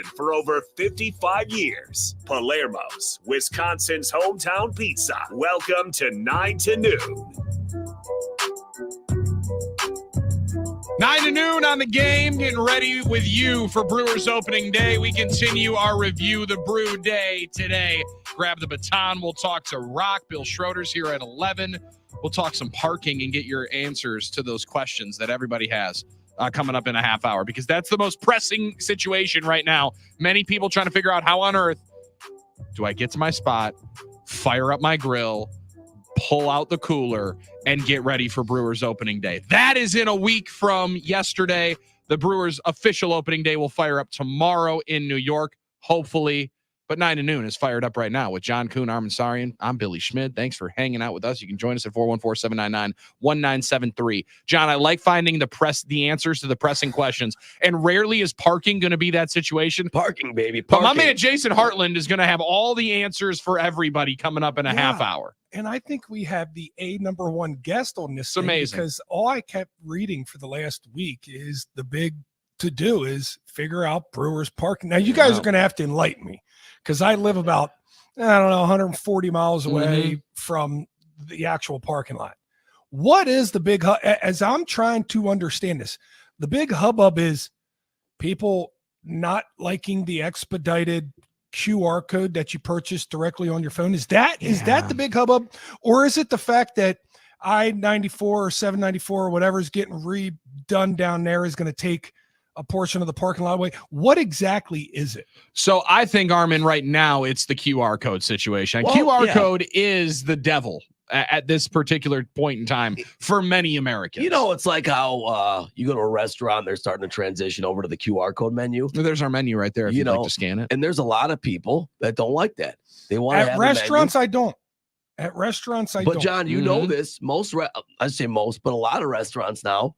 For over 55 years. Palermo's, Wisconsin's hometown pizza. Welcome to 9 to Noon. 9 to noon on the game, getting ready with you for Brewers opening day. We continue our review, the Brew Day today. Grab the baton. We'll talk to Rock. Bill Schroeder's here at 11. We'll talk some parking and get your answers to those questions that everybody has coming up in a half hour, because that's the most pressing situation right now. Many people trying to figure out how on earth do I get to my spot, fire up my grill, pull out the cooler, and get ready for Brewers opening day. That is in a week from yesterday. The Brewers official opening day will fire up tomorrow in New York, hopefully. But 9 to noon is fired up right now with John Kuhn, Armin Sarian. I'm Billy Schmidt. Thanks for hanging out with us. You can join us at 414-799-1973. John, I like finding the answers to the pressing questions. And rarely is parking going to be that situation. Parking, baby. Parking. But my man Jason Hartland is going to have all the answers for everybody coming up in a half hour. And I think we have the number one guest on this. It's amazing. Because all I kept reading for the last week is the big to-do is figure out Brewers parking. Now, you guys are going to have to enlighten me, because I live about, 140 miles away from the actual parking lot. What is the big, as I'm trying to understand this, the big hubbub is people not liking the expedited QR code that you purchase directly on your phone. Is that the big hubbub? Or is it the fact that I-94 or 794 or whatever is getting redone down there is going to take a portion of the parking lot away? What exactly is it? So I think, Armin, right now it's the QR code situation. QR code is the devil at this particular point in time for many Americans. It's like how you go to a restaurant, they're starting to transition over to the QR code menu. There's our menu right there if you'd like to scan it. And there's a lot of people that don't like that. They want to have restaurants. I don't. At restaurants, I don't. But John, you know this. I say most, but a lot of restaurants now,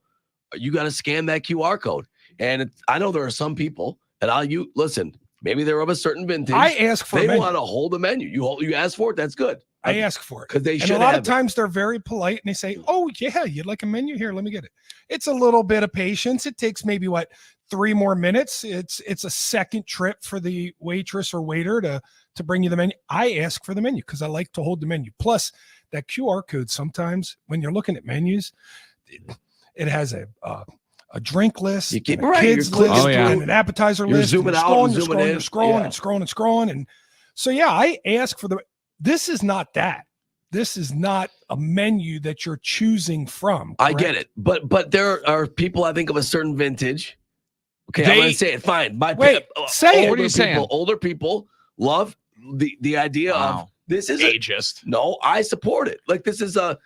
you got to scan that QR code. And I know there are some people, and listen, maybe they're of a certain vintage. I ask for they want to hold the menu. You ask for it, that's good. I ask for it. Because they should. And a lot of times they're very polite and they say, "Oh, yeah, you'd like a menu? Here, let me get it." It's a little bit of patience. It takes maybe 3 more minutes. It's a second trip for the waitress or waiter to bring you the menu. I ask for the menu because I like to hold the menu. Plus, that QR code, sometimes when you're looking at menus, it has a drink list, you keep kids list, and an appetizer list. Zooming out, you're scrolling. And so, I ask for this is not that. This is not a menu that you're choosing from. Correct? I get it. But there are people, I think, of a certain vintage. Okay, I'm going to say it. Fine. Say it. What are you saying? Older people love the idea of this is ageist. No, I support it. Like this is a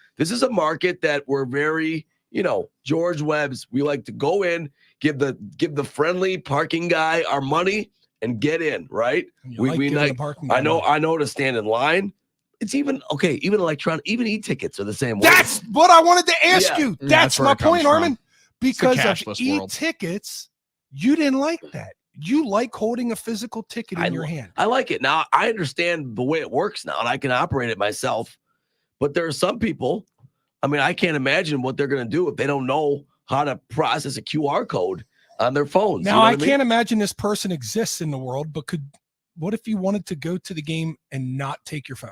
market that we're very, George Webb's. We like to go in, give the friendly parking guy our money and get in, right? I know to stand in line. It's even electronic, even e-tickets are the same way. That's what I wanted to ask you. That's my point, Armin. Because of e-tickets, you didn't like that. You like holding a physical ticket in your hand. I like it. Now, I understand the way it works now, and I can operate it myself. But there are some people, I can't imagine what they're going to do if they don't know how to process a QR code on their phones. Now, I can't imagine this person exists in the world, but what if you wanted to go to the game and not take your phone?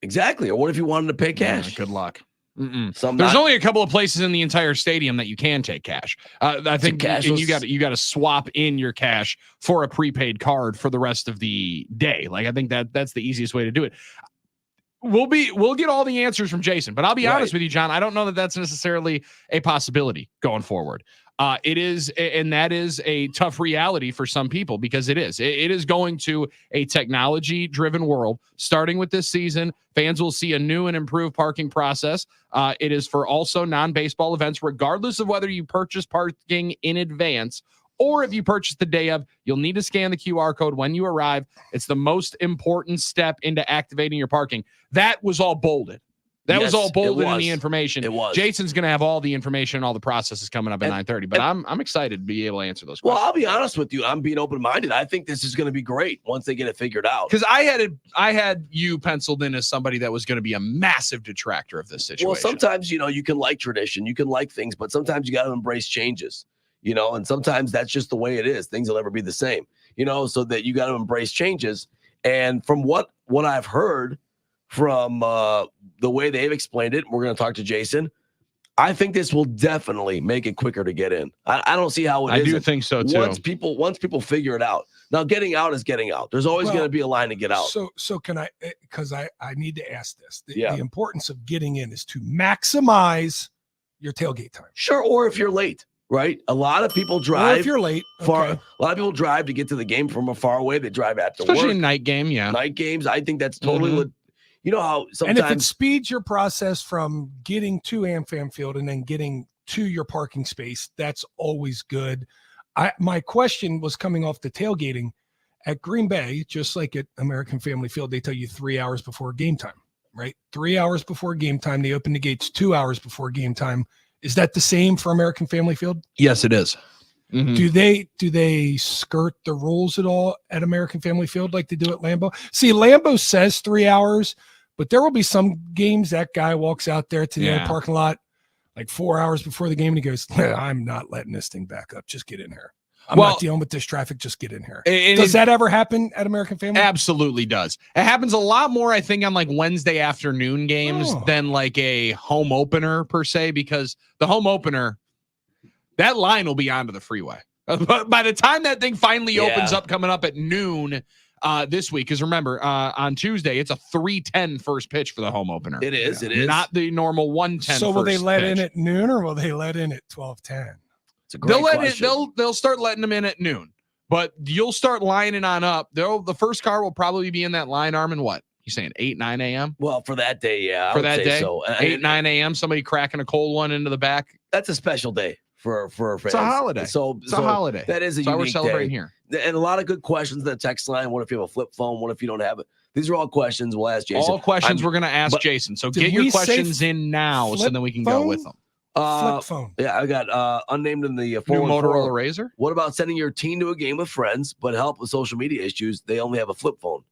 Exactly. Or what if you wanted to pay cash? Good luck. There's only a couple of places in the entire stadium that you can take cash. I think you got to swap in your cash for a prepaid card for the rest of the day. Like, I think that's the easiest way to do it. We'll get all the answers from Jason, but I'll be honest with you, John. I don't know that that's necessarily a possibility going forward. It is, and that is a tough reality for some people because it is going to a technology-driven world. Starting with this season, fans will see a new and improved parking process. It is for also non-baseball events, regardless of whether you purchase parking in advance or if you purchase the day of. You'll need to scan the QR code when you arrive. It's the most important step into activating your parking. That was all bolded. That was all bolded in the information. It was. Jason's going to have all the information and all the processes coming up at 9:30. But I'm excited to be able to answer those questions. Well, I'll be honest with you. I'm being open-minded. I think this is going to be great once they get it figured out. Because I had you penciled in as somebody that was going to be a massive detractor of this situation. Well, sometimes, you can like tradition. You can like things. But sometimes you got to embrace changes. And sometimes that's just the way it is. Things will never be the same. so that you got to embrace changes. And from what I've heard from the way they've explained it, we're going to talk to Jason. I think this will definitely make it quicker to get in. I don't see how it is. I do think so too. Once people figure it out. Now, getting out is getting out. There's always going to be a line to get out. So can I? Because I need to ask this. The importance of getting in is to maximize your tailgate time. Sure, or if you're late, right? A lot of people drive. Or if you're late, far. Okay. A lot of people drive to get to the game from a far away. They drive after especially work. in night game. Yeah, night games. I think that's totally. You know how sometimes, and if it speeds your process from getting to AmFam Field and then getting to your parking space, that's always good. My question was coming off the tailgating at Green Bay, just like at American Family Field, they tell you 3 hours before game time, right? 3 hours before game time. They open the gates 2 hours before game time. Is that the same for American Family Field? Yes, it is. Mm-hmm. Do they skirt the rules at all at American Family Field like they do at Lambeau? See, Lambeau says 3 hours, but there will be some games that guy walks out there to the parking lot like 4 hours before the game and he goes, I'm not letting this thing back up. Just get in here. I'm not dealing with this traffic. Just get in here. Does that ever happen at American Family? Absolutely does. It happens a lot more, I think, on like Wednesday afternoon games than like a home opener per se, because the home opener, that line will be onto the freeway. But by the time that thing finally opens up coming up at noon this week, because remember, on Tuesday, it's a 3:10 first pitch for the home opener. It is. It is. Not the normal 1:10. So will they let in at noon or will they let in at 12:10? They'll start letting them in at noon, but you'll start lining on up. The first car will probably be in that line, Armin. What you saying? 8, 9 a.m. Well, for that day, yeah. For that day, so 8, 9 a.m. Somebody cracking a cold one into the back. That's a special day for fans. It's a holiday. So it's a holiday. That is a unique we're celebrating day. Here. And a lot of good questions in the text line. What if you have a flip phone? What if you don't have it? These are all questions we'll ask Jason. All questions we're going to ask Jason. So get your questions in now, so then we can go with them. Flip phone. Yeah, I got unnamed in the new Motorola Razr. What about sending your teen to a game with friends, but help with social media issues? They only have a flip phone.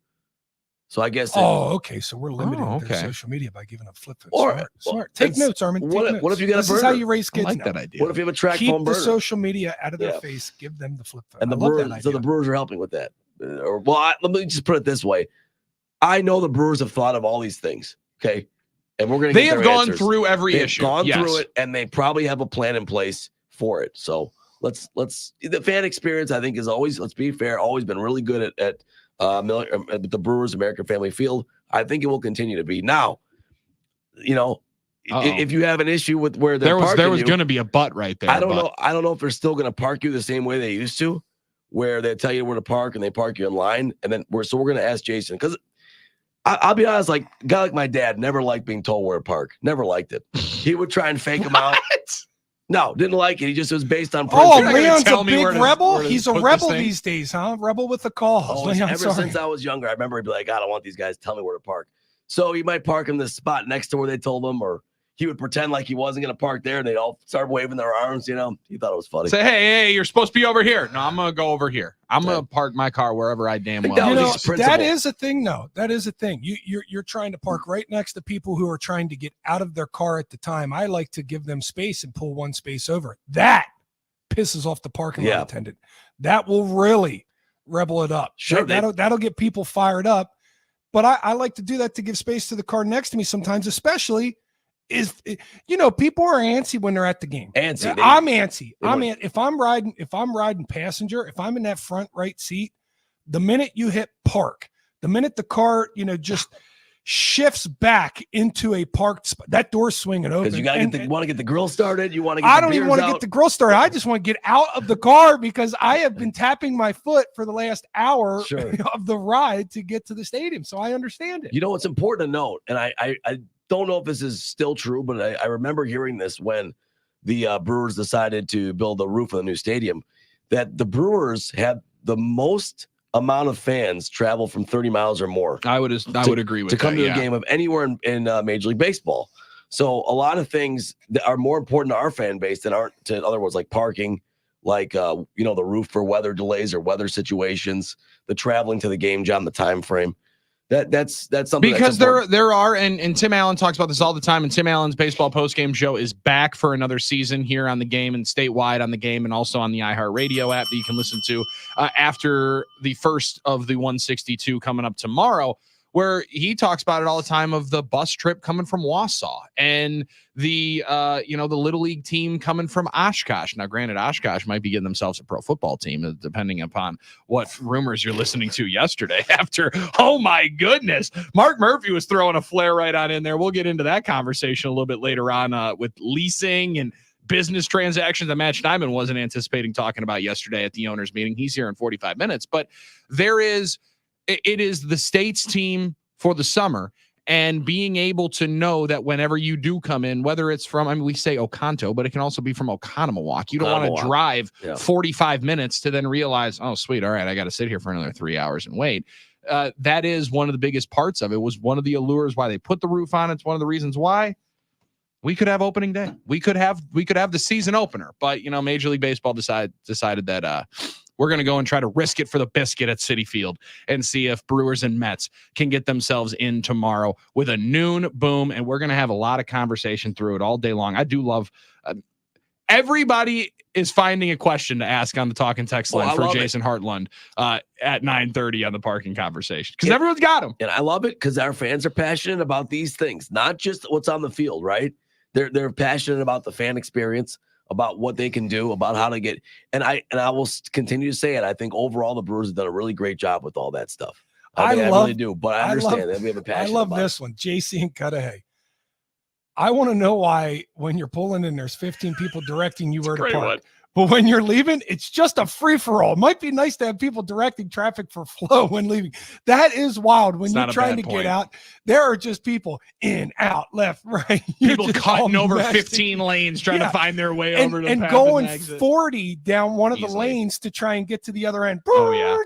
So I guess. Okay. So we're limiting their social media by giving a flip phone. Smart. Take notes, Armin. What if you got a burner? This is how you raise kids. I like now. that idea. What if you have a track phone burner? Keep the social media out of their face. Give them the flip phone. And the Brewers are helping with that. Let me just put it this way. I know the Brewers have thought of all these things. Okay. And we're going to. They have gone through every issue. Gone through it, and they probably have a plan in place for it. So let's. The fan experience, I think, is always. Let's be fair. Always been really good at the Brewers American Family Field. I think it will continue to be. Now, if you have an issue with where there was going to be a butt right there. I don't know. I don't know if they're still going to park you the same way they used to, where they tell you where to park and they park you in line, and then we're going to ask Jason because. I'll be honest, like a guy like my dad never liked being told where to park. Never liked it. He would try and fake him out. No, didn't like it. He just was based on principle. Oh, Leon's a big rebel. He's a rebel these days, huh? Rebel with the call. Ever since I was younger, I remember he'd be like, I don't want these guys to tell me where to park. So he might park in the spot next to where they told him, or he would pretend like he wasn't going to park there, and they'd all start waving their arms. He thought it was funny. Say, hey, you're supposed to be over here. No, I'm going to go over here. I'm going to park my car wherever I damn well. That is a thing, though. That is a thing. You're trying to park right next to people who are trying to get out of their car at the time. I like to give them space and pull one space over. That pisses off the parking lot attendant. That will really rebel it up. Sure, that'll get people fired up. But I like to do that to give space to the car next to me sometimes, especially. People are antsy when they're at the game. I'm antsy. If I'm riding passenger, if I'm in that front right seat, the minute you hit park, the minute the car, just shifts back into a parked spot, that door's swinging open. Because you want to get the grill started. You want to get I don't even want to get the grill started. I just want to get out of the car because I have been tapping my foot for the last hour of the ride to get to the stadium. So I understand it. What's important to note, and I don't know if this is still true, but I remember hearing this when the Brewers decided to build the roof of the new stadium, that the Brewers had the most amount of fans travel from 30 miles or more. I would agree with that. To come to a game of anywhere in Major League Baseball. So a lot of things that are more important to our fan base than aren't to other words, like parking, like, the roof for weather delays or weather situations, the traveling to the game, John, the time frame. That's something because there are and Tim Allen talks about this all the time, and Tim Allen's baseball postgame show is back for another season here on the Game and statewide on the Game, and also on the iHeartRadio app that you can listen to after the first of the 162 coming up tomorrow, where he talks about it all the time of the bus trip coming from Wausau and the the Little League team coming from Oshkosh. Now, granted, Oshkosh might be getting themselves a pro football team, depending upon what rumors you're listening to yesterday after, oh my goodness, Mark Murphy was throwing a flare right on in there. We'll get into that conversation a little bit later on with leasing and business transactions that Matt Steinman wasn't anticipating talking about yesterday at the owners meeting. He's here in 45 minutes, but it is the state's team for the summer, and being able to know that whenever you do come in, whether it's from, we say Oconto, but it can also be from Oconomowoc. You don't want to drive 45 minutes to then realize, oh, sweet, all right, I got to sit here for another 3 hours and wait. That is one of the biggest parts of it. Was one of the allures why they put the roof on. It's one of the reasons why we could have opening day. We could have the season opener, but Major League Baseball decided that we're going to go and try to risk it for the biscuit at Citi Field and see if Brewers and Mets can get themselves in tomorrow with a noon boom. And we're going to have a lot of conversation through it all day long. I do love everybody is finding a question to ask on the talking text line for Jason Hartland at 9:30 on the parking conversation, because everyone's got them. And I love it because our fans are passionate about these things, not just what's on the field, right? They're passionate about the fan experience, about what they can do, about how to get, and I will continue to say it. I think overall the Brewers have done a really great job with all that stuff. I really do, but I understand that we have a passion. I love this one, JC and Cudahy. I want to know why when you're pulling in, there's 15 people directing you where to park. But when you're leaving, it's just a free-for-all. It might be nice to have people directing traffic for flow when leaving. That is wild. When you're trying to get out, there are just people in, out, left, right. People cutting over 15 lanes trying to find their way over to the path going and exit. 40 down one of the lanes to try and get to the other end.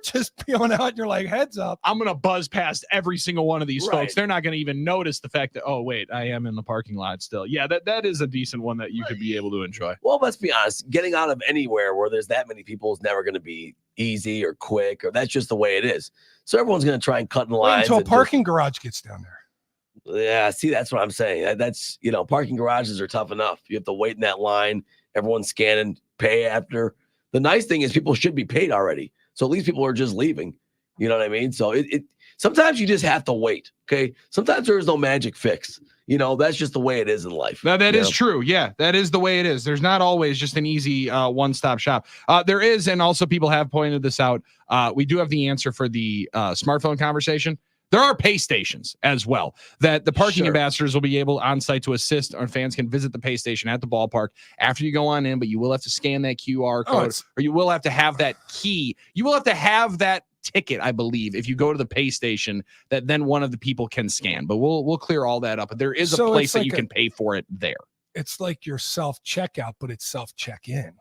Just peeling out. And you're like, heads up. I'm going to buzz past every single one of these folks. They're not going to even notice the fact that, oh, wait, I am in the parking lot still. Yeah, that is a decent one that you could be able to enjoy. Well, let's be honest. Getting out of anywhere where there's that many people is never going to be easy or quick, or that's just the way it is. So everyone's going to try and cut in lines until a parking garage gets down there. Yeah, see, that's what I'm saying. That's, parking garages are tough enough. You have to wait in that line. Everyone's scanning, pay after. The nice thing is people should be paid already. So at least people are just leaving. You know what I mean? So it sometimes you just have to wait. Okay. Sometimes there is no magic fix. That's just the way it is in life. Now, that is true. Yeah, that is the way it is. There's not always just an easy one-stop shop. There is, and also people have pointed this out. We do have the answer for the smartphone conversation. There are pay stations as well that the parking ambassadors will be able on site to assist, or fans can visit the pay station at the ballpark after you go on in, but you will have to scan that QR code, or you will have to have that key. You will have to have that ticket, I believe, if you go to the pay station, that then one of the people can scan. But we'll clear all that up. But there is a place that you can pay for it there. It's like your self-checkout, but it's self-check-in.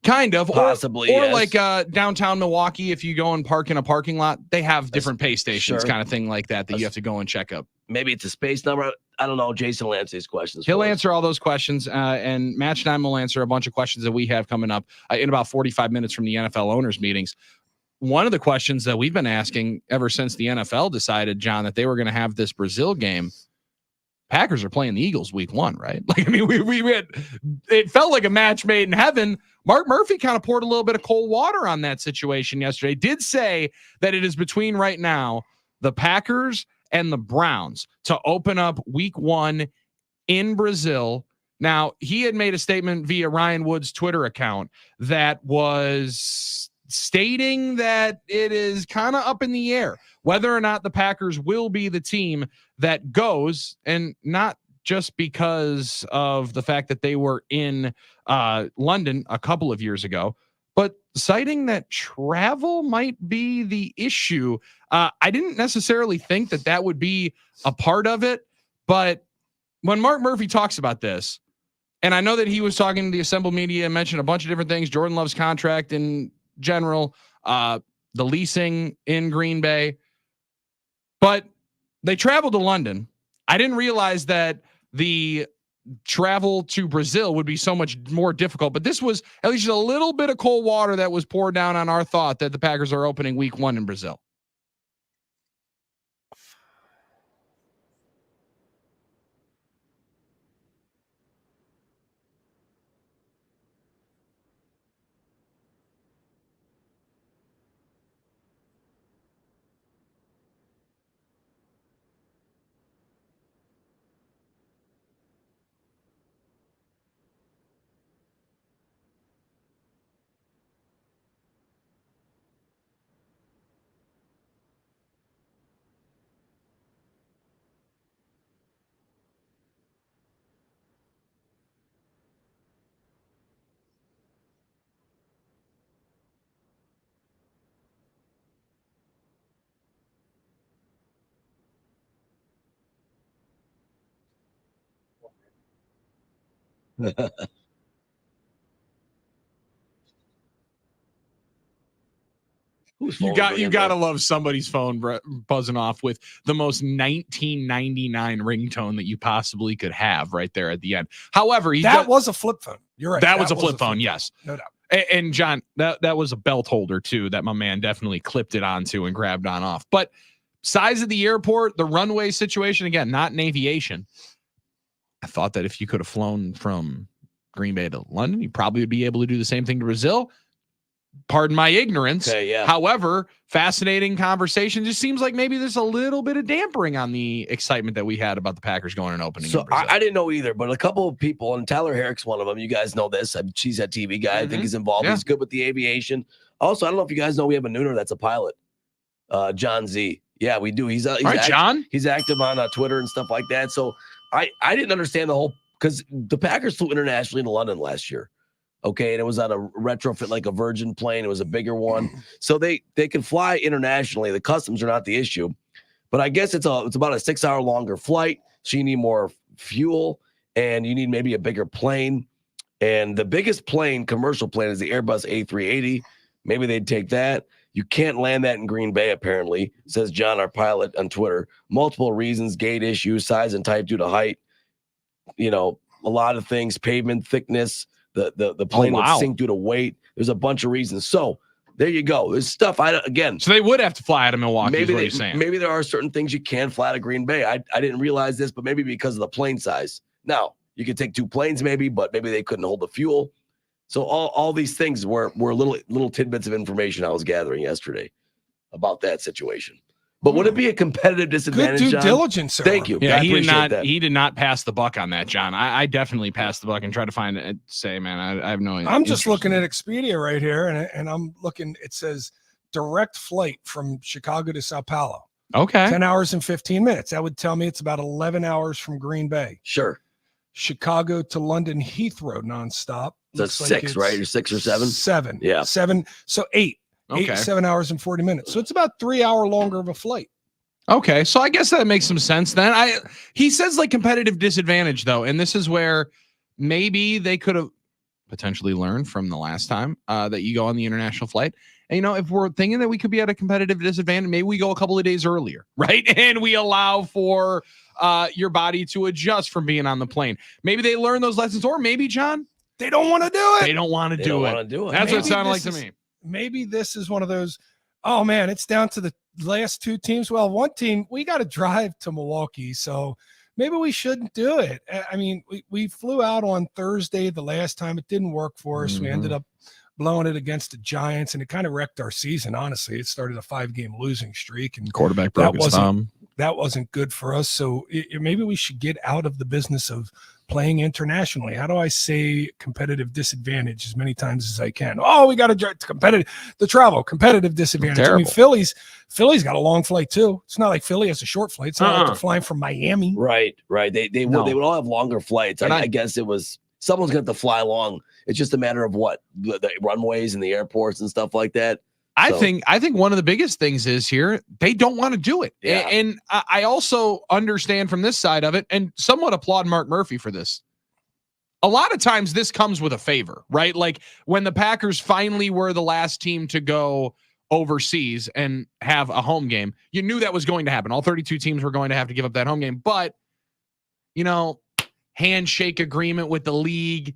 Kind of, possibly, or like downtown Milwaukee, if you go and park in a parking lot, they have different pay stations, kind of thing like that you have to go and check up. Maybe it's a space number. I don't know. Jason will answer these questions. He'll answer all those questions, and Matt Stein will answer a bunch of questions that we have coming up in about 45 minutes from the NFL owners meetings. One of the questions that we've been asking ever since the NFL decided, John, that they were going to have this Brazil game. Packers are playing the Eagles week 1, right? Like, I mean, we had, it felt like a match made in heaven. Mark Murphy kind of poured a little bit of cold water on that situation yesterday. Did say that it is between right now the Packers and the Browns to open up week 1 in Brazil. Now, he had made a statement via Ryan Wood's Twitter account that was stating that it is kind of up in the air whether or not the Packers will be the team that goes, and not just because of the fact that they were in London a couple of years ago, but citing that travel might be the issue. I didn't necessarily think that would be a part of it, but when Mark Murphy talks about this, and I know that he was talking to the assembled media and mentioned a bunch of different things, Jordan Love's contract in general, the leasing in Green Bay, but they traveled to London. I didn't realize that the travel to Brazil would be so much more difficult, but this was at least a little bit of cold water that was poured down on our thought that the Packers are opening week 1 in Brazil. You got to love somebody's phone buzzing off with the most 1999 ringtone that you possibly could have right there at the end. However, that was a flip phone. You're right. That was a flip phone. Yes, no doubt. And John, that was a belt holder too that my man definitely clipped it onto and grabbed on off. But size of the airport, the runway situation, again, not in aviation. I thought that if you could have flown from Green Bay to London, you probably would be able to do the same thing to Brazil. Pardon my ignorance. Okay, yeah. However, fascinating conversation. Just seems like maybe there's a little bit of dampering on the excitement that we had about the Packers going and opening. So I didn't know either, but a couple of people, and Tyler Herrick's one of them. You guys know this. She's that TV guy. I think he's involved. Yeah. He's good with the aviation. Also, I don't know if you guys know we have a nooner that's a pilot, John Z. Yeah, we do. He's John. He's active on Twitter and stuff like that. So I didn't understand the whole, because the Packers flew internationally to London last year. Okay, and it was on a retrofit, like a Virgin plane. It was a bigger one, so they can fly internationally. The customs are not the issue, but I guess it's about a 6 hour longer flight. So you need more fuel, and you need maybe a bigger plane. And the biggest plane, commercial plane, is the Airbus A380. Maybe they'd take that. You can't land that in Green Bay, apparently, says John, our pilot, on Twitter. Multiple reasons: gate issues, size and type due to height. You know, a lot of things, pavement thickness. The plane would sink due to weight. There's a bunch of reasons. So there you go. There's stuff. So they would have to fly out of Milwaukee. Maybe is what you're saying. Maybe there are certain things you can fly out of Green Bay. I didn't realize this, but maybe because of the plane size. Now you could take two planes, maybe, but maybe they couldn't hold the fuel. So all these things were little tidbits of information I was gathering yesterday about that situation. But would it be a competitive disadvantage? Good due John? diligence, sir. Thank you. Yeah, he did not pass the buck on that, John. I definitely passed the buck and tried to find it. Say, man, I have no idea. I'm just looking at Expedia right here, and I'm looking. It says direct flight from Chicago to Sao Paulo. Okay, 10 hours and 15 minutes. That would tell me it's about 11 hours from Green Bay. Sure. Chicago to London Heathrow nonstop. That's six, right? Or 6 or 7? 7. Yeah. 7. So 8. Okay. 7 hours and 40 minutes. So it's about 3 hour longer of a flight. Okay. So I guess that makes some sense then. He says like competitive disadvantage though. And this is where maybe they could have potentially learned from the last time that you go on the international flight. And, you know, if we're thinking that we could be at a competitive disadvantage, maybe we go a couple of days earlier, right? And we allow for your body to adjust from being on the plane. Maybe they learn those lessons, or maybe, John, they don't want to do it. They don't want to do it. That's what it sounded like to me. Maybe this is one of those, oh man, it's down to the last two teams. Well, one team, we got to drive to Milwaukee, so maybe we shouldn't do it. I mean, we flew out on Thursday the last time. It didn't work for us. We ended up blowing it against the Giants, and it kind of wrecked our season, honestly. It started a 5-game losing streak, and quarterback broke his thumb. That wasn't good for us. So maybe we should get out of the business of playing internationally. How do I say competitive disadvantage as many times as I can? Oh, we got to competitive disadvantage. Terrible. I mean, Philly's got a long flight too. It's not like Philly has a short flight. It's not like they're flying from Miami. Right. They would all have longer flights. I guess it was someone's going to have to fly long. It's just a matter of what the runways and the airports and stuff like that. I think one of the biggest things is here, they don't want to do it. Yeah. And I also understand from this side of it, and somewhat applaud Mark Murphy for this. A lot of times this comes with a favor, right? Like when the Packers finally were the last team to go overseas and have a home game, you knew that was going to happen. All 32 teams were going to have to give up that home game. But, you know, handshake agreement with the league,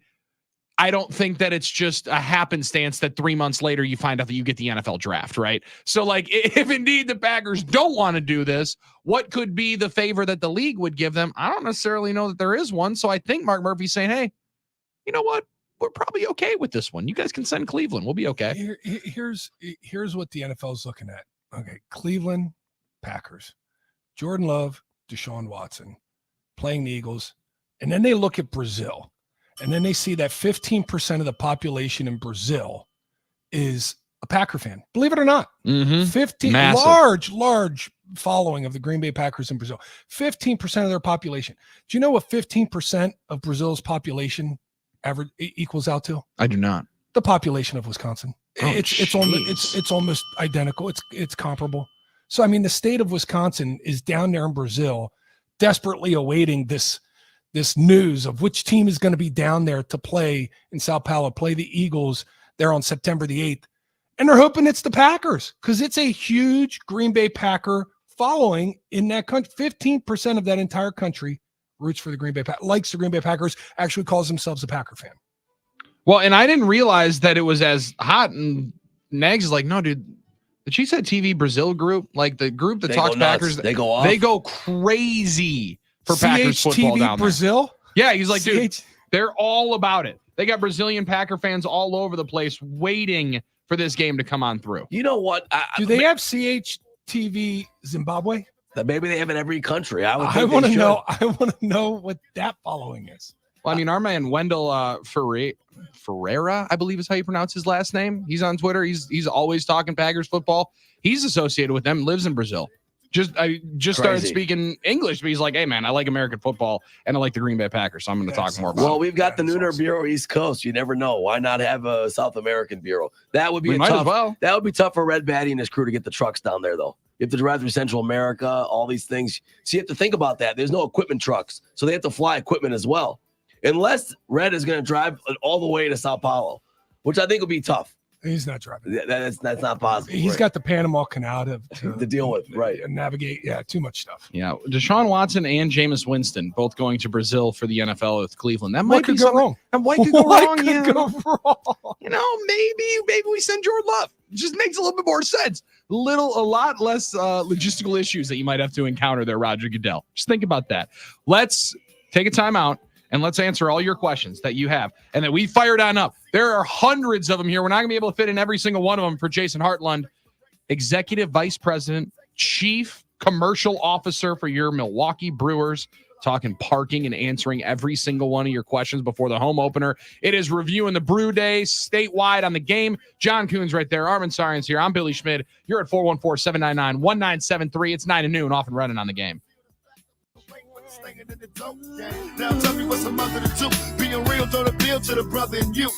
I don't think that it's just a happenstance that 3 months later you find out that you get the NFL draft, right? So, like, if indeed the Packers don't want to do this, what could be the favor that the league would give them? I don't necessarily know that there is one. So I think Mark Murphy's saying, hey, you know what? We're probably okay with this one. You guys can send Cleveland. We'll be okay. Here's what the NFL is looking at. Okay, Cleveland, Packers, Jordan Love, Deshaun Watson playing the Eagles. And then they look at Brazil. And then they see that 15% of the population in Brazil is a Packer fan. Believe it or not. 15 Massive. large following of the Green Bay Packers in Brazil. 15% of their population. Do you know what 15% of Brazil's population average equals out to? I do not. The population of Wisconsin. Oh, it's almost identical. It's comparable. So I mean, the state of Wisconsin is down there in Brazil, desperately awaiting this this news of which team is going to be down there to play in Sao Paulo, play the Eagles there on September the 8th. And they're hoping it's the Packers because it's a huge Green Bay Packer following in that country. 15% of that entire country roots for the Green Bay Packers, likes the Green Bay Packers, actually calls themselves a Packer fan. Well, and I didn't realize that it was as hot. And Nags is like, no, dude, the Cheesehead TV Brazil group, like the group that talks Packers, they go off. They go crazy for Packers football down there. Brazil? Yeah, he's like, dude, they're all about it. They got Brazilian Packer fans all over the place waiting for this game to come on through. You know what? Do they have CHTV Zimbabwe? Maybe they have in every country. I want to know. I want to know what that following is. Well, I mean, our man Wendell Ferreira, I believe is how you pronounce his last name. He's on Twitter. He's always talking Packers football. He's associated with them. Lives in Brazil. I started speaking English, but he's like, hey, man, I like American football, and I like the Green Bay Packers, so I'm going to talk more about it. Well, we've got the Nooner Bureau East Coast. You never know. Why not have a South American Bureau? That would be tough. That would be tough for Red Batty and his crew to get the trucks down there, though. You have to drive through Central America, all these things. So you have to think about that. There's no equipment trucks, so they have to fly equipment as well. Unless Red is going to drive all the way to Sao Paulo, which I think would be tough. He's not driving. That's not possible. He's got the Panama Canal to deal with, right? And navigate. Yeah, too much stuff. Yeah, Deshaun Watson and Jameis Winston both going to Brazil for the NFL with Cleveland. That might could go wrong. What could go wrong? You know, maybe we send Jordan Love. It just makes a little bit more sense. A lot less logistical issues that you might have to encounter there, Roger Goodell. Just think about that. Let's take a timeout. And let's answer all your questions that you have and that we fired on up. There are hundreds of them here. We're not going to be able to fit in every single one of them for Jason Hartland, Executive Vice President, Chief Commercial Officer for your Milwaukee Brewers, talking parking and answering every single one of your questions before the home opener. It is reviewing the Brew Day statewide on the game. John Coons right there. Armin Sarian's here. I'm Billy Schmid. You're at 414-799-1973. It's 9 to noon, off and running on the game. Now tell me what's a mother to do. Being real don't appeal to the brother in you.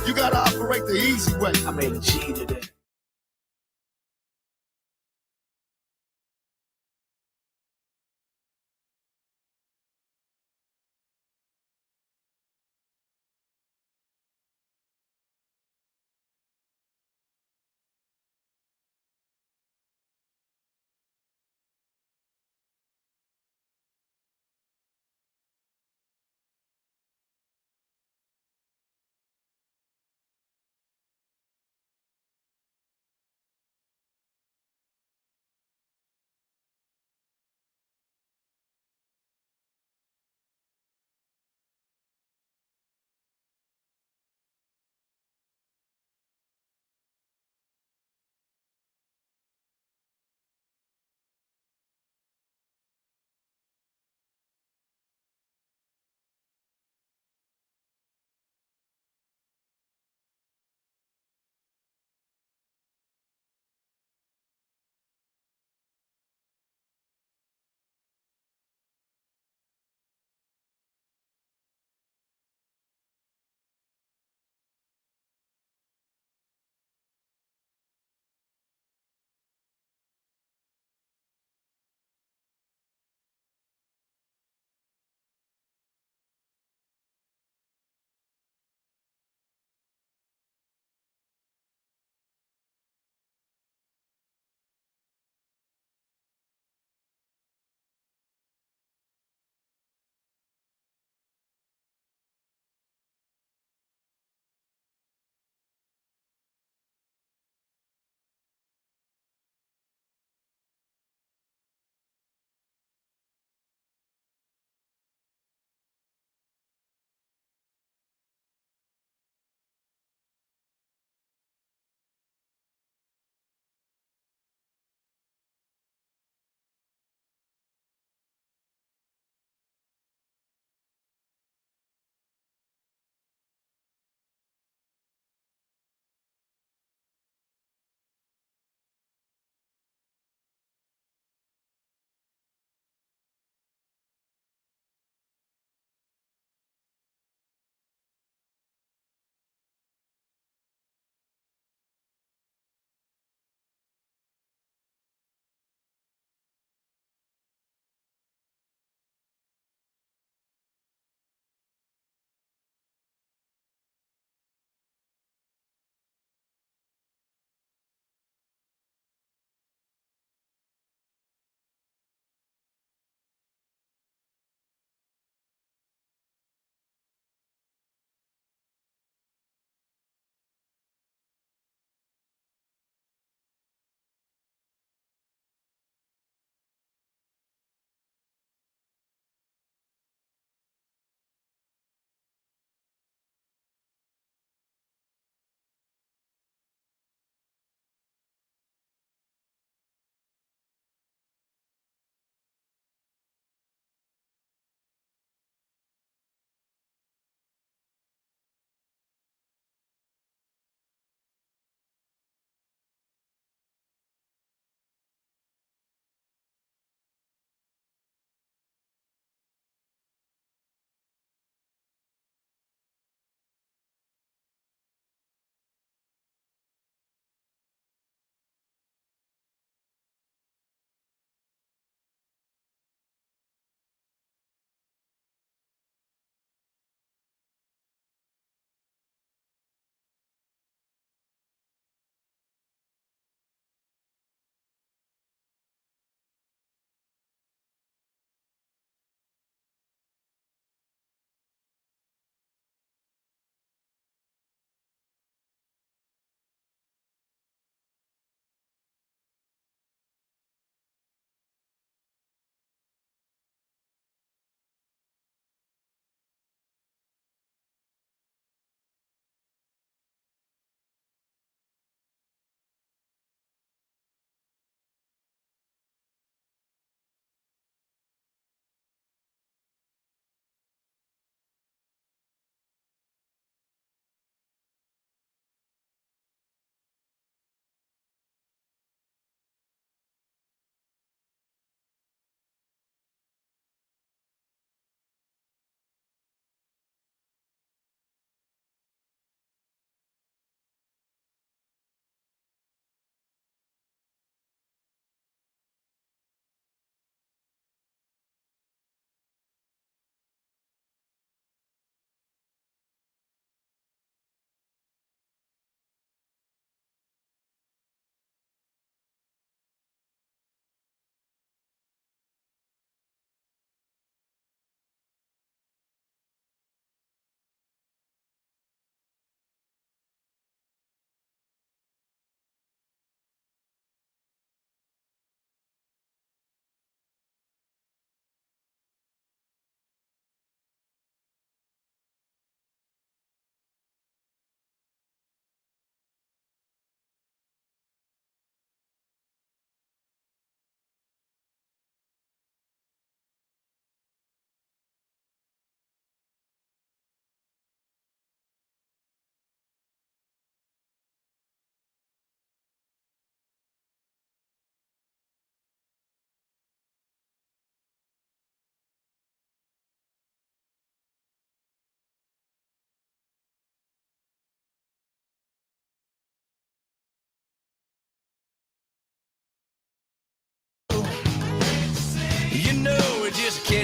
You gotta operate the easy way. I made a G today.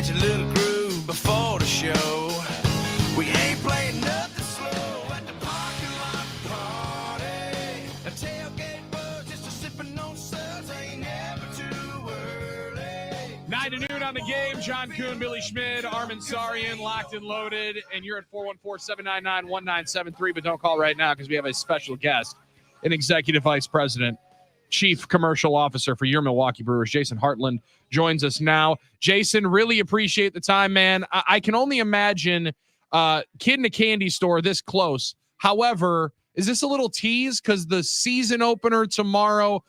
catch a little groove before the show. We ain't playing nothing slow at the parking lot party. A tailgate buzz, just a sipping on suds, ain't never too early. 9 to noon on the game. John Kuhn, Billy Schmid, Armin Sarian, locked and loaded. And you're at 414-799-1973. But don't call right now because we have a special guest, an executive vice president, chief commercial officer for your Milwaukee Brewers, Jason Hartland, joins us now. Jason, really appreciate the time, man. I can only imagine kid in a candy store this close. However, is this a little tease because the season opener tomorrow,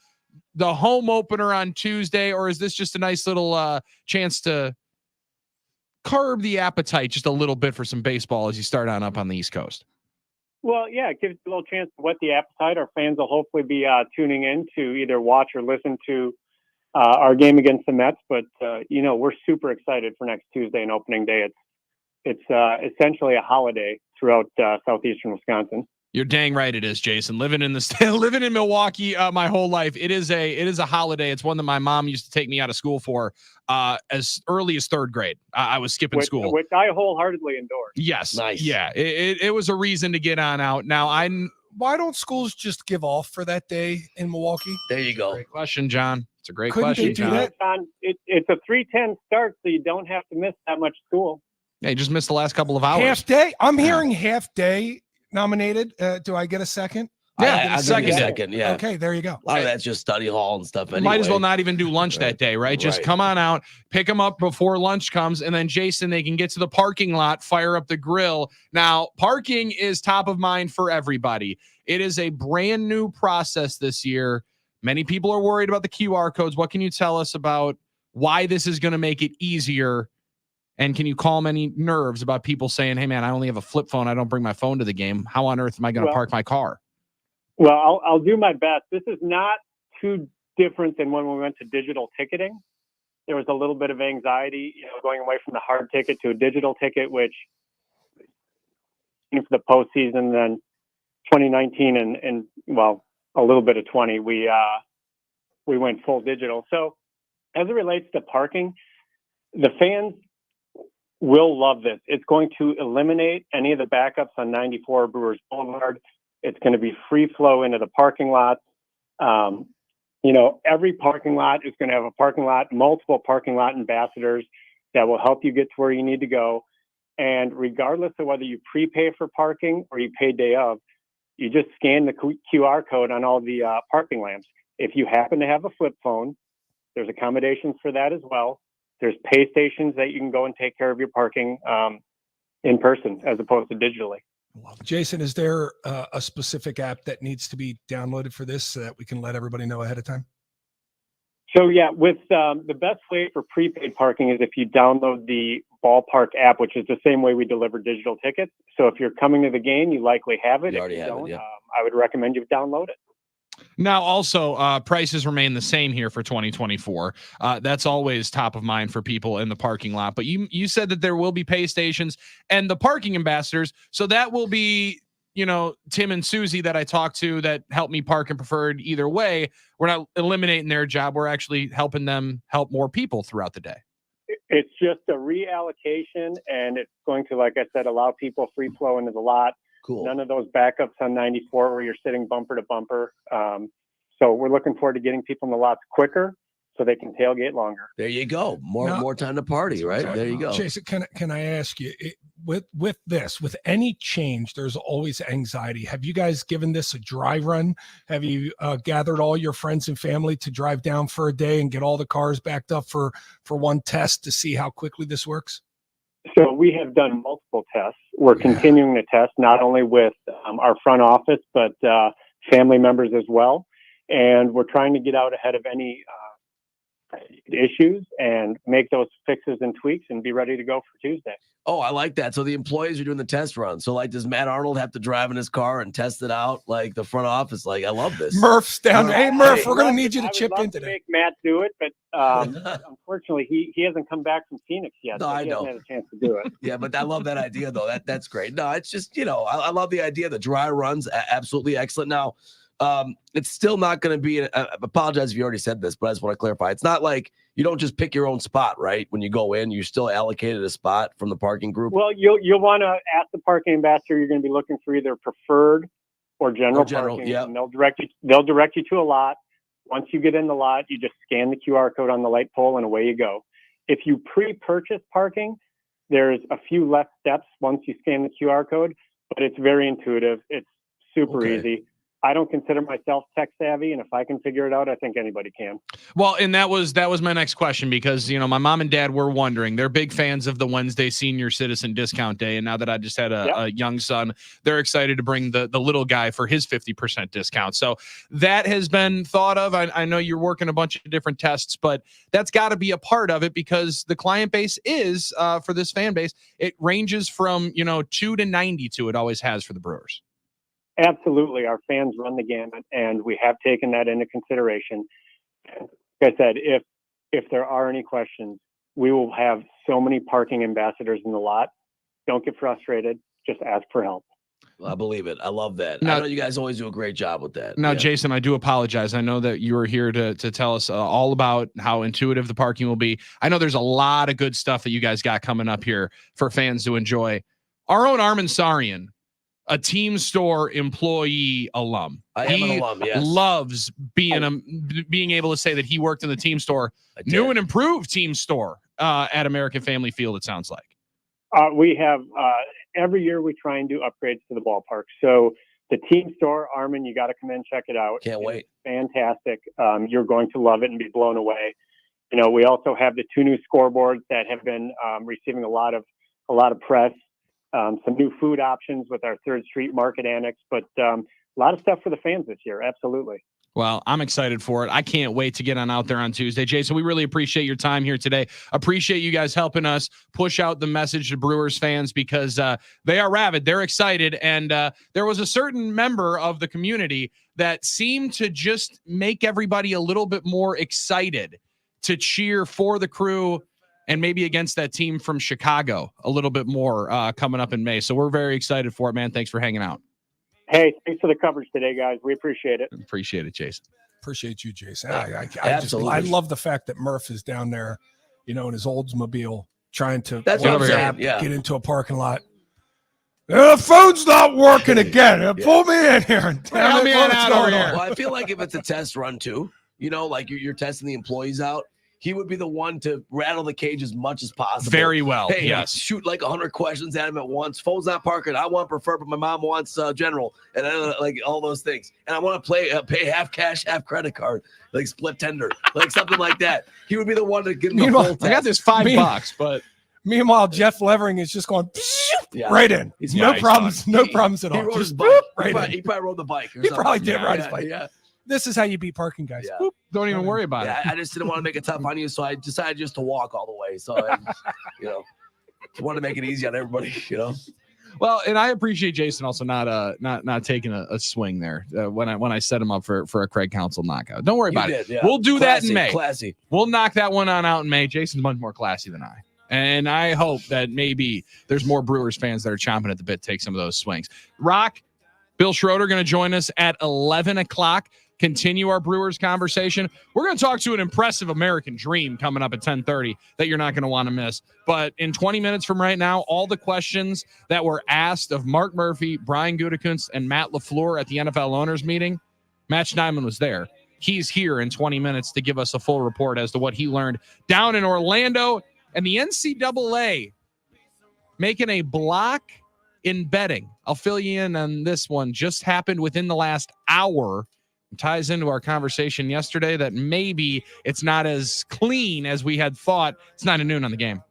the home opener on Tuesday, or is this just a nice little chance to curb the appetite just a little bit for some baseball as you start on up on the East Coast? Well, yeah, it gives a little chance to whet the appetite. Our fans will hopefully be tuning in to either watch or listen to our game against the Mets. But, we're super excited for next Tuesday and opening day. It's essentially a holiday throughout southeastern Wisconsin. You're dang right it is, Jason. Living in Milwaukee my whole life, it is a holiday. It's one that my mom used to take me out of school for as early as third grade. I was skipping school, which I wholeheartedly endorse. Yes, nice. Yeah, it was a reason to get on out. Now why don't schools just give off for that day in Milwaukee? There you go. Great question, John. It's a great Couldn't question, they do John. that? It's a 3:10 start, so you don't have to miss that much school. Yeah, you just missed the last couple of hours. Half day. I'm hearing half day nominated. Do I get a second? Yeah, second. Yeah. Okay, there you go. A lot of that's just study hall and stuff. Anyway. Might as well not even do lunch that day, right? Just come on out, pick them up before lunch comes, and then Jason, they can get to the parking lot, fire up the grill. Now, parking is top of mind for everybody. It is a brand new process this year. Many people are worried about the QR codes. What can you tell us about why this is going to make it easier? And can you calm any nerves about people saying, hey, man, I only have a flip phone. I don't bring my phone to the game. How on earth am I going to park my car? Well, I'll do my best. This is not too different than when we went to digital ticketing. There was a little bit of anxiety, going away from the hard ticket to a digital ticket, which for the postseason, then 2019 and a little bit of 20, we went full digital. So as it relates to parking, the fans will love this. It's going to eliminate any of the backups on 94 Brewers Boulevard. It's going to be free flow into the parking lot. Every parking lot is going to have a parking lot, multiple parking lot ambassadors that will help you get to where you need to go. And regardless of whether you prepay for parking or you pay day of, you just scan the QR code on all the parking lamps. If you happen to have a flip phone, there's accommodations for that as well. There's pay stations that you can go and take care of your parking in person as opposed to digitally. Jason, is there a specific app that needs to be downloaded for this so that we can let everybody know ahead of time? So, yeah, with the best way for prepaid parking is if you download the Ballpark app, which is the same way we deliver digital tickets. So if you're coming to the game, you likely have it. You already have it, yeah. I would recommend you download it. Now, also, prices remain the same here for 2024. That's always top of mind for people in the parking lot. But you said that there will be pay stations and the parking ambassadors. So that will be, Tim and Susie that I talked to that help me park in Preferred either way. We're not eliminating their job. We're actually helping them help more people throughout the day. It's just a reallocation, and it's going to, like I said, allow people free flow into the lot. Cool. None of those backups on 94 where you're sitting bumper to bumper. So we're looking forward to getting people in the lots quicker so they can tailgate longer. There you go. More time to party, right? There you go. Jason, can I ask you, with any change, there's always anxiety. Have you guys given this a dry run? Have you gathered all your friends and family to drive down for a day and get all the cars backed up for one test to see how quickly this works? So we have done multiple tests. We're continuing to test not only with our front office, but family members as well. And we're trying to get out ahead of any issues and make those fixes and tweaks and be ready to go for Tuesday. Oh, I like that. So the employees are doing the test run. So does Matt Arnold have to drive in his car and test it out? Like the front office, I love this. Murph's down there. Hey, Murph, we're going to need you to chip in today. Make Matt do it, but unfortunately, he hasn't come back from Phoenix yet. No, so I he know. hasn't had a chance to do it. Yeah, but I love that idea, though. That's great. No, it's just, I love the idea. The dry runs, absolutely excellent. Now, it's still not going to be. I apologize if you already said this, but I just want to clarify. It's not like you don't just pick your own spot, right? When you go in, you're still allocated a spot from the parking group. Well, you'll want to ask the parking ambassador. You're going to be looking for either preferred or general parking. Yeah. And they'll direct you to a lot. Once you get in the lot, you just scan the QR code on the light pole and away you go. If you pre-purchase parking, there's a few less steps once you scan the QR code, but it's very intuitive. It's super easy. I don't consider myself tech savvy, and if I can figure it out, I think anybody can. Well, and that was my next question, because my mom and dad were wondering. They're big fans of the Wednesday Senior Citizen Discount Day, and now that I just had a young son, they're excited to bring the little guy for his 50% discount. So that has been thought of. I know you're working a bunch of different tests, but that's got to be a part of it, because the client base is for this fan base. It ranges from 2 to 92. It always has for the Brewers. Absolutely. Our fans run the gamut, and we have taken that into consideration. Like I said, if there are any questions, we will have so many parking ambassadors in the lot. Don't get frustrated. Just ask for help. Well, I believe it. I love that. Now, I know you guys always do a great job with that. Now, Jason, I do apologize. I know that you were here to tell us all about how intuitive the parking will be. I know there's a lot of good stuff that you guys got coming up here for fans to enjoy. Our own Armin Sarian, a Team Store employee alum. I am an alum, yes. Loves being able to say that he worked in the Team Store, new and improved Team Store at American Family Field, it sounds like. We have, every year we try and do upgrades to the ballpark. So the Team Store, Armin, you got to come in, check it out. Can't wait. Fantastic. You're going to love it and be blown away. We also have the 2 new scoreboards that have been receiving a lot of press. Some new food options with our 3rd Street Market Annex, but a lot of stuff for the fans this year. Absolutely. Well, I'm excited for it. I can't wait to get out there on Tuesday. Jason, we really appreciate your time here today. Appreciate you guys helping us push out the message to Brewers fans, because they are rabid. They're excited. And there was a certain member of the community that seemed to just make everybody a little bit more excited to cheer for the Crew and maybe against that team from Chicago a little bit more coming up in May. So we're very excited for it, man. Thanks for hanging out. Hey, thanks for the coverage today, guys. We appreciate it. Appreciate it, Jason. Appreciate you, Jason. I love the fact that Murph is down there, in his Oldsmobile trying to get into a parking lot. The phone's not working again. Pull me in here. Tell me out over here. Well, I feel like if it's a test run too, like you're testing the employees out, he would be the one to rattle the cage as much as possible. Very well. Hey, yes. Shoot like 100 questions at him at once. Phone's not parking. I want preferred, but my mom wants general, and like all those things. And I want to pay half cash, half credit card, like split tender, like something like that. He would be the one to give him the full test. I got this $5, but meanwhile, Jeff Levering is just going right in. No problems at all. He rode his bike. He probably rode the bike. He probably did ride his bike. Yeah. This is how you beat parking, guys. Yeah. Don't even worry about it. I just didn't want to make it tough on you, so I decided just to walk all the way. So, I wanted to make it easy on everybody. Well, and I appreciate Jason also not taking a swing there when I set him up for a Craig Counsell knockout. Don't worry about it. Yeah. We'll do that in May. Classy. We'll knock that one out in May. Jason's much more classy than I. And I hope that maybe there's more Brewers fans that are chomping at the bit to take some of those swings. Rock, Bill Schroeder going to join us at 11 o'clock. Continue our Brewers conversation. We're going to talk to an impressive American Dream coming up at 10:30 that you're not going to want to miss. But in 20 minutes from right now, all the questions that were asked of Mark Murphy, Brian Gutekunst, and Matt LaFleur at the NFL owners meeting, Matt Schneidman was there. He's here in 20 minutes to give us a full report as to what he learned down in Orlando. And the NCAA making a block in betting. I'll fill you in on this one. Just happened within the last hour. It ties into our conversation yesterday that maybe it's not as clean as we had thought. It's 9 to noon on the Game.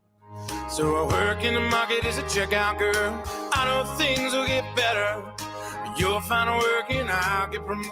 So I work in the market as a checkout girl. I know things will get better. You'll find work and I'll get promoted.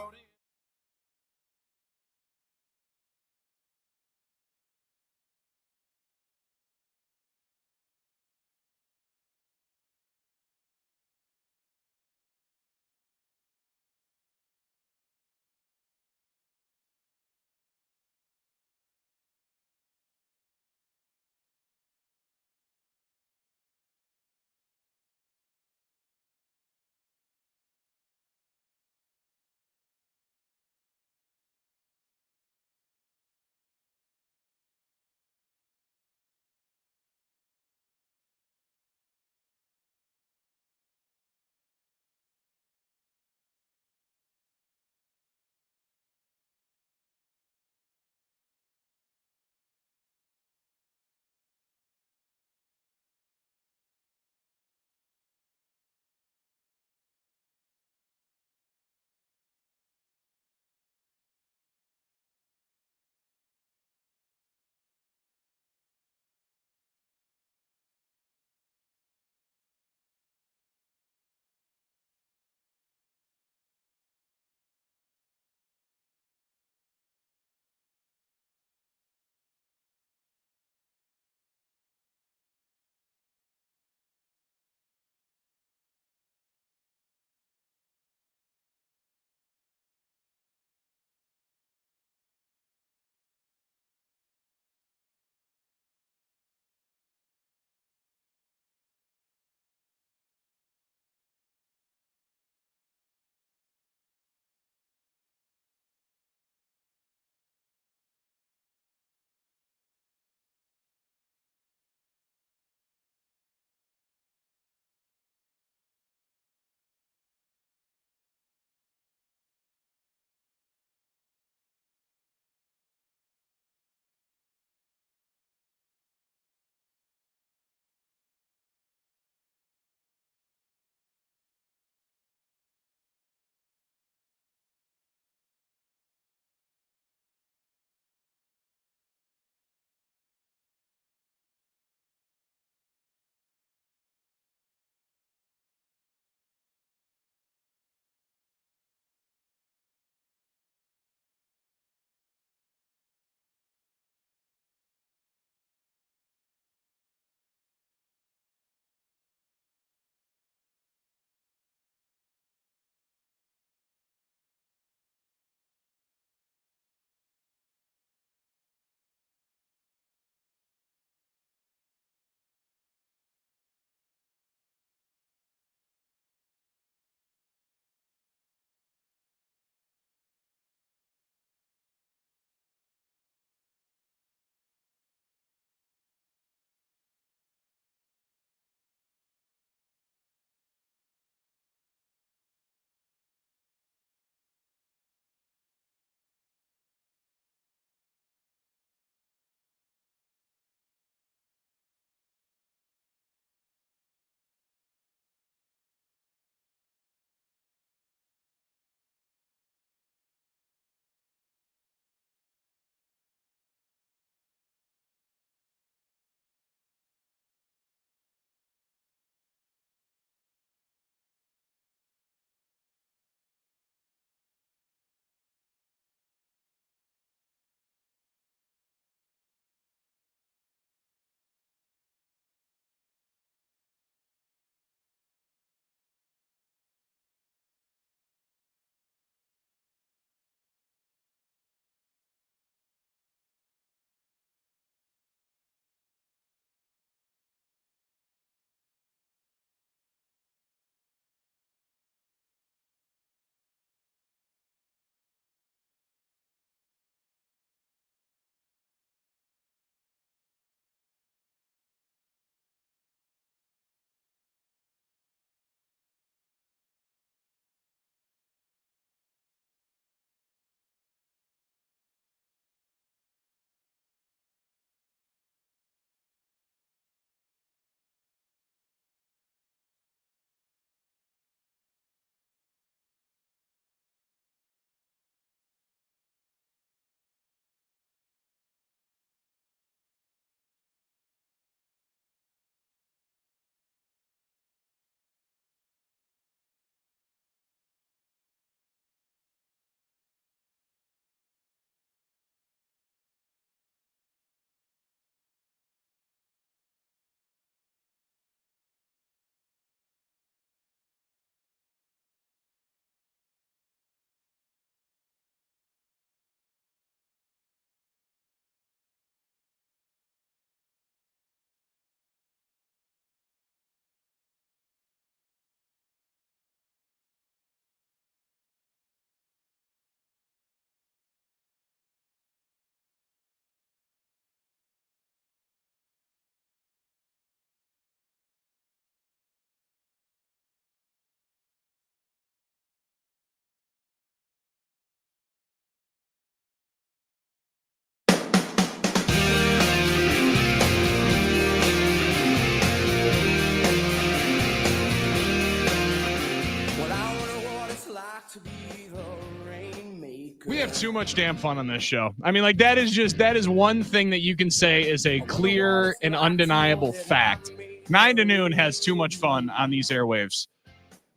have too much damn fun on this show. I mean, like that is one thing that you can say is a clear and undeniable fact. 9 to noon has too much fun on these airwaves.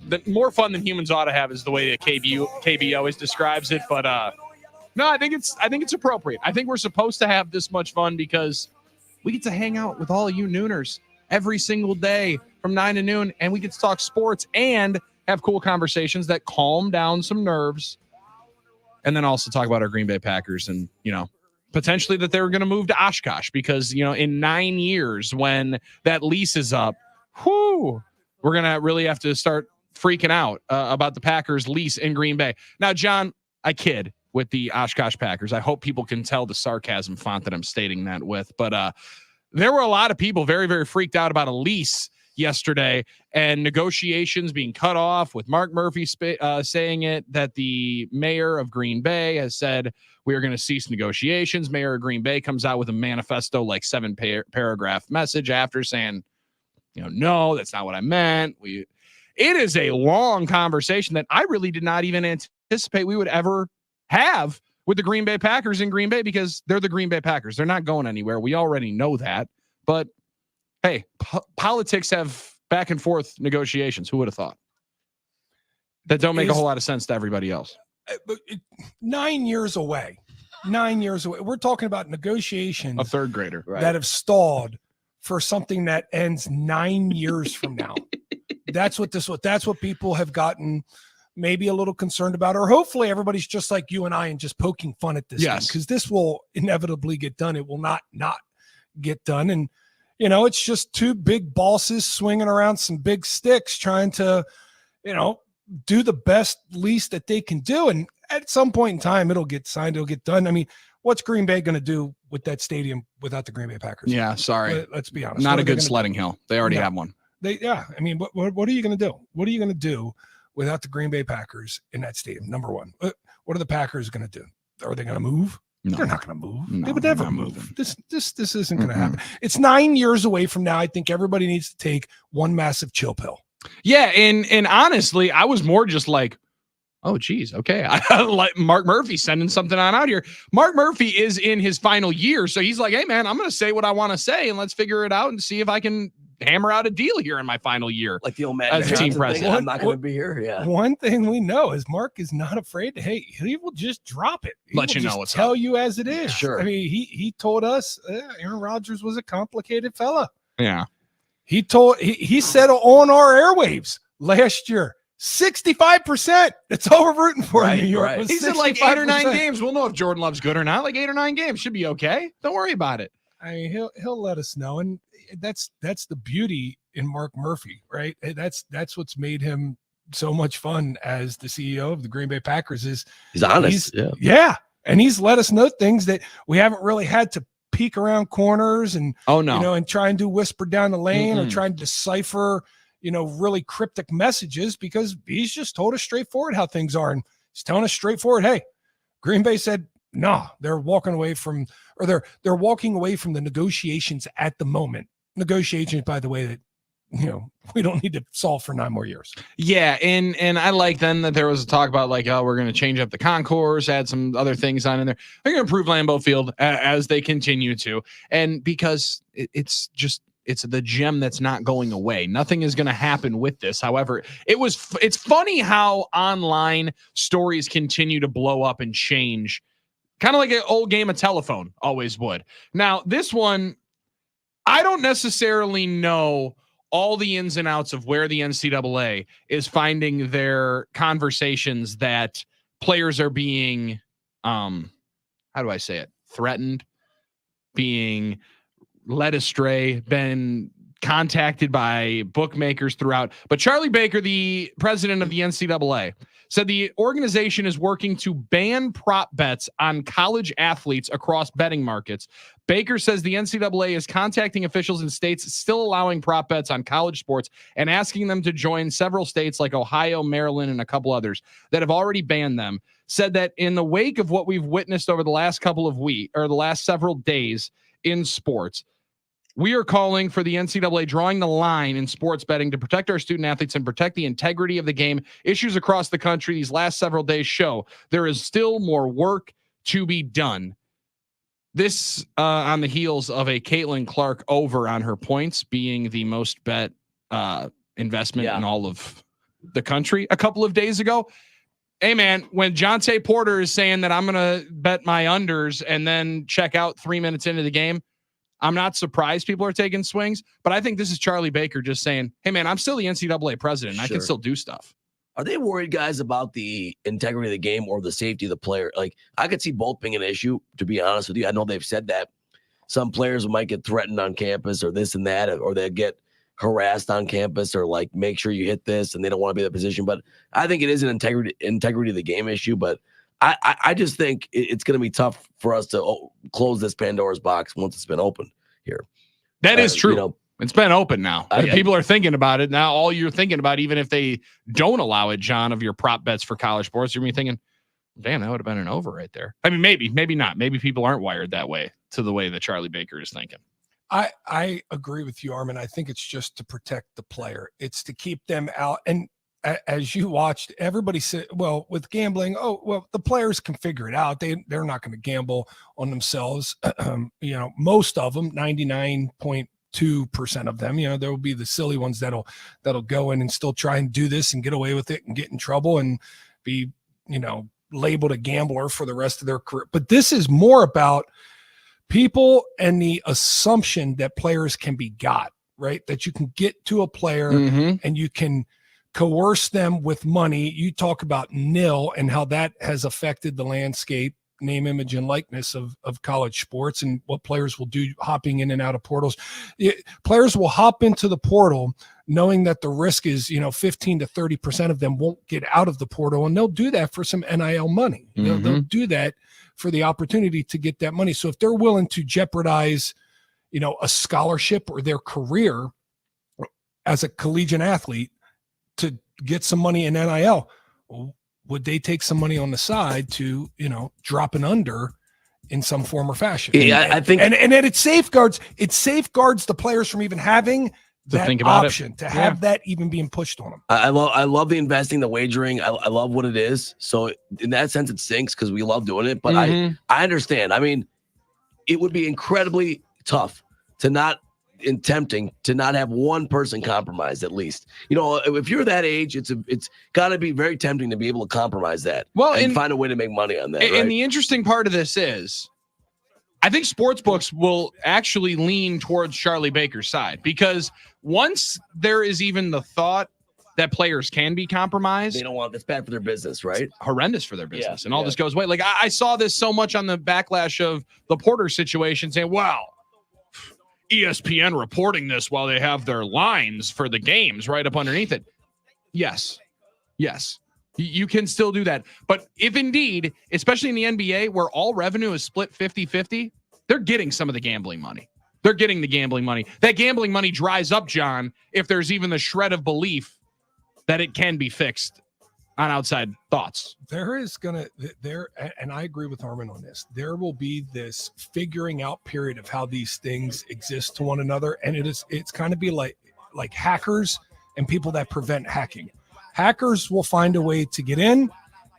The more fun than humans ought to have is the way that KB always describes it. But no, I think it's appropriate. I think we're supposed to have this much fun because we get to hang out with all of you nooners every single day from 9 to noon, and we get to talk sports and have cool conversations that calm down some nerves. And then also talk about our Green Bay Packers and, potentially that they were going to move to Oshkosh because, in 9 years when that lease is up, we're going to really have to start freaking out about the Packers lease in Green Bay. Now, John, I kid with the Oshkosh Packers. I hope people can tell the sarcasm font that I'm stating that with. But there were a lot of people very, very freaked out about a lease yesterday and negotiations being cut off with Mark Murphy saying that the mayor of Green Bay has said we are going to cease negotiations. Mayor of Green Bay comes out with a manifesto, like 7-paragraph message after saying, no, that's not what I meant. It is a long conversation that I really did not even anticipate we would ever have with the Green Bay Packers in Green Bay because they're the Green Bay Packers. They're not going anywhere. We already know that, but hey, politics have back and forth negotiations. Who would have thought? That don't make a whole lot of sense to everybody else. 9 years away. 9 years away. We're talking about negotiations. A third grader. Right. That have stalled for something that ends 9 years from now. That's what people have gotten maybe a little concerned about, or hopefully everybody's just like you and I and just poking fun at this. Yes. Because this will inevitably get done. It will not get done. And it's just two big bosses swinging around some big sticks trying to, do the best least that they can do. And at some point in time, it'll get signed, it'll get done. I mean, what's Green Bay going to do with that stadium without the Green Bay Packers? Yeah, sorry. Let's be honest. Not a good sledding hill. They already have one. I mean, what are you going to do? What are you going to do without the Green Bay Packers in that stadium? Number one, what are the Packers going to do? Are they going to move? No. They're not going to move. No, they would never not move. moving. This isn't going to happen. It's 9 years away from now. I think everybody needs to take one massive chill pill. Yeah, and honestly, I was more just like, oh, geez, okay. I like Mark Murphy sending something on out here. Mark Murphy is in his final year, so he's like, hey, man, I'm going to say what I want to say, and let's figure it out and see if I can hammer out a deal here in my final year. Like the old man as team president. I'm not going to be here. Yeah. One thing we know is Mark is not afraid to. Hey, he will just drop it. Let you know what's tell up. you as it is. Sure. I mean, he told us Aaron Rodgers was a complicated fella. Yeah. He said on our airwaves last year, 65%. That's all we're rooting for in New York. Right. He said like 8 or 9 games. We'll know if Jordan Love's good or not. Like 8 or 9 games should be okay. Don't worry about it. I mean, he'll let us know, and that's the beauty in Mark Murphy, right? That's what's made him so much fun as the CEO of the Green Bay Packers. Is he's honest, and he's let us know things that we haven't really had to peek around corners and and try and do whisper down the lane or try and decipher really cryptic messages, because he's just told us straightforward how things are, and he's telling us straightforward, hey, Green Bay said no, they're walking away from the negotiations at the moment. Negotiations, by the way, that we don't need to solve for 9 more years. Yeah, and I like then that there was a talk about like, oh, we're going to change up the concourse, add some other things on in there. They're going to improve Lambeau Field as they continue to, and because it's the gem that's not going away. Nothing is going to happen with this. However, it's funny how online stories continue to blow up and change, kind of like an old game of telephone always would. Now, this one, I don't necessarily know all the ins and outs of where the NCAA is finding their conversations that players are being, how do I say it? Threatened, being led astray, been contacted by bookmakers throughout. But Charlie Baker, the president of the NCAA, said the organization is working to ban prop bets on college athletes across betting markets. Baker says the NCAA is contacting officials in states still allowing prop bets on college sports and asking them to join several states like Ohio, Maryland, and a couple others that have already banned them. Said that in the wake of what we've witnessed over the last couple of weeks or the last several days in sports, We are calling for the NCAA drawing the line in sports betting to protect our student athletes and protect the integrity of the game. Issues across the country these last several days show there is still more work to be done. This on the heels of a Caitlin Clark over on her points being the most bet investment in all of the country a couple of days ago. Hey, man, when Jonte Porter is saying that I'm going to bet my unders and then check out 3 minutes into the game, I'm not surprised people are taking swings, but I think this is Charlie Baker just saying, hey, man, I'm still the NCAA president. I can still do stuff. Are they worried, guys, about the integrity of the game or the safety of the player? Like, I could see both being an issue, to be honest with you. I know they've said that some players might get threatened on campus or this and that, or they get harassed on campus or like, make sure you hit this, and they don't want to be in that position. But I think it is an integrity of the game issue. But I just think it's going to be tough for us to close this Pandora's box once it's been open here. That is true. It's been open now. People are thinking about it now. All you're thinking about, even if they don't allow it, John, of your prop bets for college sports, you're thinking, damn, that would have been an over right there. I mean, maybe not. Maybe people aren't wired that way to the way that Charlie Baker is thinking. I agree with you, Armin. I think it's just to protect the player. It's to keep them out. And as you watched, everybody said, well, with gambling, the players can figure it out. They're not going to gamble on themselves. Most of them, 99.2% of them, there will be the silly ones that'll go in and still try and do this and get away with it and get in trouble and be, labeled a gambler for the rest of their career. But this is more about people and the assumption that players can be got, right? That you can get to a player and you can coerce them with money. You talk about nil and how that has affected the landscape, name, image, and likeness of college sports and what players will do hopping in and out of portals. Players will hop into the portal knowing that the risk is, 15 to 30% of them won't get out of the portal, and they'll do that for some NIL money. They'll do that for the opportunity to get that money. So if they're willing to jeopardize, a scholarship or their career as a collegiate athlete to get some money in NIL, would they take some money on the side to, drop an under in some form or fashion? Yeah, I think, and then it safeguards the players from even having that option to have that even being pushed on them. I love the investing, the wagering. I love what it is. So in that sense, it stinks because we love doing it. But I understand. I mean, it would be incredibly tough to not tempting to not have one person compromised at least. If you're that age, it's got to be very tempting to be able to compromise that and find a way to make money on that. And the interesting part of this is, I think sportsbooks will actually lean towards Charlie Baker's side, because once there is even the thought that players can be compromised, they don't want that's bad for their business, right? It's horrendous for their business, and all this goes away. Like I saw this so much on the backlash of the Porter situation, saying, "Wow, ESPN reporting this while they have their lines for the games right up underneath it." Yes. You can still do that. But if indeed, especially in the NBA where all revenue is split 50-50, they're getting some of the gambling money. They're getting the gambling money. That gambling money dries up, John, if there's even the shred of belief that it can be fixed on outside thoughts. And I agree with Armin on this. There will be this figuring out period of how these things exist to one another. And it's kind of be like hackers and people that prevent hacking. Hackers will find a way to get in,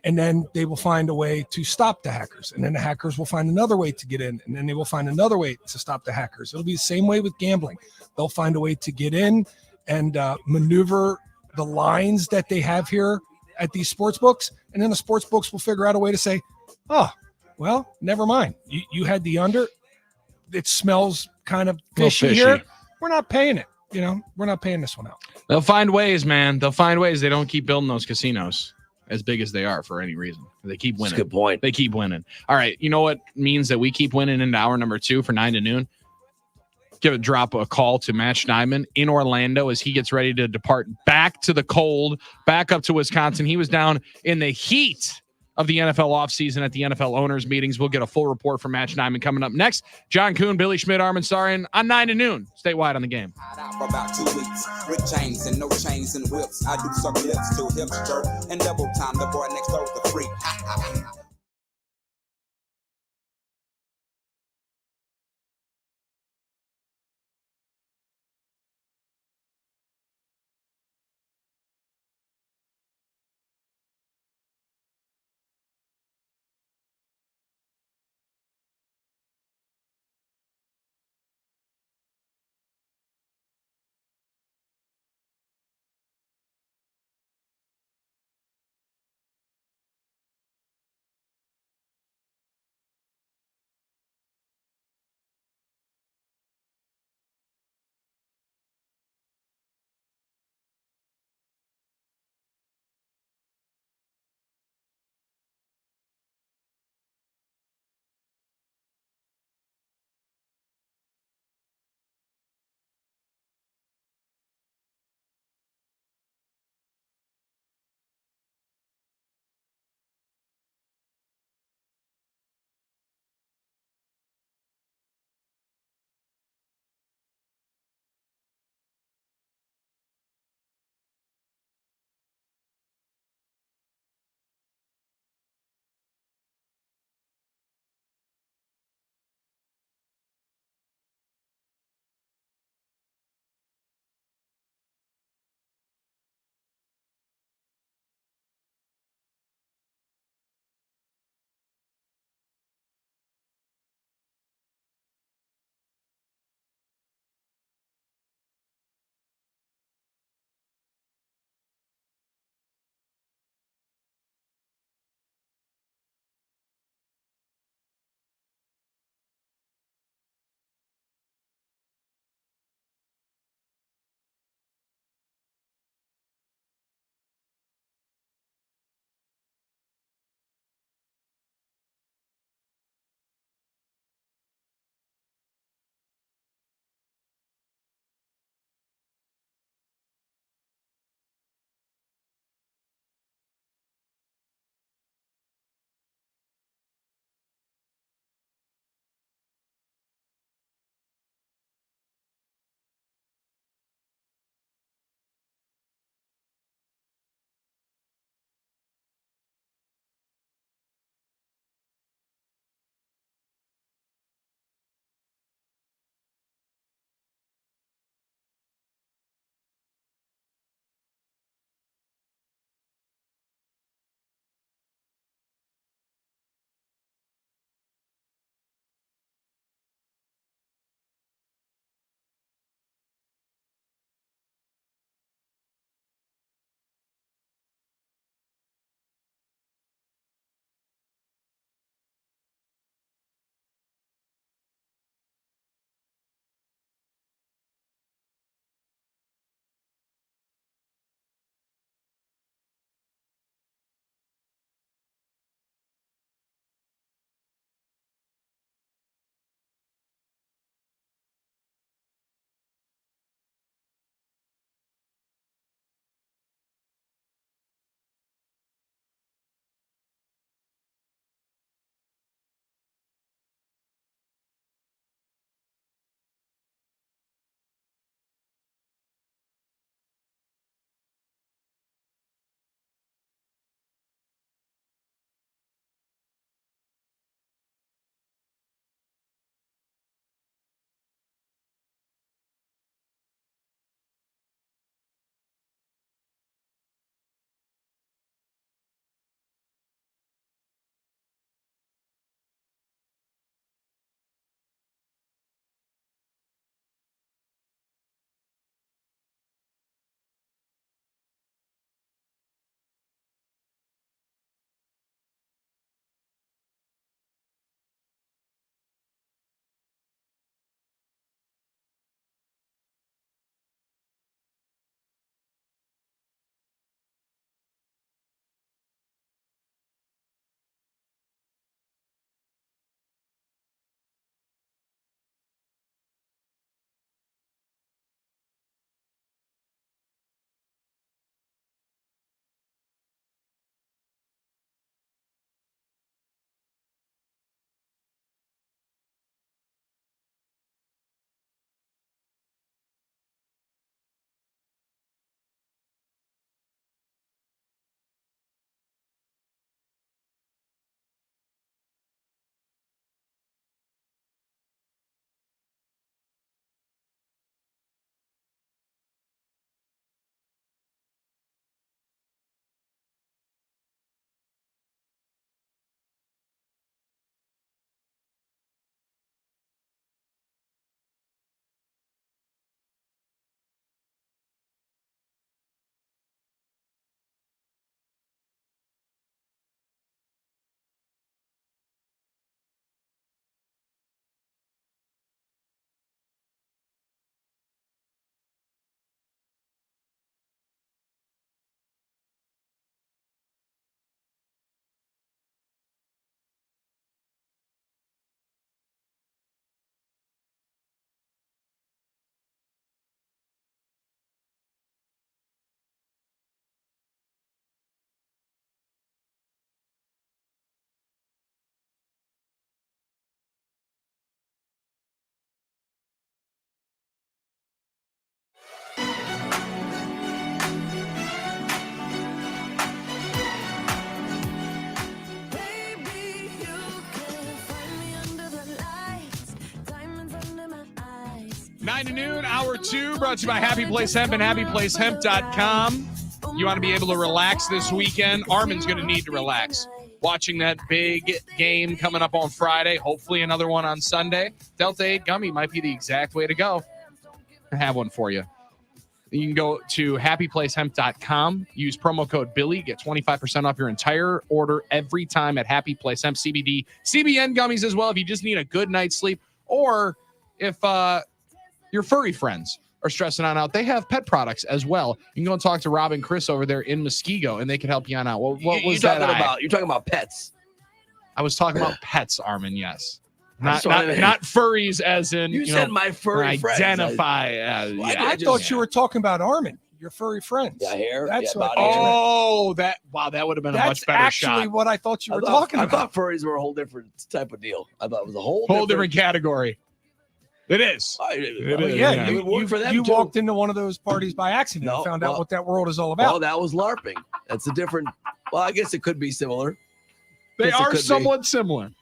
and then they will find a way to stop the hackers. And then the hackers will find another way to get in, and then they will find another way to stop the hackers. It'll be the same way with gambling. They'll find a way to get in and maneuver the lines that they have here at these sports books, and then the sports books will figure out a way to say, oh, well, never mind. You had the under. It smells kind of fishy here. We're not paying it. We're not paying this one out. They'll find ways, man. They'll find ways. They don't keep building those casinos as big as they are for any reason. They keep winning. That's a good point. They keep winning. All right. You know what means that we keep winning into hour number 2 for 9 to noon? Drop a call to Matt Schneidman in Orlando as he gets ready to depart back to the cold, back up to Wisconsin. He was down in the heat of the NFL offseason at the NFL owners meetings. We'll get a full report from Matt Schneidman coming up next. John Kuhn, Billy Schmidt, Armin Sarian on 9 to noon. Stay wide on the game. For about 2 weeks with chains and no chains and whips. I do suck lips to hipster and double time. The boy next door the freak. 9 to noon, hour 2, brought to you by Happy Place Hemp and happyplacehemp.com. You want to be able to relax this weekend? Armin's going to need to relax. Watching that big game coming up on Friday, hopefully another one on Sunday. Delta 8 gummy might be the exact way to go. I have one for you. You can go to happyplacehemp.com, use promo code Billy, get 25% off your entire order every time at Happy Place Hemp. CBD, CBN gummies as well if you just need a good night's sleep, or if your furry friends are stressing on out, they have pet products as well. You can go and talk to Rob and Chris over there in Muskego, and they can help you on out. What was that? You're talking about pets. I was talking about pets, Armin. Yes, not furries, as in you said my furry friends. Identify as. I thought you were talking about Armin, your furry friends. Yeah, hair. That's what. That would have been a much better shot. That's actually what I thought you were talking about. I thought furries were a whole different type of deal. I thought it was a whole different category. It is. It would work for them. You walked into one of those parties by accident and found out what that world is all about. Well, that was LARPing. That's a different. Well, I guess it could be similar. They are somewhat similar.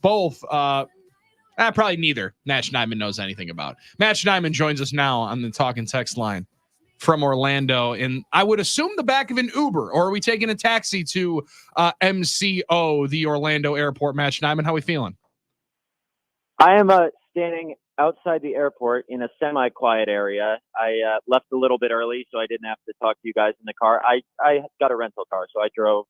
Both. Probably neither. Match Nyman knows anything about. Match Nyman joins us now on the talking text line from Orlando, and I would assume the back of an Uber, or are we taking a taxi to MCO, the Orlando airport? Match Nyman, how we feeling? I am standing outside the airport in a semi-quiet area. I left a little bit early, so I didn't have to talk to you guys in the car. I got a rental car, so I drove.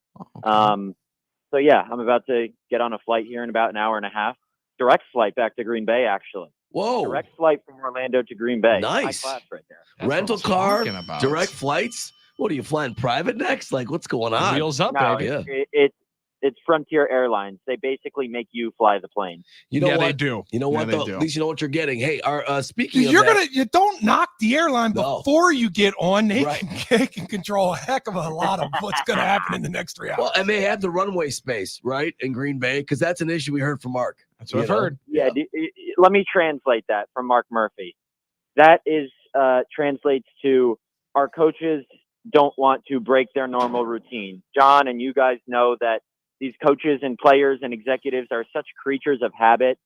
So, yeah, I'm about to get on a flight here in about an hour and a half. Direct flight back to Green Bay, actually. Whoa. Direct flight from Orlando to Green Bay. Nice. High class right there. That's rental car, direct flights. What are you flying private next? Like, what's going on? Wheels up, baby. It's Frontier Airlines. They basically make you fly the plane. You know what? They do. You know what? They though? do. At least you know what you're getting. Hey, speaking of you don't knock the airline before you get on. They can control a heck of a lot of what's going to happen in the next 3 hours. Well, and they have the runway space, right, in Green Bay, because that's an issue we heard from Mark. That's what I've heard. Yeah. Let me translate that from Mark Murphy. That is translates to our coaches don't want to break their normal routine. John, and you guys know that these coaches and players and executives are such creatures of habit.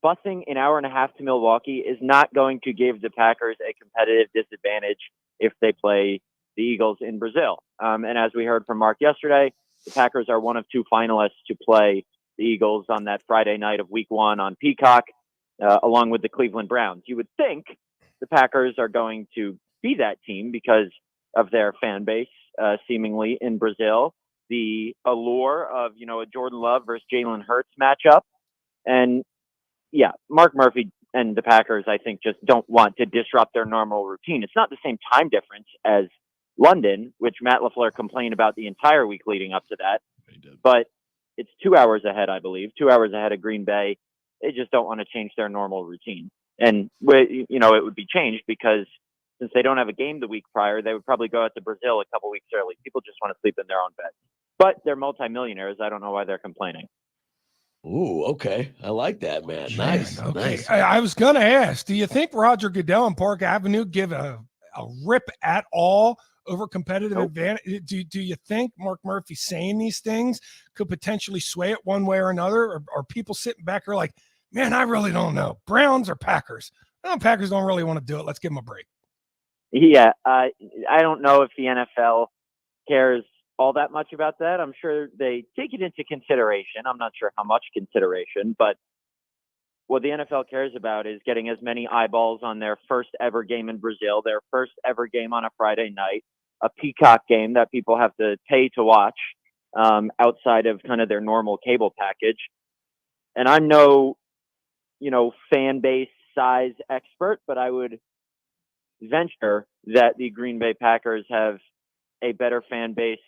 Busing an hour and a half to Milwaukee is not going to give the Packers a competitive disadvantage if they play the Eagles in Brazil. And as we heard from Mark yesterday, the Packers are one of two finalists to play the Eagles on that Friday night of Week 1 on Peacock, along with the Cleveland Browns. You would think the Packers are going to be that team because of their fan base, seemingly in Brazil. The allure of, a Jordan Love versus Jalen Hurts matchup. And yeah, Mark Murphy and the Packers, I think, just don't want to disrupt their normal routine. It's not the same time difference as London, which Matt LaFleur complained about the entire week leading up to that. But it's 2 hours ahead, I believe, 2 hours ahead of Green Bay. They just don't want to change their normal routine. And, it would be changed because since they don't have a game the week prior, they would probably go out to Brazil a couple weeks early. People just want to sleep in their own bed. But they're multimillionaires. I don't know why they're complaining. Ooh, okay. I like that, man. Nice. Okay. Nice. I was going to ask, do you think Roger Goodell and Park Avenue give a rip at all over competitive advantage? Do you think Mark Murphy saying these things could potentially sway it one way or another? Or are people sitting back here like, man, I really don't know. Browns or Packers? No, Packers don't really want to do it. Let's give them a break. Yeah, I don't know if the NFL cares all that much about that. I'm sure they take it into consideration. I'm not sure how much consideration, but what the NFL cares about is getting as many eyeballs on their first ever game in Brazil, their first ever game on a Friday night, a Peacock game that people have to pay to watch outside of kind of their normal cable package. And I'm no, fan base size expert, but I would venture that the Green Bay Packers have a better fan base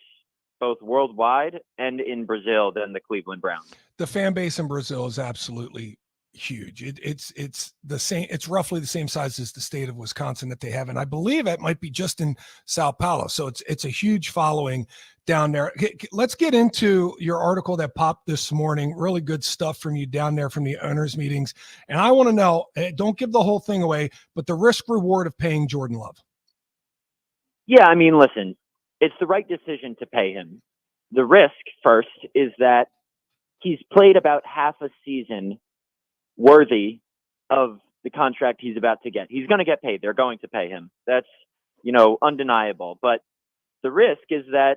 both worldwide and in Brazil than the Cleveland Browns. The fan base in Brazil is absolutely huge. It's the same. It's roughly the same size as the state of Wisconsin that they have, and I believe it might be just in Sao Paulo. So it's a huge following down there. Let's get into your article that popped this morning. Really good stuff from you down there from the owners' meetings, and I want to know. Don't give the whole thing away, but the risk reward of paying Jordan Love. Yeah, I mean, listen, it's the right decision to pay him. The risk first is that he's played about half a season worthy of the contract he's about to get. He's going to get paid. They're going to pay him. That's, undeniable. But the risk is that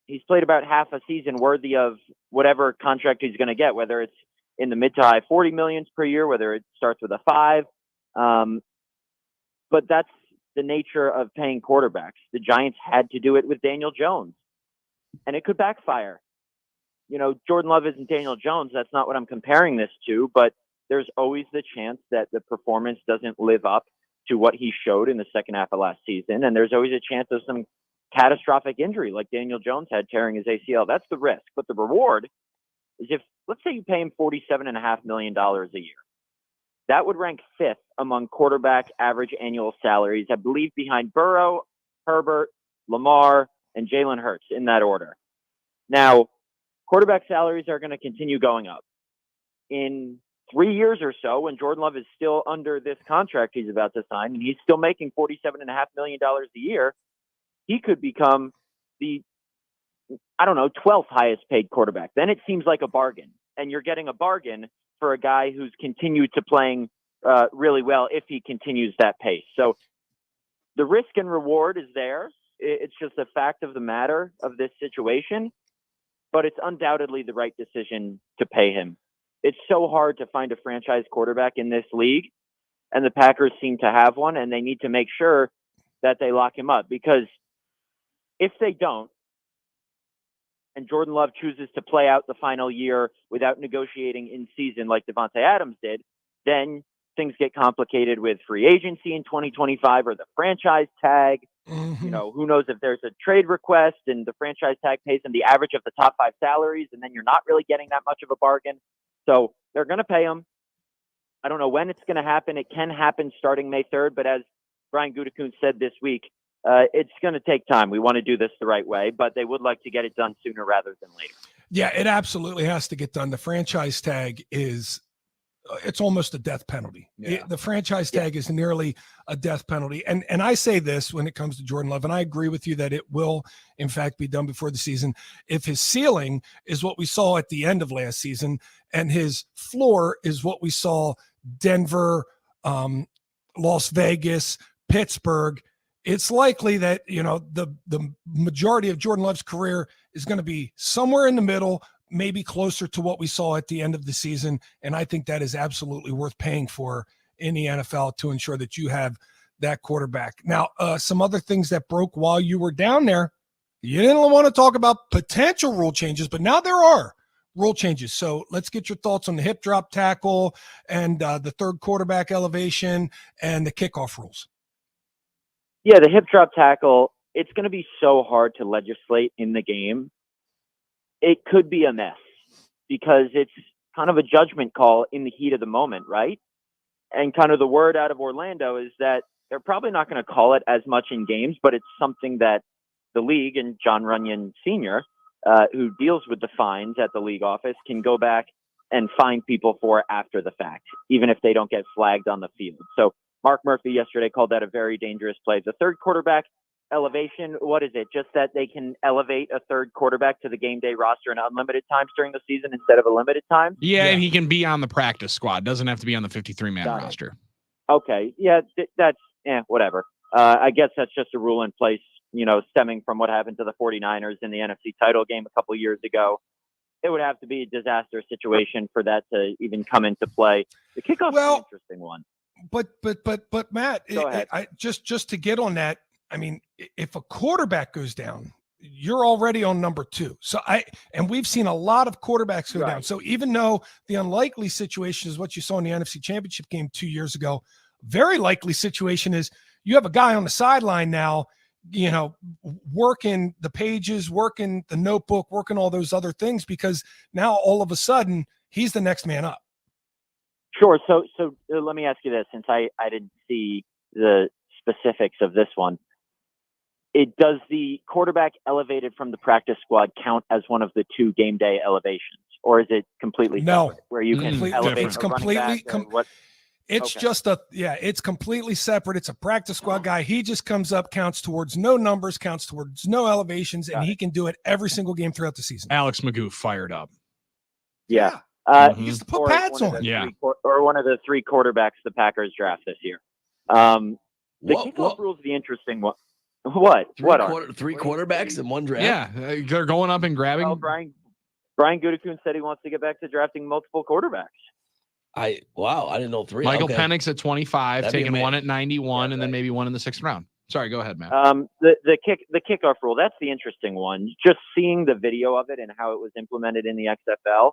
he's played about half a season worthy of whatever contract he's going to get, whether it's in the mid to high 40 millions per year, whether it starts with a 5. But that's the nature of paying quarterbacks. The Giants had to do it with Daniel Jones, and it could backfire. Jordan Love isn't Daniel Jones. That's not what I'm comparing this to, but there's always the chance that the performance doesn't live up to what he showed in the second half of last season. And there's always a chance of some catastrophic injury like Daniel Jones had tearing his ACL. That's the risk. But the reward is if, let's say you pay him $47.5 million a year. That would rank 5th among quarterback average annual salaries, I believe, behind Burrow, Herbert, Lamar, and Jalen Hurts in that order. Now, quarterback salaries are going to continue going up. In 3 years or so, when Jordan Love is still under this contract he's about to sign, and he's still making $47.5 million a year, he could become the, 12th highest paid quarterback. Then it seems like a bargain, and you're getting a bargain for a guy who's continued to playing really well if he continues that pace. So the risk and reward is there. It's just a fact of the matter of this situation, but it's undoubtedly the right decision to pay him. It's so hard to find a franchise quarterback in this league, and the Packers seem to have one, and they need to make sure that they lock him up, because if they don't, and Jordan Love chooses to play out the final year without negotiating in season like Devontae Adams did, then things get complicated with free agency in 2025 or the franchise tag. Mm-hmm. Who knows if there's a trade request and the franchise tag pays them the average of the top 5 salaries, and then you're not really getting that much of a bargain. So they're going to pay him. I don't know when it's going to happen. It can happen starting May 3rd, but as Brian Gutekunst said this week, it's going to take time. We want to do this the right way, but they would like to get it done sooner rather than later. Yeah, it absolutely has to get done. The franchise tag it's almost a death penalty. Yeah. The franchise tag is nearly a death penalty. And I say this when it comes to Jordan Love, and I agree with you that it will, in fact, be done before the season. If his ceiling is what we saw at the end of last season and his floor is what we saw Denver, Las Vegas, Pittsburgh, it's likely that, the majority of Jordan Love's career is going to be somewhere in the middle, maybe closer to what we saw at the end of the season. And I think that is absolutely worth paying for in the NFL to ensure that you have that quarterback. Now, some other things that broke while you were down there, you didn't want to talk about potential rule changes, but now there are rule changes. So let's get your thoughts on the hip drop tackle and the third quarterback elevation and the kickoff rules. Yeah, the hip drop tackle, it's going to be so hard to legislate in the game. It could be a mess because it's kind of a judgment call in the heat of the moment, right? And kind of the word out of Orlando is that they're probably not going to call it as much in games, but it's something that the league and John Runyon Sr., who deals with the fines at the league office, can go back and fine people for after the fact, even if they don't get flagged on the field. So Mark Murphy yesterday called that a very dangerous play. The third quarterback elevation, what is it? Just that they can elevate a third quarterback to the game day roster in unlimited times during the season instead of a limited time? Yeah, and he can be on the practice squad. Doesn't have to be on the 53-man roster. Okay. Yeah, that's whatever. I guess that's just a rule in place, stemming from what happened to the 49ers in the NFC title game a couple years ago. It would have to be a disaster situation for that to even come into play. The kickoff is an interesting one. But Matt, just to get on that, I mean, if a quarterback goes down, you're already on number 2. So we've seen a lot of quarterbacks go down. So even though the unlikely situation is what you saw in the NFC Championship game 2 years ago, very likely situation is you have a guy on the sideline now, working the pages, working the notebook, working all those other things, because now all of a sudden he's the next man up. Sure. So let me ask you this, since I didn't see the specifics of this one. Does the quarterback elevated from the practice squad count as one of the 2 game day elevations, or is it completely separate, where you can elevate it's completely it's completely separate. It's a practice squad guy. He just comes up, counts towards no numbers, counts towards no elevations, and he can do it every single game throughout the season. Alex Magoo fired up. Yeah. He gets to put pads on. Or one of the 3 quarterbacks the Packers draft this year. The kickoff rule is the interesting one. What? Three quarterbacks in one draft? Yeah, they're going up and grabbing. Well, Brian Gutekunst said he wants to get back to drafting multiple quarterbacks. I didn't know 3. Michael Penix at 25, taking one at 91, and then maybe one in the 6th round. Sorry, go ahead, Matt. The kickoff rule, that's the interesting one. Just seeing the video of it and how it was implemented in the XFL.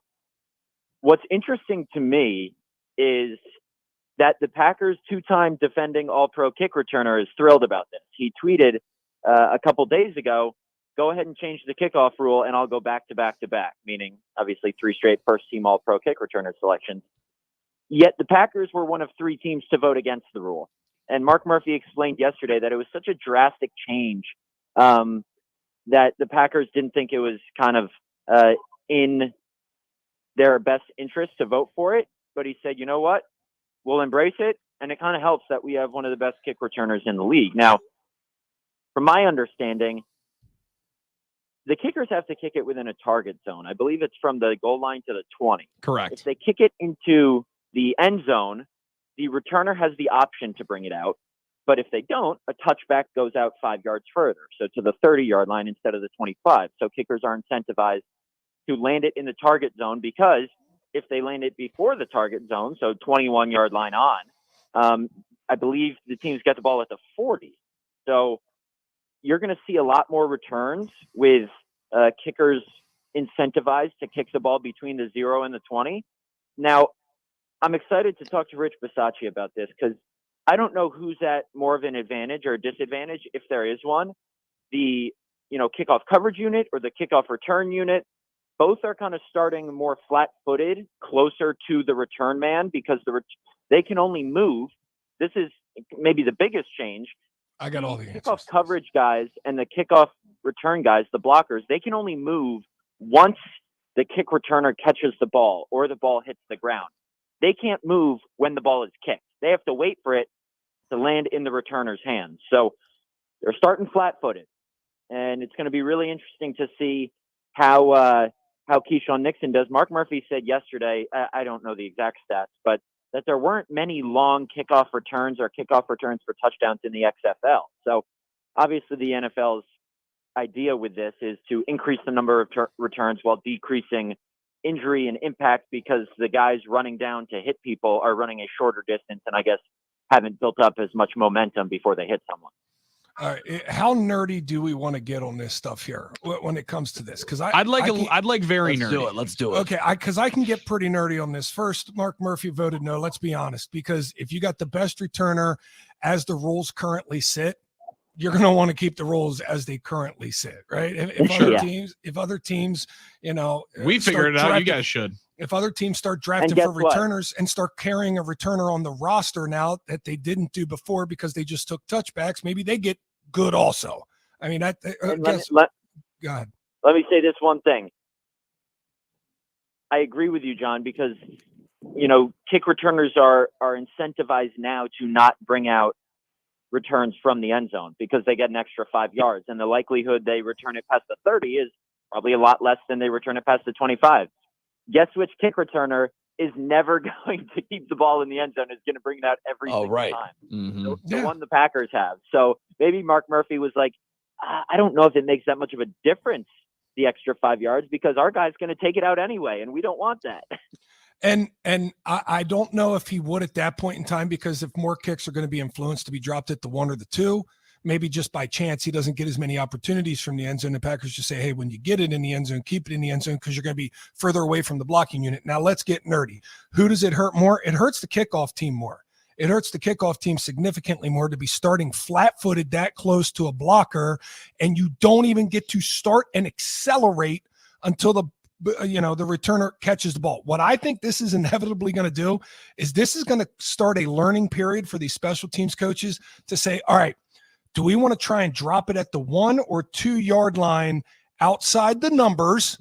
What's interesting to me is that the Packers' 2-time defending All-Pro kick returner is thrilled about this. He tweeted a couple days ago, go ahead and change the kickoff rule and I'll go back to back to back, meaning obviously 3 straight first-team All-Pro kick returner selections. Yet the Packers were one of 3 teams to vote against the rule. And Mark Murphy explained yesterday that it was such a drastic change that the Packers didn't think it was kind of in their best interest to vote for it. But he said, you know what? We'll embrace it. And it kind of helps that we have one of the best kick returners in the league. Now, from my understanding, the kickers have to kick it within a target zone. I believe it's from the goal line to the 20. Correct. If they kick it into the end zone, the returner has the option to bring it out. But if they don't, a touchback goes out 5 yards further, so to the 30-yard line instead of the 25. So kickers are incentivized to land it in the target zone, because if they land it before the target zone, so 21-yard line on, I believe the teams get the ball at the 40. So you're going to see a lot more returns with kickers incentivized to kick the ball between the 0 and the 20. Now, I'm excited to talk to Rich Bisaccia about this, because I don't know who's at more of an advantage or a disadvantage, if there is one. The kickoff coverage unit or the kickoff return unit, both are kind of starting more flat-footed, closer to the return man, because they can only move. This is maybe the biggest change. I got all the answers. Kickoff coverage guys and the kickoff return guys, the blockers, they can only move once the kick returner catches the ball or the ball hits the ground. They can't move when the ball is kicked. They have to wait for it to land in the returner's hands. So they're starting flat-footed, and it's going to be really interesting to see how Keyshawn Nixon does. Mark Murphy said yesterday, I don't know the exact stats, but that there weren't many long kickoff returns or kickoff returns for touchdowns in the XFL. So obviously the NFL's idea with this is to increase the number of returns while decreasing injury and impact, because the guys running down to hit people are running a shorter distance and I guess haven't built up as much momentum before they hit someone. All right, how nerdy do we want to get on this stuff here when it comes to this? Because I'd like very nerdy. Let's do it. Okay, because I can get pretty nerdy on this. First, Mark Murphy voted no. Let's be honest, because if you got the best returner as the rules currently sit, you're going to want to keep the rules as they currently sit, right? If other teams, we figured it out. You guys should. If other teams start drafting for returners and start carrying a returner on the roster now that they didn't do before because they just took touchbacks, maybe they get good also. I mean, go ahead. Let me say this one thing. I agree with you, John, because, kick returners are incentivized now to not bring out returns from the end zone because they get an extra 5 yards, and the likelihood they return it past the 30 is probably a lot less than they return it past the 25. Guess which kick returner is never going to keep the ball in the end zone, is going to bring it out every single time. Mm-hmm. The one the Packers have. So maybe Mark Murphy was like, I don't know if it makes that much of a difference, the extra 5 yards, because our guy's going to take it out anyway, and we don't want that. And I don't know if he would at that point in time, because if more kicks are going to be influenced to be dropped at the 1 or the 2, maybe just by chance he doesn't get as many opportunities from the end zone. The Packers just say, hey, when you get it in the end zone, keep it in the end zone, because you're going to be further away from the blocking unit. Now let's get nerdy. Who does it hurt more? It hurts the kickoff team more. It hurts the kickoff team significantly more to be starting flat-footed that close to a blocker, and you don't even get to start and accelerate until the returner catches the ball. What I think this is inevitably going to do is this is going to start a learning period for these special teams coaches to say, all right, do we want to try and drop it at the 1 or 2 yard line outside the numbers,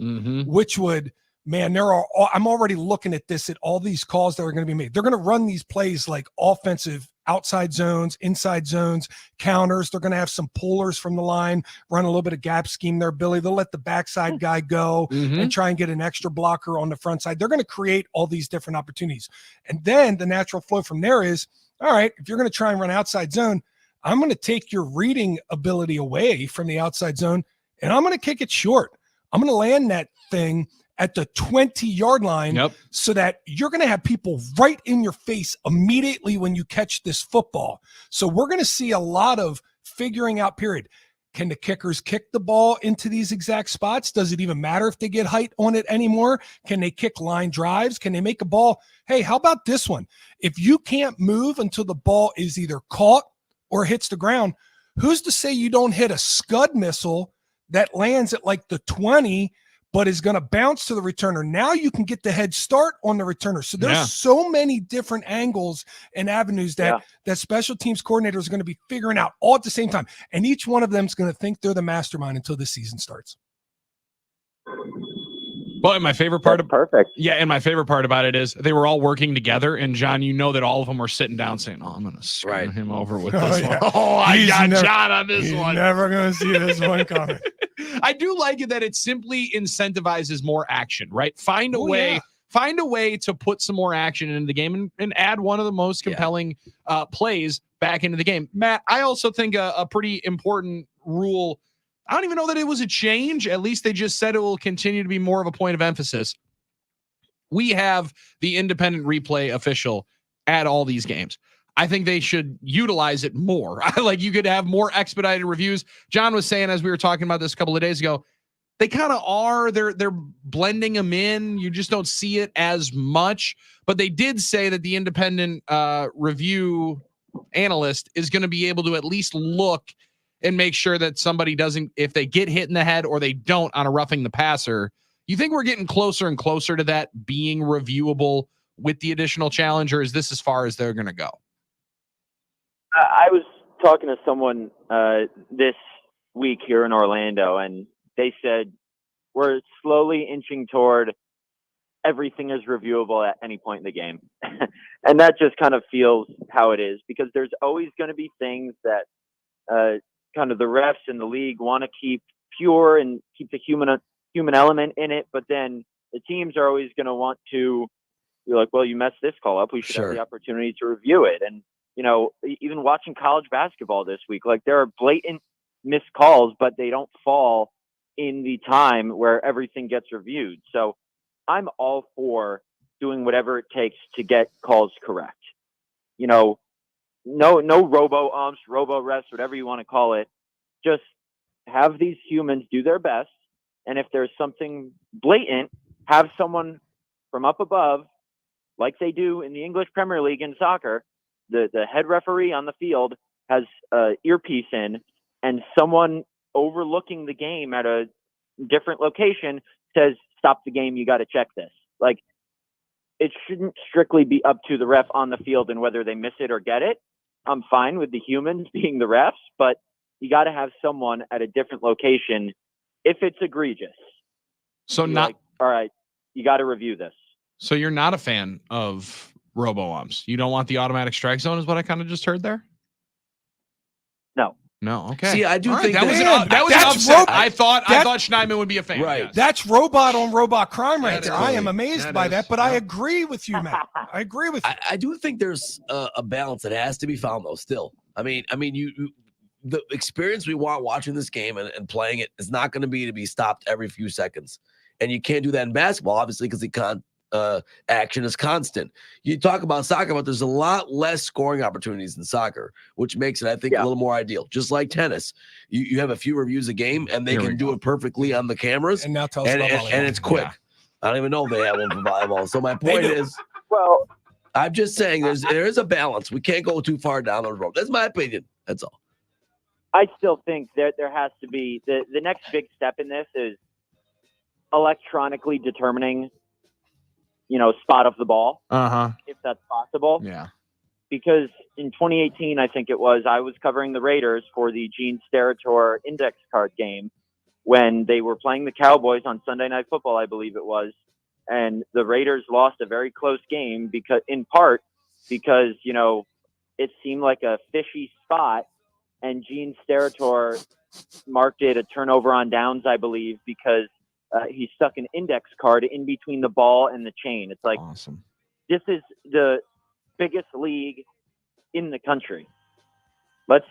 which would, man, I'm already looking at this, at all these calls that are going to be made. They're going to run these plays like offensive outside zones, inside zones, counters. They're going to have some pullers from the line, run a little bit of gap scheme there, Billy. They'll let the backside guy go and try and get an extra blocker on the front side. They're going to create all these different opportunities. And then the natural flow from there is, all right, if you're going to try and run outside zone, I'm going to take your reading ability away from the outside zone, and I'm going to kick it short. I'm going to land that thing at the 20-yard line so that you're going to have people right in your face immediately when you catch this football. So we're going to see a lot of figuring out period. Can the kickers kick the ball into these exact spots? Does it even matter if they get height on it anymore? Can they kick line drives? Can they make a ball? Hey, how about this one? If you can't move until the ball is either caught or hits the ground, who's to say you don't hit a Scud missile that lands at like the 20 but is going to bounce to the returner? Now you can get the head start on the returner. So there's so many different angles and avenues that special teams coordinators are going to be figuring out all at the same time. And each one of them is going to think they're the mastermind until the season starts. Well, and my favorite part of perfect. Yeah, and my favorite part about it is they were all working together, and John, you know that all of them were sitting down saying, "Oh, I'm going to screw him over with this one. Oh, I got John on this one. Never going to see this one coming." I do like it that it simply incentivizes more action, right? Find a way to put some more action into the game and add one of the most compelling plays back into the game. Matt, I also think a pretty important rule. I don't even know that it was a change. At least they just said it will continue to be more of a point of emphasis. We have the independent replay official at all these games. I think they should utilize it more. Like, you could have more expedited reviews. John was saying, as we were talking about this a couple of days ago, they kind of are. They're blending them in. You just don't see it as much. But they did say that the independent review analyst is going to be able to at least look and make sure that somebody doesn't, if they get hit in the head or they don't on a roughing the passer. You think we're getting closer and closer to that being reviewable with the additional challenge, or is this as far as they're going to go? I was talking to someone this week here in Orlando, and they said we're slowly inching toward everything is reviewable at any point in the game. And that just kind of feels how it is, because there's always going to be things that kind of the refs in the league want to keep pure and keep the human element in it. But then the teams are always going to want to be like, well, you messed this call up. We should have the opportunity to review it. And, you know, even watching college basketball this week, like, there are blatant missed calls, but they don't fall in the time where everything gets reviewed. So I'm all for doing whatever it takes to get calls correct. You know, no robo-umps, robo-refs, whatever you want to call it. Just have these humans do their best. And if there's something blatant, have someone from up above, like they do in the English Premier League in soccer, the head referee on the field has an earpiece in, and someone overlooking the game at a different location says, "Stop the game, you got to check this." Like, it shouldn't strictly be up to the ref on the field and whether they miss it or get it. I'm fine with the humans being the refs, but you got to have someone at a different location if it's egregious. So not like, all right, you got to review this. So you're not a fan of robo-umps. You don't want the automatic strike zone, is what I kind of just heard there? No. Okay. See, I do think that was an upset. I thought Schneidman would be a fan. Right. Yes. That's robot on robot crime right there. I am amazed by that, but I agree with you, Matt. I agree with you. I do think there's a balance that has to be found, though, still. I mean, you the experience we want watching this game and playing it is not going to be stopped every few seconds. And you can't do that in basketball, obviously, because action is constant. You talk about soccer, but there's a lot less scoring opportunities in soccer, which makes it, I think, a little more ideal. Just like tennis, you have a few reviews a game, and they can do it perfectly on the cameras. And now tell us about volleyball. And it's quick. Yeah. I don't even know if they have one for volleyball. So my point is, well, I'm just saying there is a balance. We can't go too far down the road. That's my opinion. That's all. I still think that there has to be the next big step in this is electronically determining, spot of the ball, if that's possible. Yeah. Because in 2018, I think it was, I was covering the Raiders for the Gene Steratore index card game when they were playing the Cowboys on Sunday Night Football, I believe it was. And the Raiders lost a very close game in part because, it seemed like a fishy spot, and Gene Steratore marked it a turnover on downs, I believe, because he stuck an index card in between the ball and the chain. It's like, awesome. This is the biggest league in the country. Let's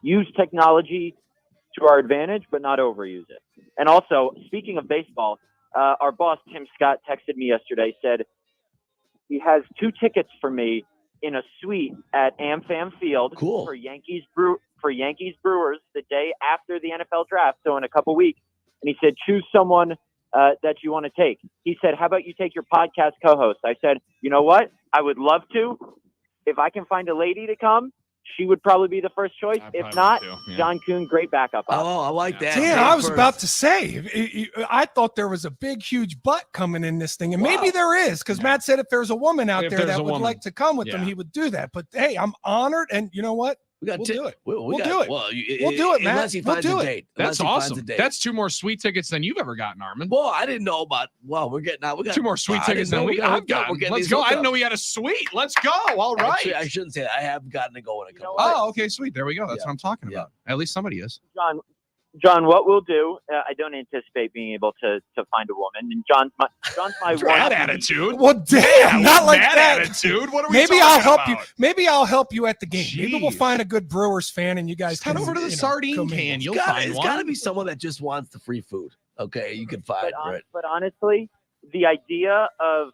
use technology to our advantage, but not overuse it. And also, speaking of baseball, our boss, Tim Scott, texted me yesterday, said he has 2 tickets for me in a suite at AmFam Field for Yankees Brewers the day after the NFL draft, so in a couple weeks. And he said, choose someone that you want to take. He said, how about you take your podcast co-host? I said, you know what? I would love to. If I can find a lady to come, she would probably be the first choice. If not, John Kuhn, great backup. Oh, I like that. Damn, I was about to say, I thought there was a big, huge butt coming in this thing. And maybe there is, because Matt said if there's a woman out there that would like to come with him, he would do that. But, hey, I'm honored. And you know what? We'll do it. We'll do it. Well, we'll do it, Matt. Unless he finds a date. That's awesome. That's 2 more sweet tickets than you've ever gotten, Armin. Well, I didn't know about. Well, we got 2 more sweet tickets than I've gotten. Let's go. I didn't know we had a suite. Let's go. All right. Actually, I shouldn't say that. I have gotten to go in a couple. Oh, okay, sweet. There we go. That's what I'm talking about. At least somebody is. John, what we'll do, I don't anticipate being able to find a woman. And John's my bad attitude. Well, damn, not like that. Attitude. What are we Maybe talking I'll help about? you. Maybe I'll help you at the game. Maybe we'll find a good Brewers fan, and you guys head over to the sardine can. You'll find It's got to be someone that just wants the free food. Okay, you can find it. But honestly, the idea of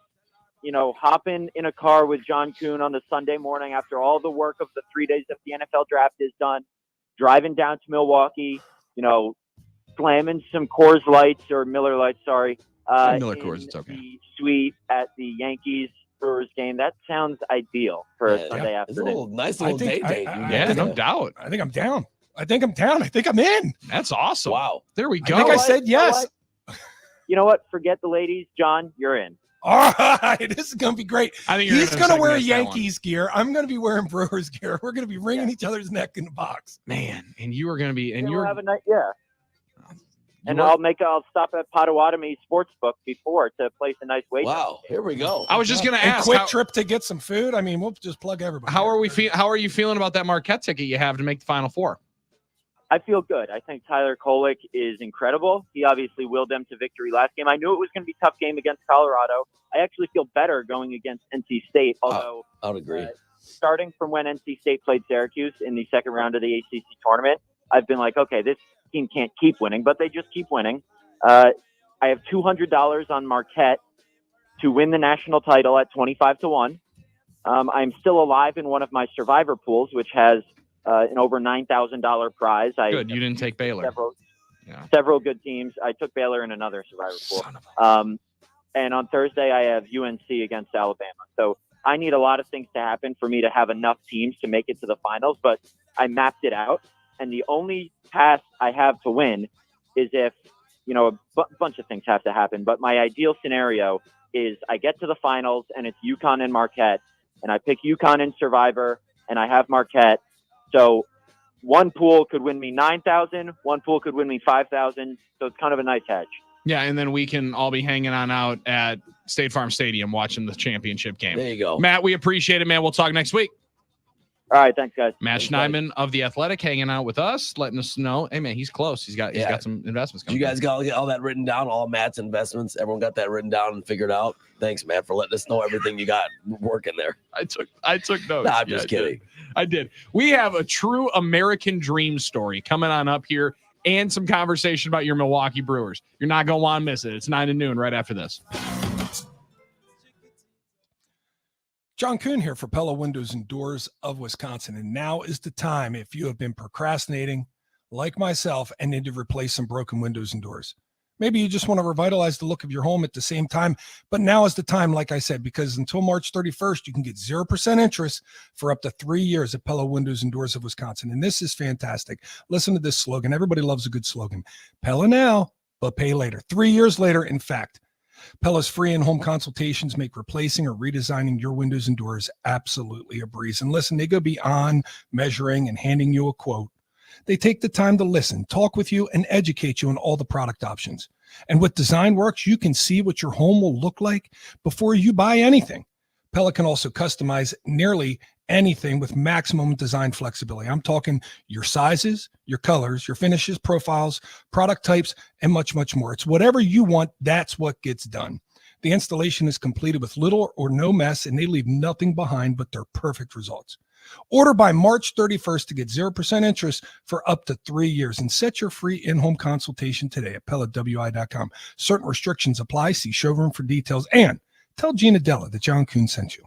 hopping in a car with John Kuhn on the Sunday morning after all the work of the 3 days of the NFL draft is done, driving down to Milwaukee, slamming some Coors Lights or Miller Lights, sorry. Miller Coors, it's okay. The suite at the Yankees Brewers game. That sounds ideal for a Sunday afternoon. Nice little date. No doubt. I think I'm down. I think I'm in. That's awesome. Wow. There we go. I think I said yes. You know what? Forget the ladies. John, you're in. All right. This is going to be great. I think he's going to wear Yankees gear. I'm going to be wearing Brewers gear. We're going to be wringing each other's neck in the box. Man, and you are going to be, and you're have a night. Yeah. And I'll stop at Potawatomi Sportsbook before to place a nice wager. Wow, here we go. I was just going to ask. Quick trip to get some food. I mean, we'll just plug everybody. How are you feeling about that Marquette ticket you have to make the Final Four? I feel good. I think Tyler Kolek is incredible. He obviously willed them to victory last game. I knew it was going to be a tough game against Colorado. I actually feel better going against NC State, although I would agree. Starting from when NC State played Syracuse in the second round of the ACC tournament, I've been like, okay, this team can't keep winning, but they just keep winning. I have $200 on Marquette to win the national title at 25-1. I'm still alive in one of my survivor pools, which has an over $9,000 prize. Good, you didn't take Baylor. Several good teams. I took Baylor in another survivor pool. And on Thursday, I have UNC against Alabama. So I need a lot of things to happen for me to have enough teams to make it to the finals, but I mapped it out. And the only path I have to win is if, a bunch of things have to happen. But my ideal scenario is I get to the finals and it's UConn and Marquette, and I pick UConn in Survivor, and I have Marquette. So one pool could win me 9,000, one pool could win me 5,000. So it's kind of a nice hedge. Yeah, and then we can all be hanging on out at State Farm Stadium watching the championship game. There you go. Matt, we appreciate it, man. We'll talk next week. All right, thanks, guys. Matt Schneidman of The Athletic hanging out with us, letting us know, hey, man, he's close. He's got some investments coming. You guys got all that written down, all Matt's investments? Everyone got that written down and figured out? Thanks, Matt, for letting us know everything you got working there. I took notes. Nah, I'm just kidding. I did. We have a true American dream story coming on up here and some conversation about your Milwaukee Brewers. You're not going to want to miss it. It's 9 to noon right after this. John Kuhn here for Pella Windows and Doors of Wisconsin. And now is the time if you have been procrastinating like myself and need to replace some broken windows and doors. Maybe you just want to revitalize the look of your home at the same time. But now is the time, like I said, because until March 31st, you can get 0% interest for up to 3 years at Pella Windows and Doors of Wisconsin. And this is fantastic. Listen to this slogan. Everybody loves a good slogan. Pella now, but pay later. 3 years later, in fact. Pella's free and home consultations make replacing or redesigning your windows and doors absolutely a breeze. And listen, they go beyond measuring and handing you a quote. They take the time to listen, talk with you, and educate you on all the product options. And with DesignWorks, you can see what your home will look like before you buy anything. Pella can also customize nearly anything with maximum design flexibility. I'm talking your sizes, your colors, your finishes, profiles, product types, and much, much more. It's whatever you want, that's what gets done. The installation is completed with little or no mess, and they leave nothing behind but their perfect results. Order by March 31st to get 0% interest for up to 3 years and set your free in-home consultation today at PellaWI.com. Certain restrictions apply. See showroom for details, and tell Gina Della that John Kuhn sent you.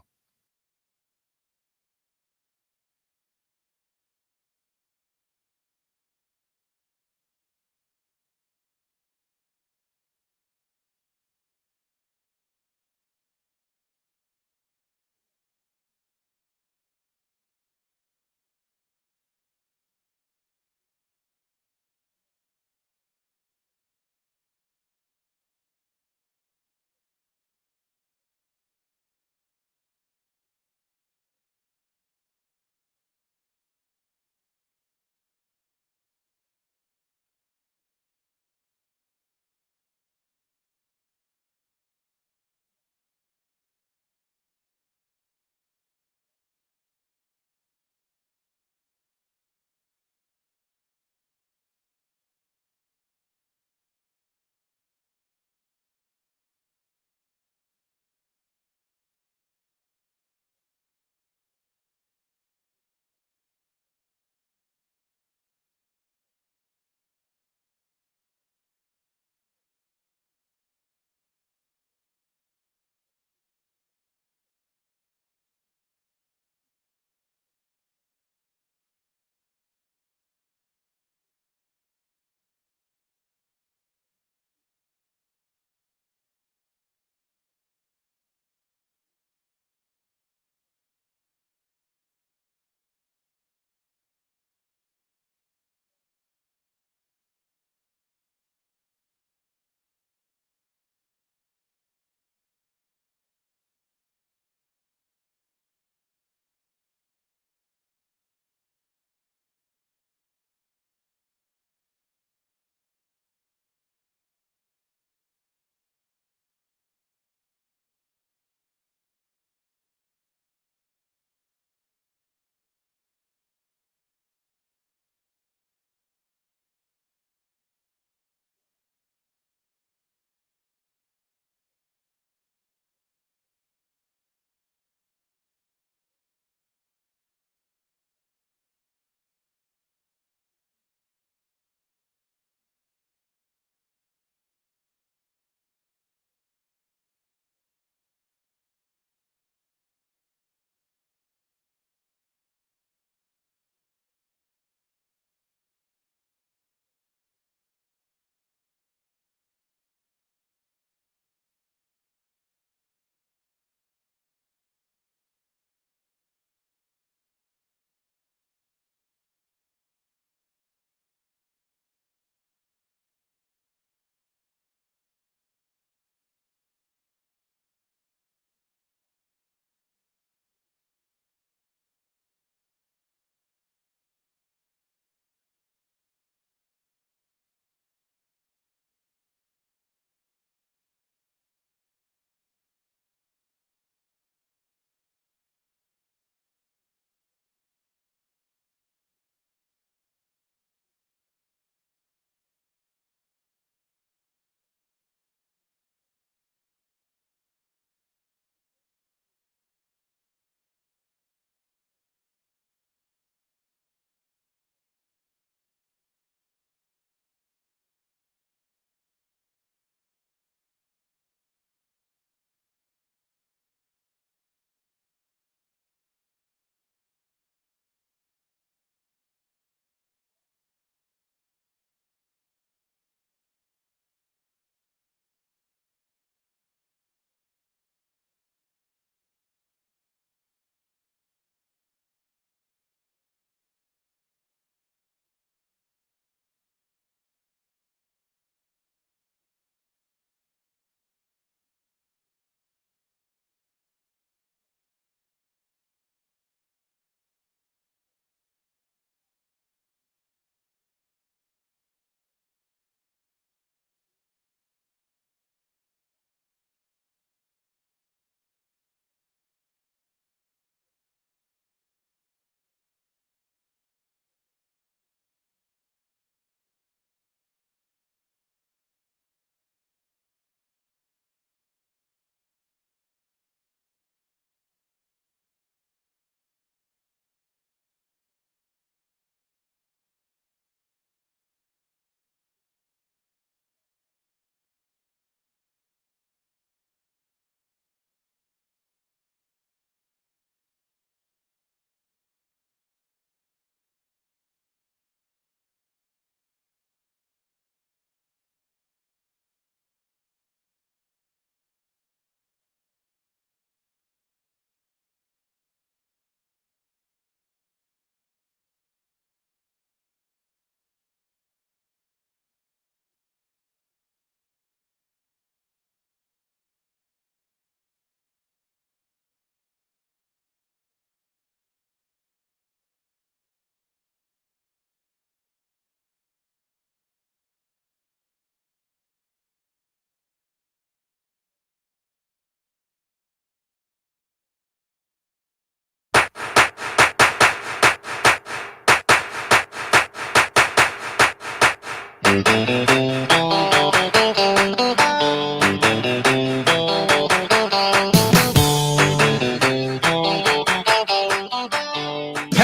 Head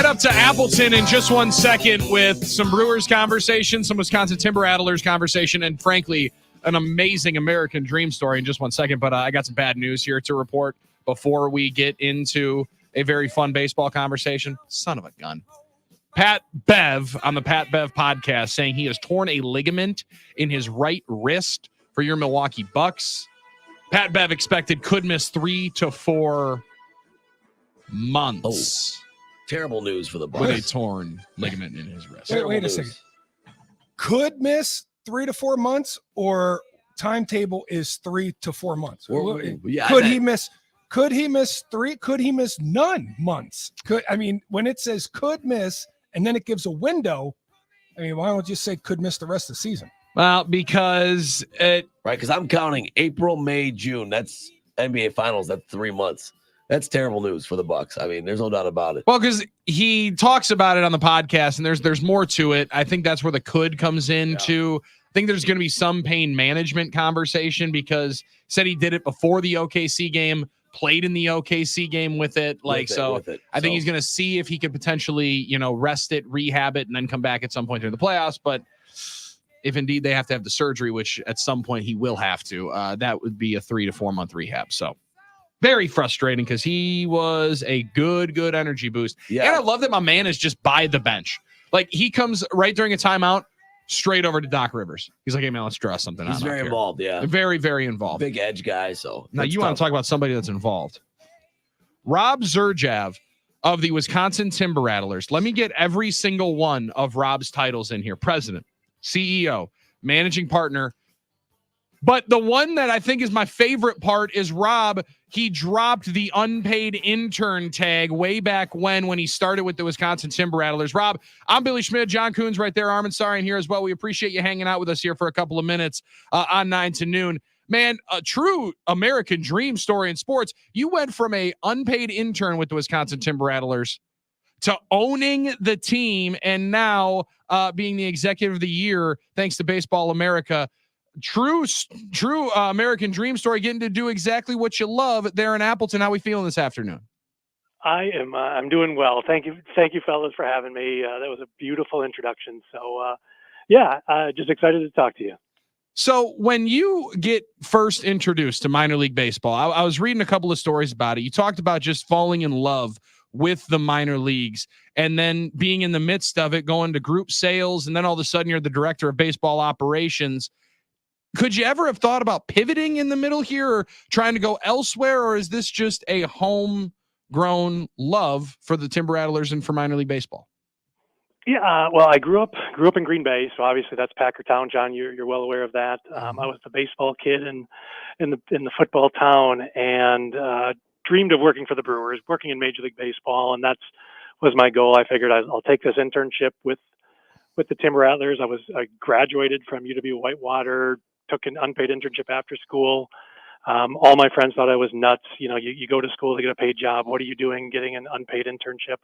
up to Appleton in just 1 second with some Brewers conversation, some Wisconsin Timber Rattlers conversation, and frankly, an amazing American dream story in just 1 second. But I got some bad news here to report before we get into a very fun baseball conversation. Son of a gun. Pat Bev on the Pat Bev podcast saying he has torn a ligament in his right wrist for your Milwaukee Bucks. Pat Bev expected could miss 3 to 4 months. Oh, terrible news for the Bucks. With a torn ligament in his wrist. Wait a second. Could miss 3 to 4 months, or timetable is 3 to 4 months? Could he miss 3? Could he miss none months? When it says could miss and then it gives a window, why don't you just say could miss the rest of the season? Well, because I'm counting April, May, June. That's NBA Finals. That's 3 months. That's terrible news for the Bucks. There's no doubt about it. Well, because he talks about it on the podcast, and there's more to it. I think that's where the could comes in too. I think there's going to be some pain management conversation because he said he did it before the OKC game, played in the OKC game with it. I think he's going to see if he could potentially, rest it, rehab it, and then come back at some point during the playoffs. But if indeed they have to have the surgery, which at some point he will have to, that would be a 3 to 4 month rehab. So very frustrating because he was a good energy boost. Yeah. And I love that my man is just by the bench. He comes right during a timeout, straight over to Doc Rivers. He's like, hey, man, let's draw something out. He's very involved, yeah. Very, very involved. Big edge guy, so. Now, you want to talk about somebody that's involved. Rob Zerjav of the Wisconsin Timber Rattlers. Let me get every single one of Rob's titles in here. President, CEO, managing partner. But the one that I think is my favorite part is Rob. He dropped the unpaid intern tag way back when he started with the Wisconsin Timber Rattlers. Rob, I'm Billy Schmidt. John Coons right there. Armin Sarian here as well. We appreciate you hanging out with us here for a couple of minutes on 9 to noon. Man, a true American dream story in sports. You went from a unpaid intern with the Wisconsin Timber Rattlers to owning the team and now being the executive of the year thanks to Baseball America. True American dream story, getting to do exactly what you love there in Appleton. How we feeling this afternoon? I'm doing well. Thank you fellas for having me. That was a beautiful introduction. So just excited to talk to you. So when you get first introduced to minor league baseball, I was reading a couple of stories about it. You talked about just falling in love with the minor leagues and then being in the midst of it, going to group sales, and then all of a sudden you're the director of baseball operations. Could you ever have thought about pivoting in the middle here or trying to go elsewhere, or is this just a homegrown love for the Timber Rattlers and for minor league baseball? Yeah, well, I grew up in Green Bay, so obviously that's Packer Town. John, you're well aware of that. I was the baseball kid in the football town, and dreamed of working for the Brewers, working in Major League Baseball, and that was my goal. I figured I'll take this internship with the Timber Rattlers. I graduated from UW-Whitewater. Took an unpaid internship after school. All my friends thought I was nuts. You go to school to get a paid job. What are you doing getting an unpaid internship?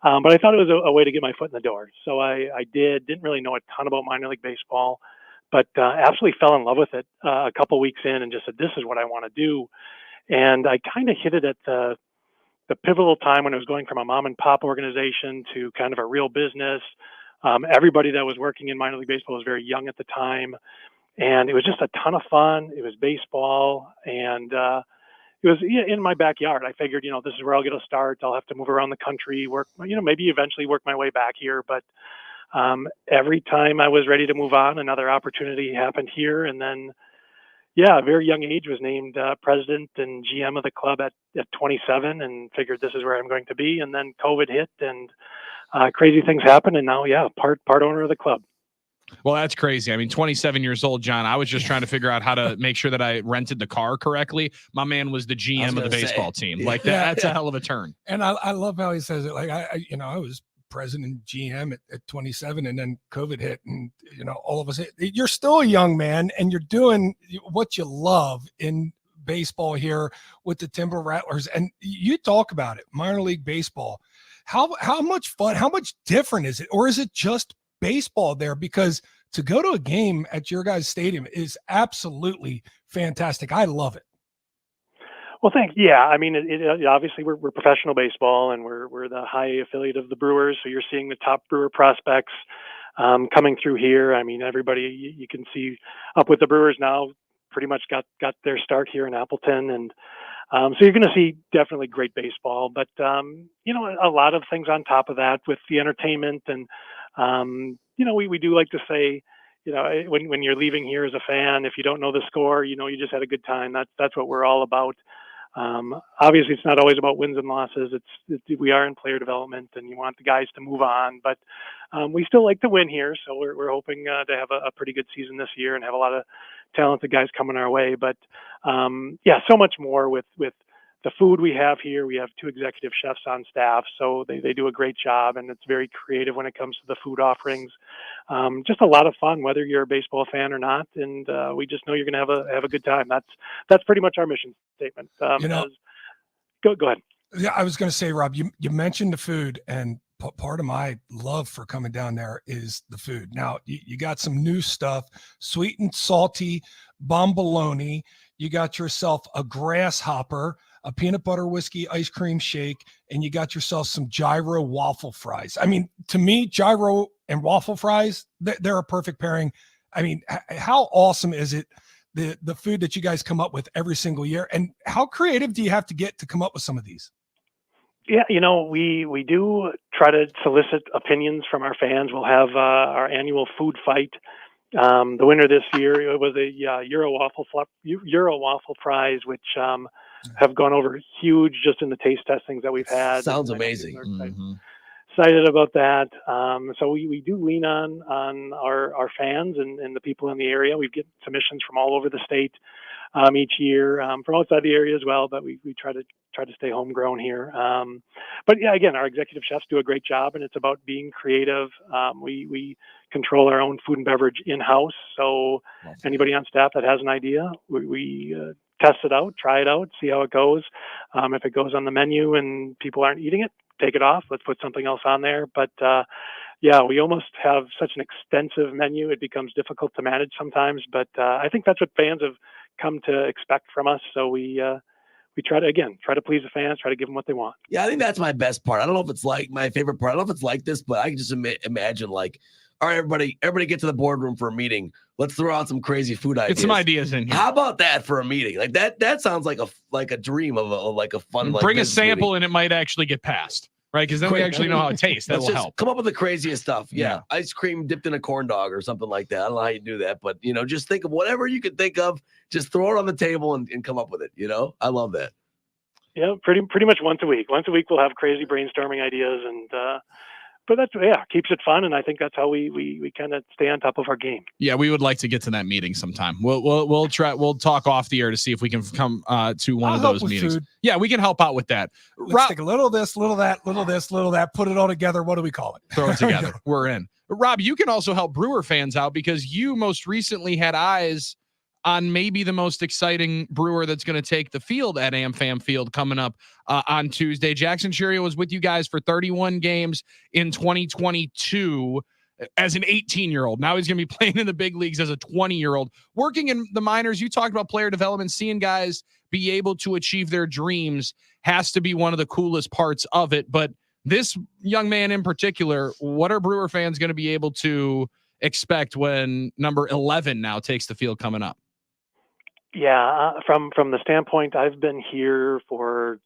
But I thought it was a way to get my foot in the door. So I didn't really know a ton about minor league baseball, but absolutely fell in love with it a couple weeks in and just said, this is what I want to do. And I kind of hit it at the pivotal time when I was going from a mom and pop organization to kind of a real business. Everybody that was working in minor league baseball was very young at the time. And it was just a ton of fun. It was baseball, and it was in my backyard. I figured, this is where I'll get a start. I'll have to move around the country, work, maybe eventually work my way back here. But every time I was ready to move on, another opportunity happened here. And then, a very young age, was named president and GM of the club at 27, and figured this is where I'm going to be. And then COVID hit, and crazy things happened. And now, part owner of the club. Well, that's crazy. 27 years old, John. I was just trying to figure out how to make sure that I rented the car correctly. My man was the GM of the baseball team. That's a hell of a turn. And I love how he says it. I was president and GM at 27, and then COVID hit, and all of us. You're still a young man, and you're doing what you love in baseball here with the Timber Rattlers. And you talk about it, minor league baseball. How much fun? How much different is it, or is it just baseball there? Because to go to a game at your guys' stadium is absolutely fantastic. I love it. Well, thanks. Yeah, I mean, obviously we're professional baseball, and we're the high affiliate of the Brewers. So you're seeing the top Brewer prospects coming through here. I mean, everybody you can see up with the Brewers now pretty much got their start here in Appleton, and so you're going to see definitely great baseball. But a lot of things on top of that with the entertainment, and we do like to say, when you're leaving here as a fan, if you don't know the score, you just had a good time. That's what we're all about. Obviously, it's not always about wins and losses. We are in player development, and you want the guys to move on. But we still like to win here, so we're hoping to have a pretty good season this year and have a lot of talented guys coming our way. But so much more with the food we have here. We have 2 executive chefs on staff, so they do a great job, and it's very creative when it comes to the food offerings. Just a lot of fun, whether you're a baseball fan or not, and we just know you're going to have a good time. That's pretty much our mission statement. Go ahead. Yeah, I was going to say, Rob, you mentioned the food, and part of my love for coming down there is the food. Now, you got some new stuff, sweet and salty bomboloni. You got yourself a grasshopper, a peanut butter whiskey ice cream shake, and you got yourself some gyro waffle fries. I mean, to me, gyro and waffle fries, they're a perfect pairing. I mean, how awesome is it, the food that you guys come up with every single year? And how creative do you have to get to come up with some of these? Yeah, we do try to solicit opinions from our fans. We'll have our annual food fight. The winner this year, it was a Euro waffle fries, which have gone over huge just in the taste testings that we've had. Sounds amazing. Excited about that. So we do lean on our fans and the people in the area. We get submissions from all over the state each year, from outside the area as well, but we try to stay homegrown here. But yeah, again, our executive chefs do a great job, and it's about being creative. We control our own food and beverage in-house. So anybody on staff that has an idea, we test it out, try it out, see how it goes. If it goes on the menu and people aren't eating it, take it off. Let's put something else on there. But we almost have such an extensive menu, it becomes difficult to manage sometimes. But I think that's what fans have come to expect from us. So we try to please the fans, try to give them what they want. Yeah, I think that's my best part. I don't know if it's like my favorite part. I don't know if it's like this, but I can just imagine, like, all right, everybody get to the boardroom for a meeting. Let's throw out some crazy food ideas. Get some ideas in here. How about that for a meeting? Like that sounds like a dream of a fun. Bring a sample meeting. And it might actually get passed, right? Because then we actually know how it tastes. That will help. Come up with the craziest stuff. Yeah. Ice cream dipped in a corn dog or something like that. I don't know how you do that, but just think of whatever you can think of. Just throw it on the table and come up with it. I love that. Yeah, pretty much once a week. Once a week we'll have crazy brainstorming ideas, and but that's keeps it fun, and I think that's how we kind of stay on top of our game. Yeah, we would like to get to that meeting sometime. We'll try. We'll talk off the air to see if we can come to one of those meetings. Food. Yeah, we can help out with that. Let's take a little this, little that, little this, little that. Put it all together. What do we call it? Throw it together. We're in. Rob, you can also help Brewer fans out because you most recently had eyes on maybe the most exciting Brewer that's going to take the field at AmFam Field coming up on Tuesday. Jackson Chourio was with you guys for 31 games in 2022 as an 18-year-old. Now he's going to be playing in the big leagues as a 20-year-old. Working in the minors, you talked about player development, seeing guys be able to achieve their dreams has to be one of the coolest parts of it. But this young man in particular, what are Brewer fans going to be able to expect when number 11 now takes the field coming up? Yeah, from the standpoint, I've been here for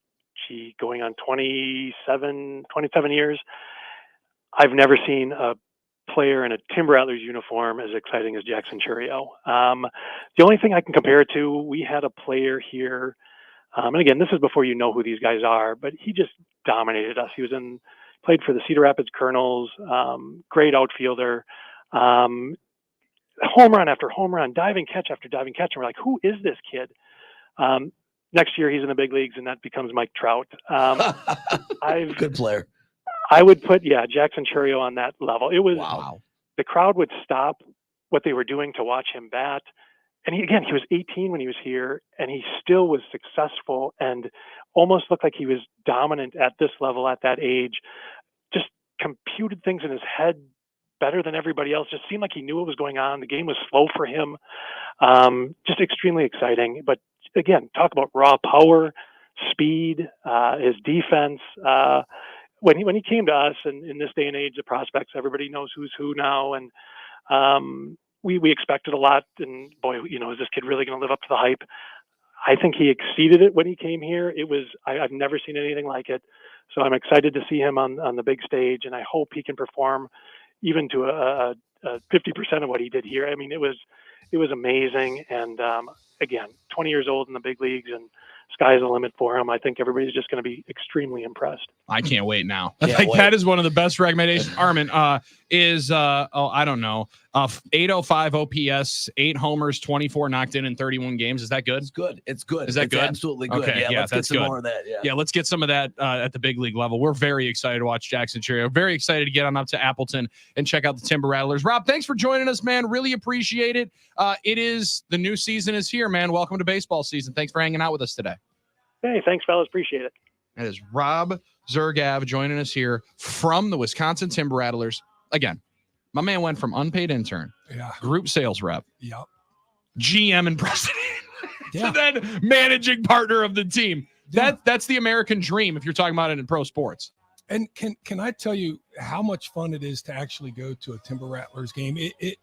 going on 27 years. I've never seen a player in a Tim Rattlers uniform as exciting as Jackson Chourio. The only thing I can compare it to, we had a player here, and again, this is before you know who these guys are, but he just dominated us. He played for the Cedar Rapids Colonels, great outfielder. Home run after home run, diving catch after diving catch. And we're like, who is this kid? Next year, he's in the big leagues, and that becomes Mike Trout. Good player. I would put, Jackson Chourio on that level. It was the crowd would stop what they were doing to watch him bat. And he was 18 when he was here, and he still was successful and almost looked like he was dominant at this level at that age. Just computed things in his head better than everybody else. Just seemed like he knew what was going on. The game was slow for him. Just extremely exciting. But again, talk about raw power, speed, his defense. When he came to us, and in this day and age, the prospects, everybody knows who's who now, and we expected a lot. And boy, is this kid really going to live up to the hype? I think he exceeded it when he came here. I've never seen anything like it. So I'm excited to see him on the big stage, and I hope he can perform even to a 50% of what he did here. I mean, it was amazing. And again, 20 years old in the big leagues, and sky's the limit for him. I think everybody's just going to be extremely impressed. I can't wait now. That is one of the best recommendations. Armin, is I don't know, 805 OPS, 8 homers, 24 knocked in 31 games. Is that good? It's good. It's good. Is that good? Absolutely good. Okay, Yeah, let's that's get some good. more of that. Yeah, let's get some of that at the big league level. We're very excited to watch Jackson Chourio. Very excited to get on up to Appleton and check out the Timber Rattlers. Rob, thanks for joining us, man. Really appreciate it. The new season is here, man. Welcome to baseball season. Thanks for hanging out with us today. Hey, thanks, fellas. Appreciate it. That is Rob Zergav joining us here from the Wisconsin Timber Rattlers. Again, my man went from unpaid intern, group sales rep, GM and president, to then managing partner of the team. That's the American dream if you're talking about it in pro sports. And can I tell you how much fun it is to actually go to a Timber Rattlers game? It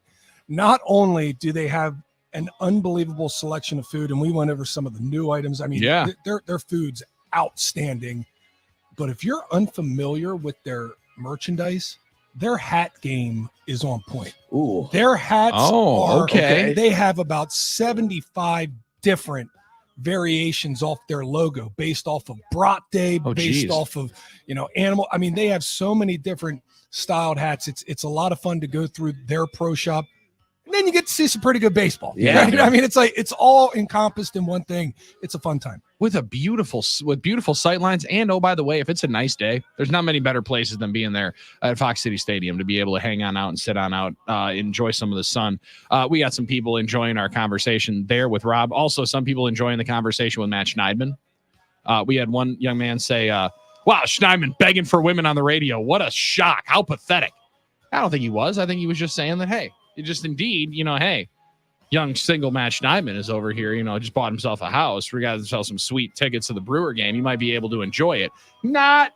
not only do they have an unbelievable selection of food, and we went over some of the new items. I mean, their food's outstanding. But if you're unfamiliar with their merchandise, their hat game is on point. Ooh. Their hats okay. They have about 75 different variations off their logo based off of Brat Day, off of, animal. I mean, they have so many different styled hats. It's a lot of fun to go through their pro shop. And then you get to see some pretty good baseball. Yeah. Right? I mean, it's all encompassed in one thing. It's a fun time. With beautiful sight lines. And, oh, by the way, if it's a nice day, there's not many better places than being there at Fox City Stadium to be able to hang on out and sit on out, enjoy some of the sun. We got some people enjoying our conversation there with Rob. Also, some people enjoying the conversation with Matt Schneidman. We had one young man say, wow, Schneidman begging for women on the radio. What a shock. How pathetic. I don't think he was. I think he was just saying that, hey, hey, young single Matt Schneidman is over here, just bought himself a house. We got himself some sweet tickets to the Brewer game. You might be able to enjoy it. Not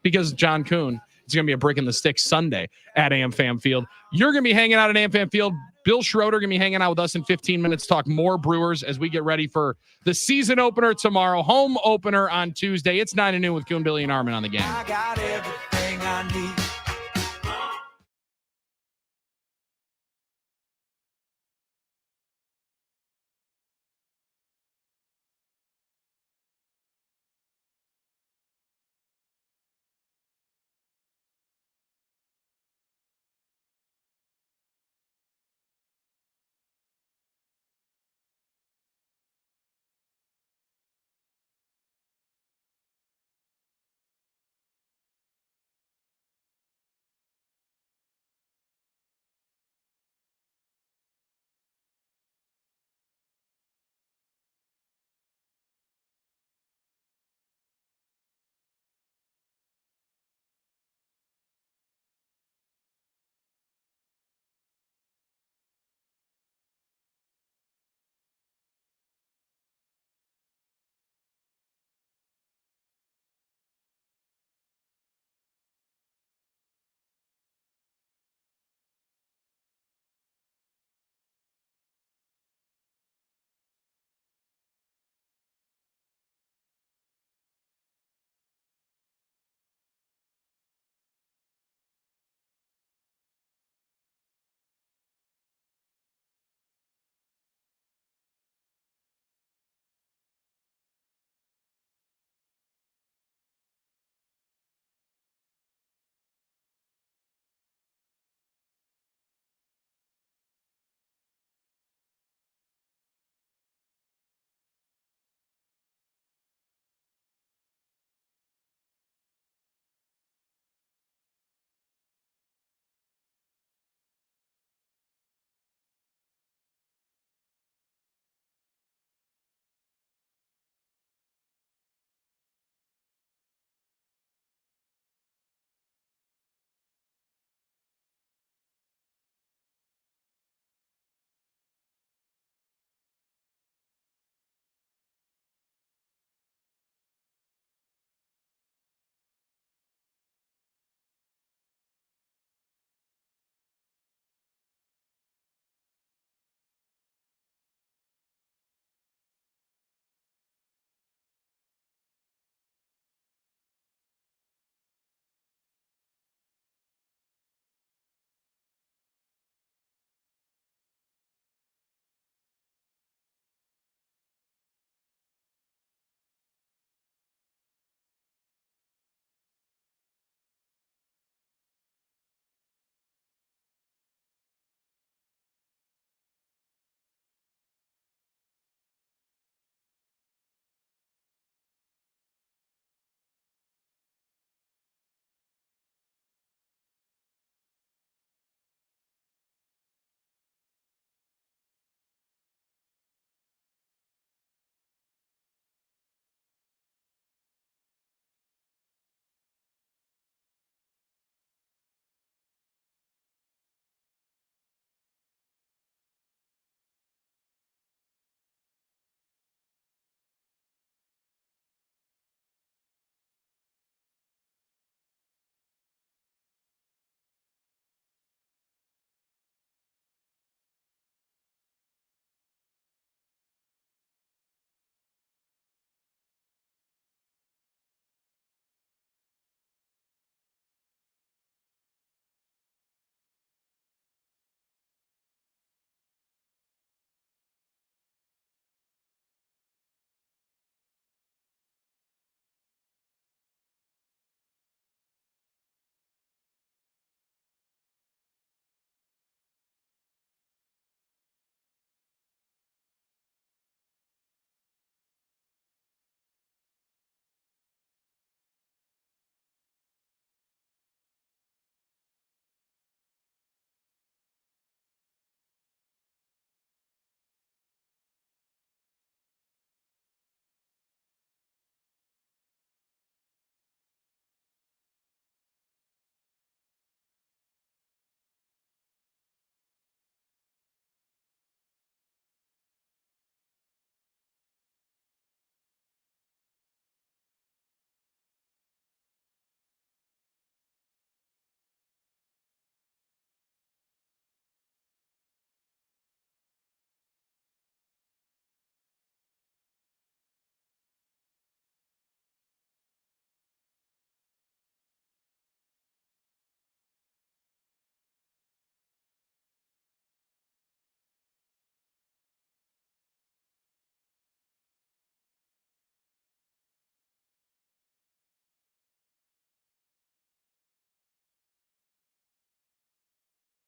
because John Kuhn. It's going to be a brick in the stick Sunday at AmFam Field. You're going to be hanging out at AmFam Field. Bill Schroeder going to be hanging out with us in 15 minutes, talk more Brewers as we get ready for the season opener tomorrow, home opener on Tuesday. It's 9 to noon with Kuhn, Billy, and Armin on the game. I got everything I need.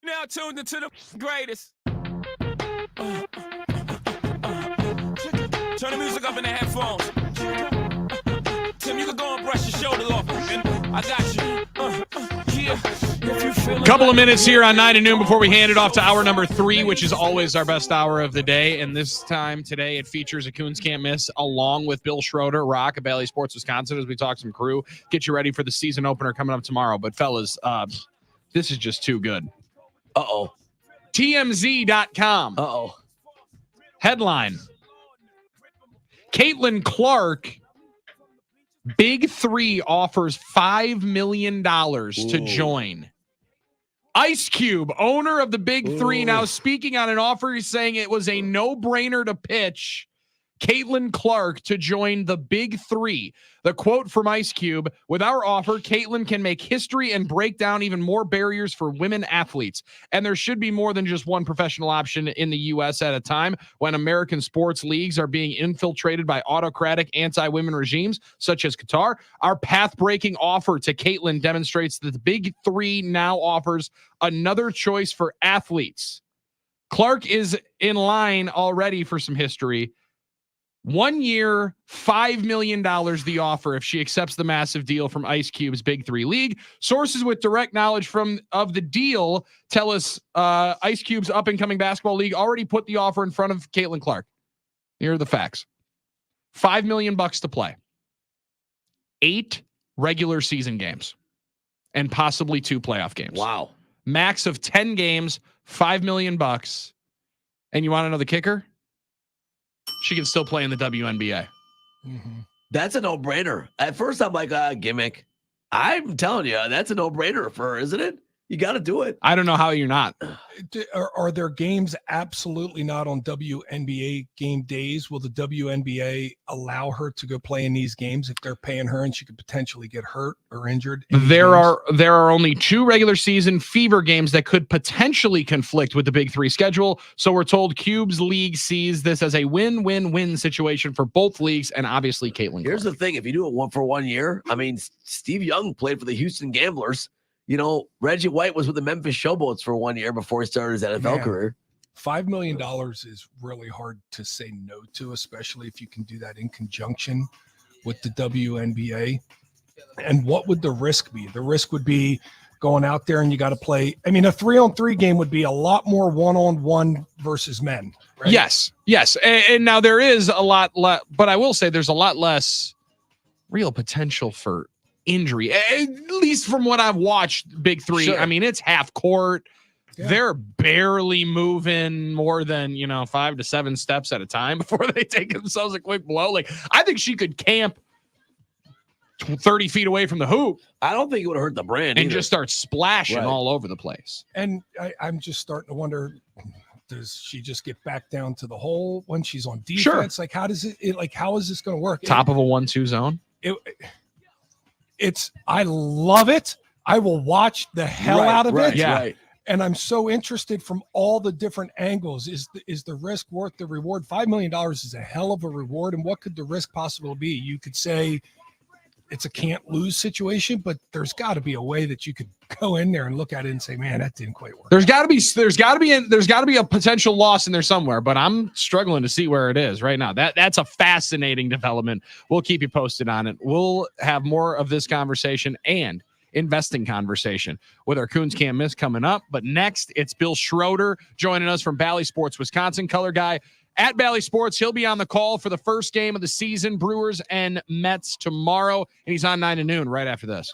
Now tuned into the greatest. Turn the music up in the headphones. Tim, you can go and brush your shoulder off, man. I got you. Yeah. Couple of minutes here on 9 to noon before we hand it off to hour number 3, which is always our best hour of the day. And this time today, it features a Coons Can't Miss along with Bill Schroeder, Rock of Bally Sports Wisconsin, as we talk some crew. Get you ready for the season opener coming up tomorrow. But fellas, this is just too good. Uh-oh. TMZ.com. Uh-oh. Headline. Caitlin Clark, Big 3 offers $5 million to join. Ice Cube, owner of the Big 3, now speaking on an offer. He's saying it was a no-brainer to pitch Caitlin Clark to join the Big 3. The quote from Ice Cube: "With our offer, Caitlin can make history and break down even more barriers for women athletes. And there should be more than just one professional option in the U.S. at a time when American sports leagues are being infiltrated by autocratic anti-women regimes such as Qatar. Our path-breaking offer to Caitlin demonstrates that the Big 3 now offers another choice for athletes." Clark is in line already for some history. 1 year, $5 million the offer if she accepts the massive deal from Ice Cube's Big 3 League. Sources with direct knowledge of the deal tell us Ice Cube's up-and-coming basketball league already put the offer in front of Caitlin Clark. Here are the facts. $5 million to play. 8 regular season games. And possibly 2 playoff games. Wow. Max of 10 games, $5 million. And you want to know the kicker? She can still play in the WNBA. Mm-hmm. That's a no-brainer. At first, I'm like, gimmick. I'm telling you, that's a no-brainer for her, isn't it? You got to do it. I don't know how you're not. Are there games absolutely not on WNBA game days? Will the WNBA allow her to go play in these games if they're paying her and she could potentially get hurt or injured? There are only 2 regular season fever games that could potentially conflict with the Big 3 schedule. So we're told Cube's league sees this as a win-win-win situation for both leagues and obviously Caitlin. Here's the thing. If you do it for 1 year, I mean, Steve Young played for the Houston Gamblers. You know, Reggie White was with the Memphis Showboats for 1 year before he started his NFL career. $5 million is really hard to say no to, especially if you can do that in conjunction with the WNBA. And what would the risk be? The risk would be going out there and you got to play. I mean, a 3-on-3 game would be a lot more one-on-one versus men. Right? Yes. And now there is a lot less, but I will say there's a lot less real potential for injury, at least from what I've watched. Big 3. Sure. I mean, it's half court. Yeah. They're barely moving more than 5 to 7 steps at a time before they take themselves a quick blow. Like, I think she could camp 30 feet away from the hoop. I don't think it would hurt the brand and either. just start splashing all over the place. And I'm just starting to wonder, does she just get back down to the hole when she's on defense? Sure. Like, how does it like, how is this going to work? Top of a 1-2 zone. I love it. I will watch the hell out of it. Yeah. Right. And I'm so interested from all the different angles. Is the risk worth the reward? $5 million is a hell of a reward. And what could the risk possibly be? You could say it's a can't lose situation, but there's got to be a way that you could go in there and look at it and say, man, that didn't quite work. There's got to be a potential loss in there somewhere, but I'm struggling to see where it is right now. That's a fascinating development. We'll keep you posted on it. We'll have more of this conversation and investing conversation with our Coons Can't Miss coming up. But next, it's Bill Schroeder joining us from Bally Sports Wisconsin, color guy at Bally Sports. He'll be on the call for the first game of the season, Brewers and Mets tomorrow, and he's on 9 to noon right after this.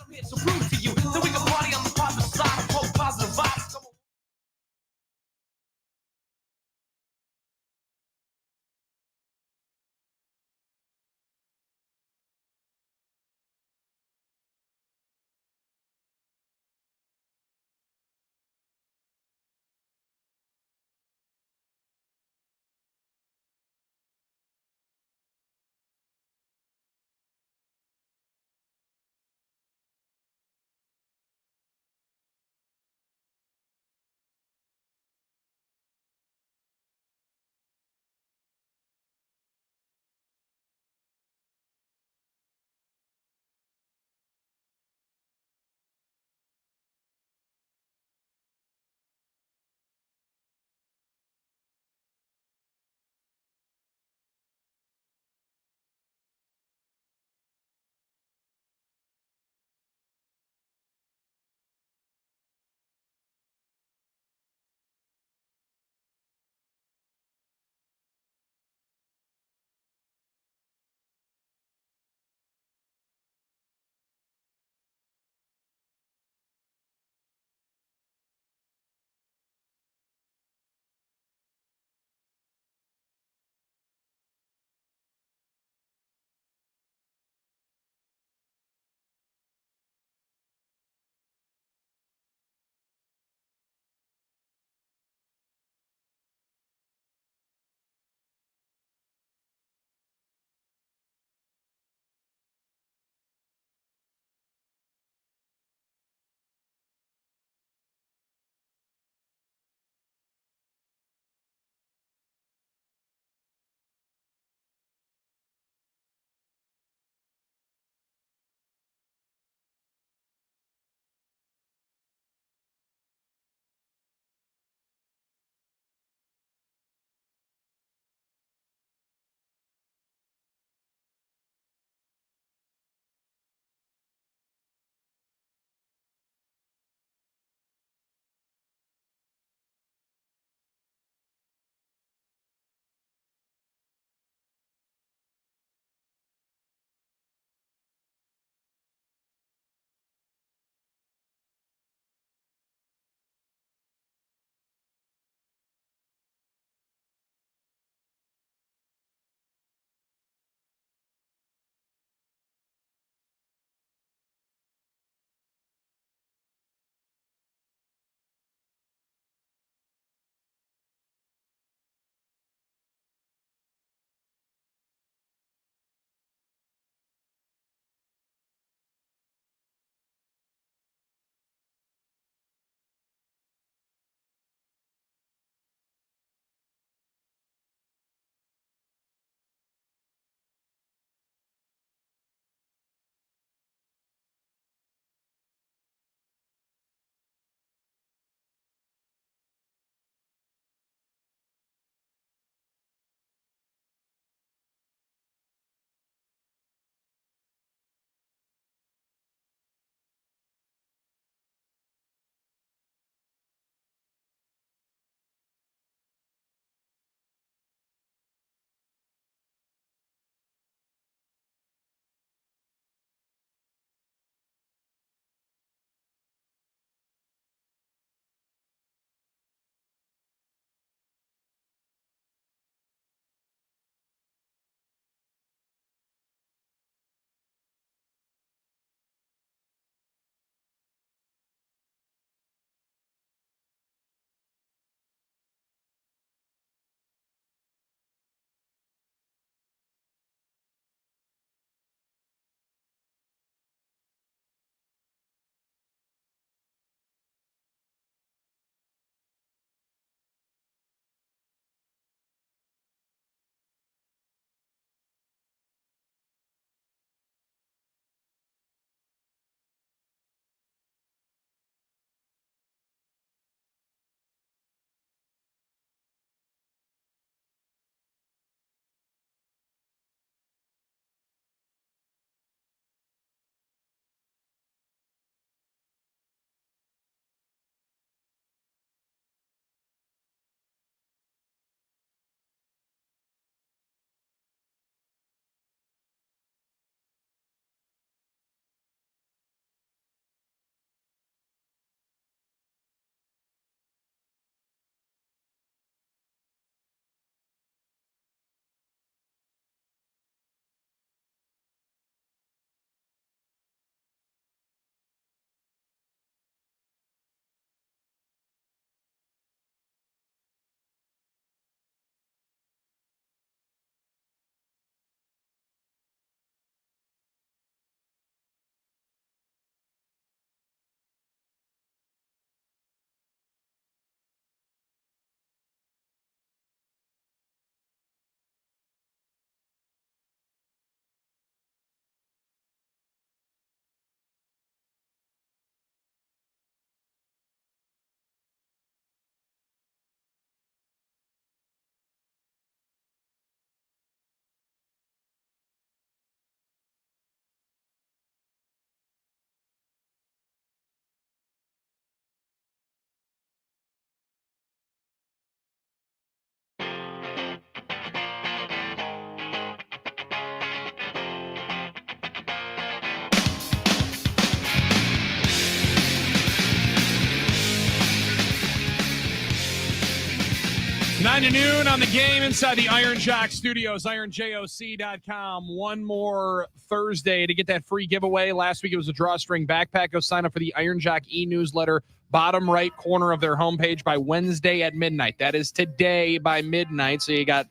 9 to noon on the game inside the Iron Jock Studios, ironjoc.com. One more Thursday to get that free giveaway. Last week it was a drawstring backpack. Go sign up for the Iron Jock e-newsletter, bottom right corner of their homepage by Wednesday at midnight. That is today by midnight. So you got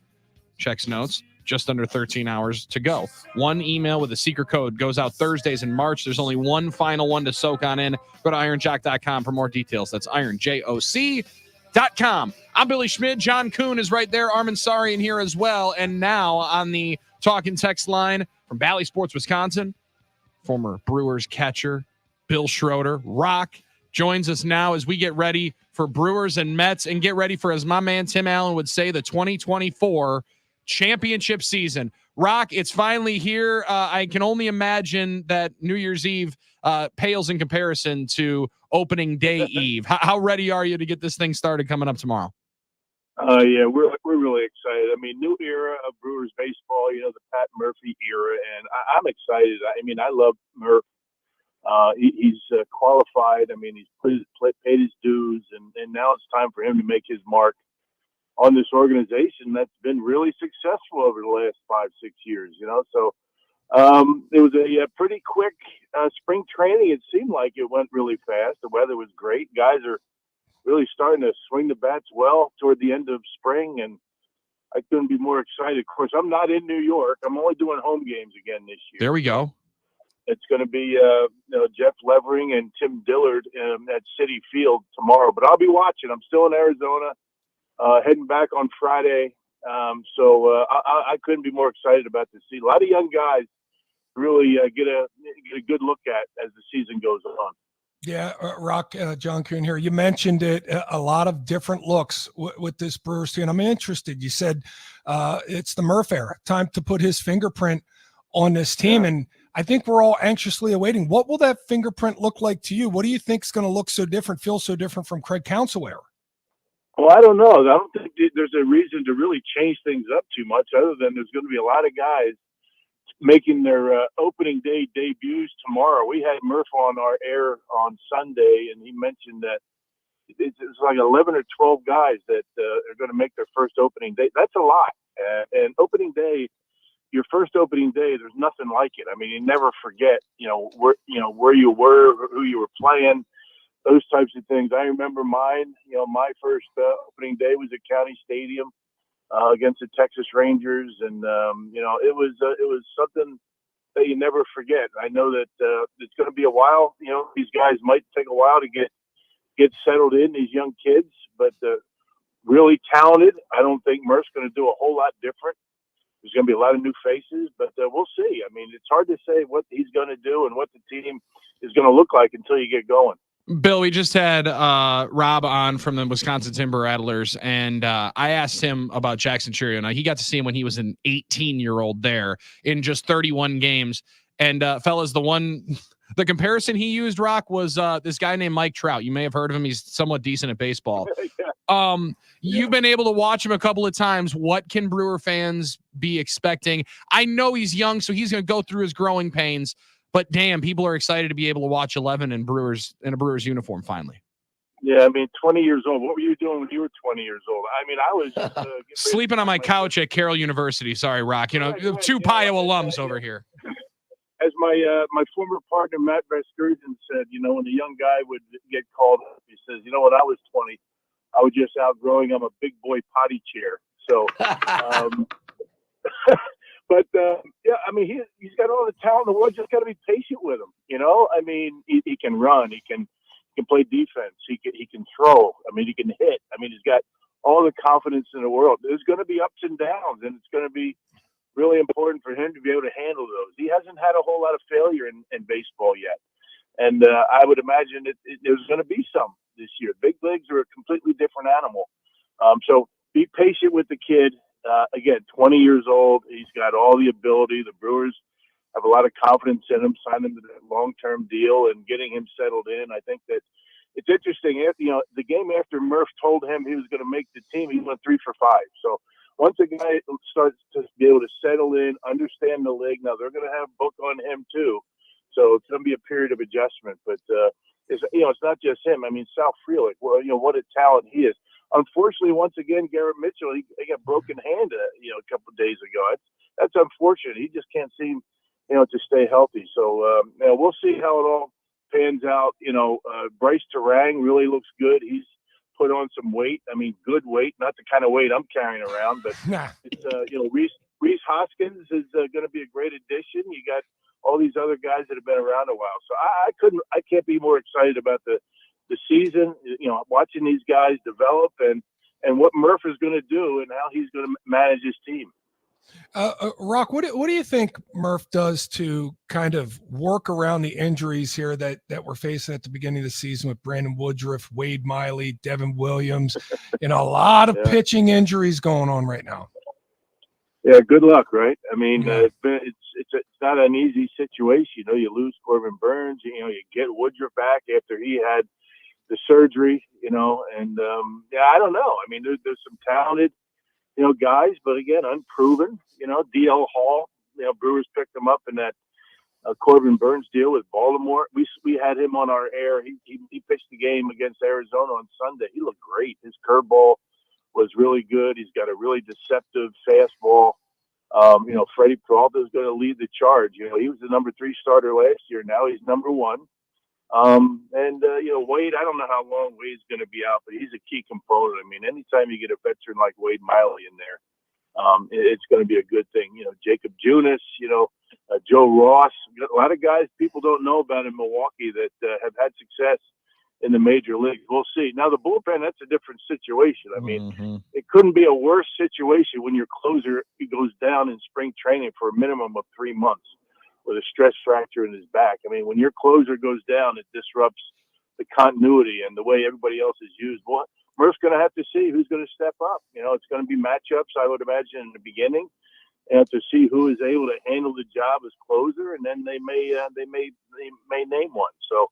checks notes, just under 13 hours to go. One email with a secret code goes out Thursdays in March. There's only one final one to soak on in. Go to ironjoc.com for more details. That's ironjoc.com. I'm Billy Schmid. John Kuhn is right there. Armin Sarian here as well. And now on the talking text line from Bally Sports, Wisconsin, former Brewers catcher Bill Schroeder. Rock joins us now as we get ready for Brewers and Mets and get ready for, as my man Tim Allen would say, the 2024 championship season. Rock, it's finally here. I can only imagine that New Year's Eve pales in comparison to opening day eve. How ready are you to get this thing started coming up tomorrow? Yeah, we're really excited. I mean, new era of Brewers baseball, the Pat Murphy era, and I'm excited. I mean, I love Murph. He's qualified. I mean, he's paid his dues, and now it's time for him to make his mark on this organization that's been really successful over the last 5-6 years, So it was a pretty quick spring training. It seemed like it went really fast. The weather was great. Guys are really starting to swing the bats well toward the end of spring, and I couldn't be more excited. Of course, I'm not in New York. I'm only doing home games again this year. There we go. It's going to be Jeff Levering and Tim Dillard at Citi Field tomorrow, but I'll be watching. I'm still in Arizona. Heading back on Friday. So I couldn't be more excited about this season. A lot of young guys really get a good look at as the season goes on. Yeah, Rock, John Kuhn here. You mentioned it, a lot of different looks with this Brewers team. I'm interested. You said it's the Murph era, time to put his fingerprint on this team. Yeah. And I think we're all anxiously awaiting. What will that fingerprint look like to you? What do you think is going to look so different, feel so different from Craig Counsell era? Well, I don't know. I don't think there's a reason to really change things up too much, other than there's going to be a lot of guys making their opening day debuts tomorrow. We had Murph on our air on Sunday, and he mentioned that it's like 11 or 12 guys that are going to make their first opening day. That's a lot. And opening day, your first opening day, there's nothing like it. I mean, you never forget, where you were, who you were playing, those types of things. I remember mine. My first opening day was at County Stadium against the Texas Rangers, and it was something that you never forget. I know that it's going to be a while. These guys might take a while to get settled in. These young kids, but really talented. I don't think Murph's going to do a whole lot different. There's going to be a lot of new faces, but we'll see. I mean, it's hard to say what he's going to do and what the team is going to look like until you get going. Bill, we just had Rob on from the Wisconsin Timber Rattlers, and I asked him about Jackson Chourio. Now, he got to see him when he was an 18-year-old there in just 31 games. And, fellas, the comparison he used, Rock, was this guy named Mike Trout. You may have heard of him. He's somewhat decent at baseball. You've been able to watch him a couple of times. What can Brewer fans be expecting? I know he's young, so he's going to go through his growing pains. But damn, people are excited to be able to watch 11 in a Brewers uniform finally. Yeah, I mean, 20 years old. What were you doing when you were 20 years old? I mean, I was sleeping on my couch at Carroll University. Sorry, Rock. Two PIO alums over here. As my former partner Matt Vasgersian said, when a young guy would get called up, he says, when I was 20, I was just outgrowing. I'm a big boy potty chair. So. But, I mean, he's got all the talent in the world. Just got to be patient with him, I mean, he can run. He can play defense. He can throw. I mean, he can hit. I mean, he's got all the confidence in the world. There's going to be ups and downs, and it's going to be really important for him to be able to handle those. He hasn't had a whole lot of failure in baseball yet. And I would imagine there's going to be some this year. Big leagues are a completely different animal. So be patient with the kid. Again, 20 years old. He's got all the ability. The Brewers have a lot of confidence in him, signed him to that long-term deal and getting him settled in. I think that it's interesting. The game after Murph told him he was going to make the team, he went 3 for 5. So once a guy starts to be able to settle in, understand the league, now they're going to have book on him too. So it's going to be a period of adjustment. But it's not just him. I mean, Sal Frelick, what a talent he is. unfortunately, once again, Garrett Mitchell, he got broken hand, a couple of days ago. That's unfortunate. He just can't seem, to stay healthy. So, we'll see how it all pans out. Bryce Terang really looks good. He's put on some weight. I mean, good weight, not the kind of weight I'm carrying around, but it's, Reese Hoskins is going to be a great addition. You got all these other guys that have been around a while. So I can't be more excited about the season, watching these guys develop and what Murph is going to do and how he's going to manage his team. Rock, what do you think Murph does to kind of work around the injuries here that we're facing at the beginning of the season with Brandon Woodruff, Wade Miley, Devin Williams, a lot of pitching injuries going on right now? Yeah, good luck, right? I mean, it's not an easy situation. You lose Corbin Burns, you get Woodruff back after he had the surgery, and I don't know. I mean, there's some talented guys, but again, unproven. DL Hall, Brewers picked him up in that Corbin Burns deal with Baltimore. We had him on our air. He pitched the game against Arizona on Sunday. He looked great. His curveball was really good. He's got a really deceptive fastball. Freddie Peralta is going to lead the charge. He was the number 3 starter last year. Now he's number 1. Wade, I don't know how long Wade's going to be out, but he's a key component. I mean, anytime you get a veteran like Wade Miley in there, it's going to be a good thing. Jacob Junis, Joe Ross, a lot of guys people don't know about in Milwaukee that have had success in the major leagues. We'll see. Now the bullpen, that's a different situation. I mean, it couldn't be a worse situation when your closer goes down in spring training for a minimum of 3 months with a stress fracture in his back. I mean, when your closer goes down, it disrupts the continuity and the way everybody else is used. Well, Murph's going to have to see who's going to step up. It's going to be matchups, I would imagine, in the beginning, and to see who is able to handle the job as closer, and then they may name one. So,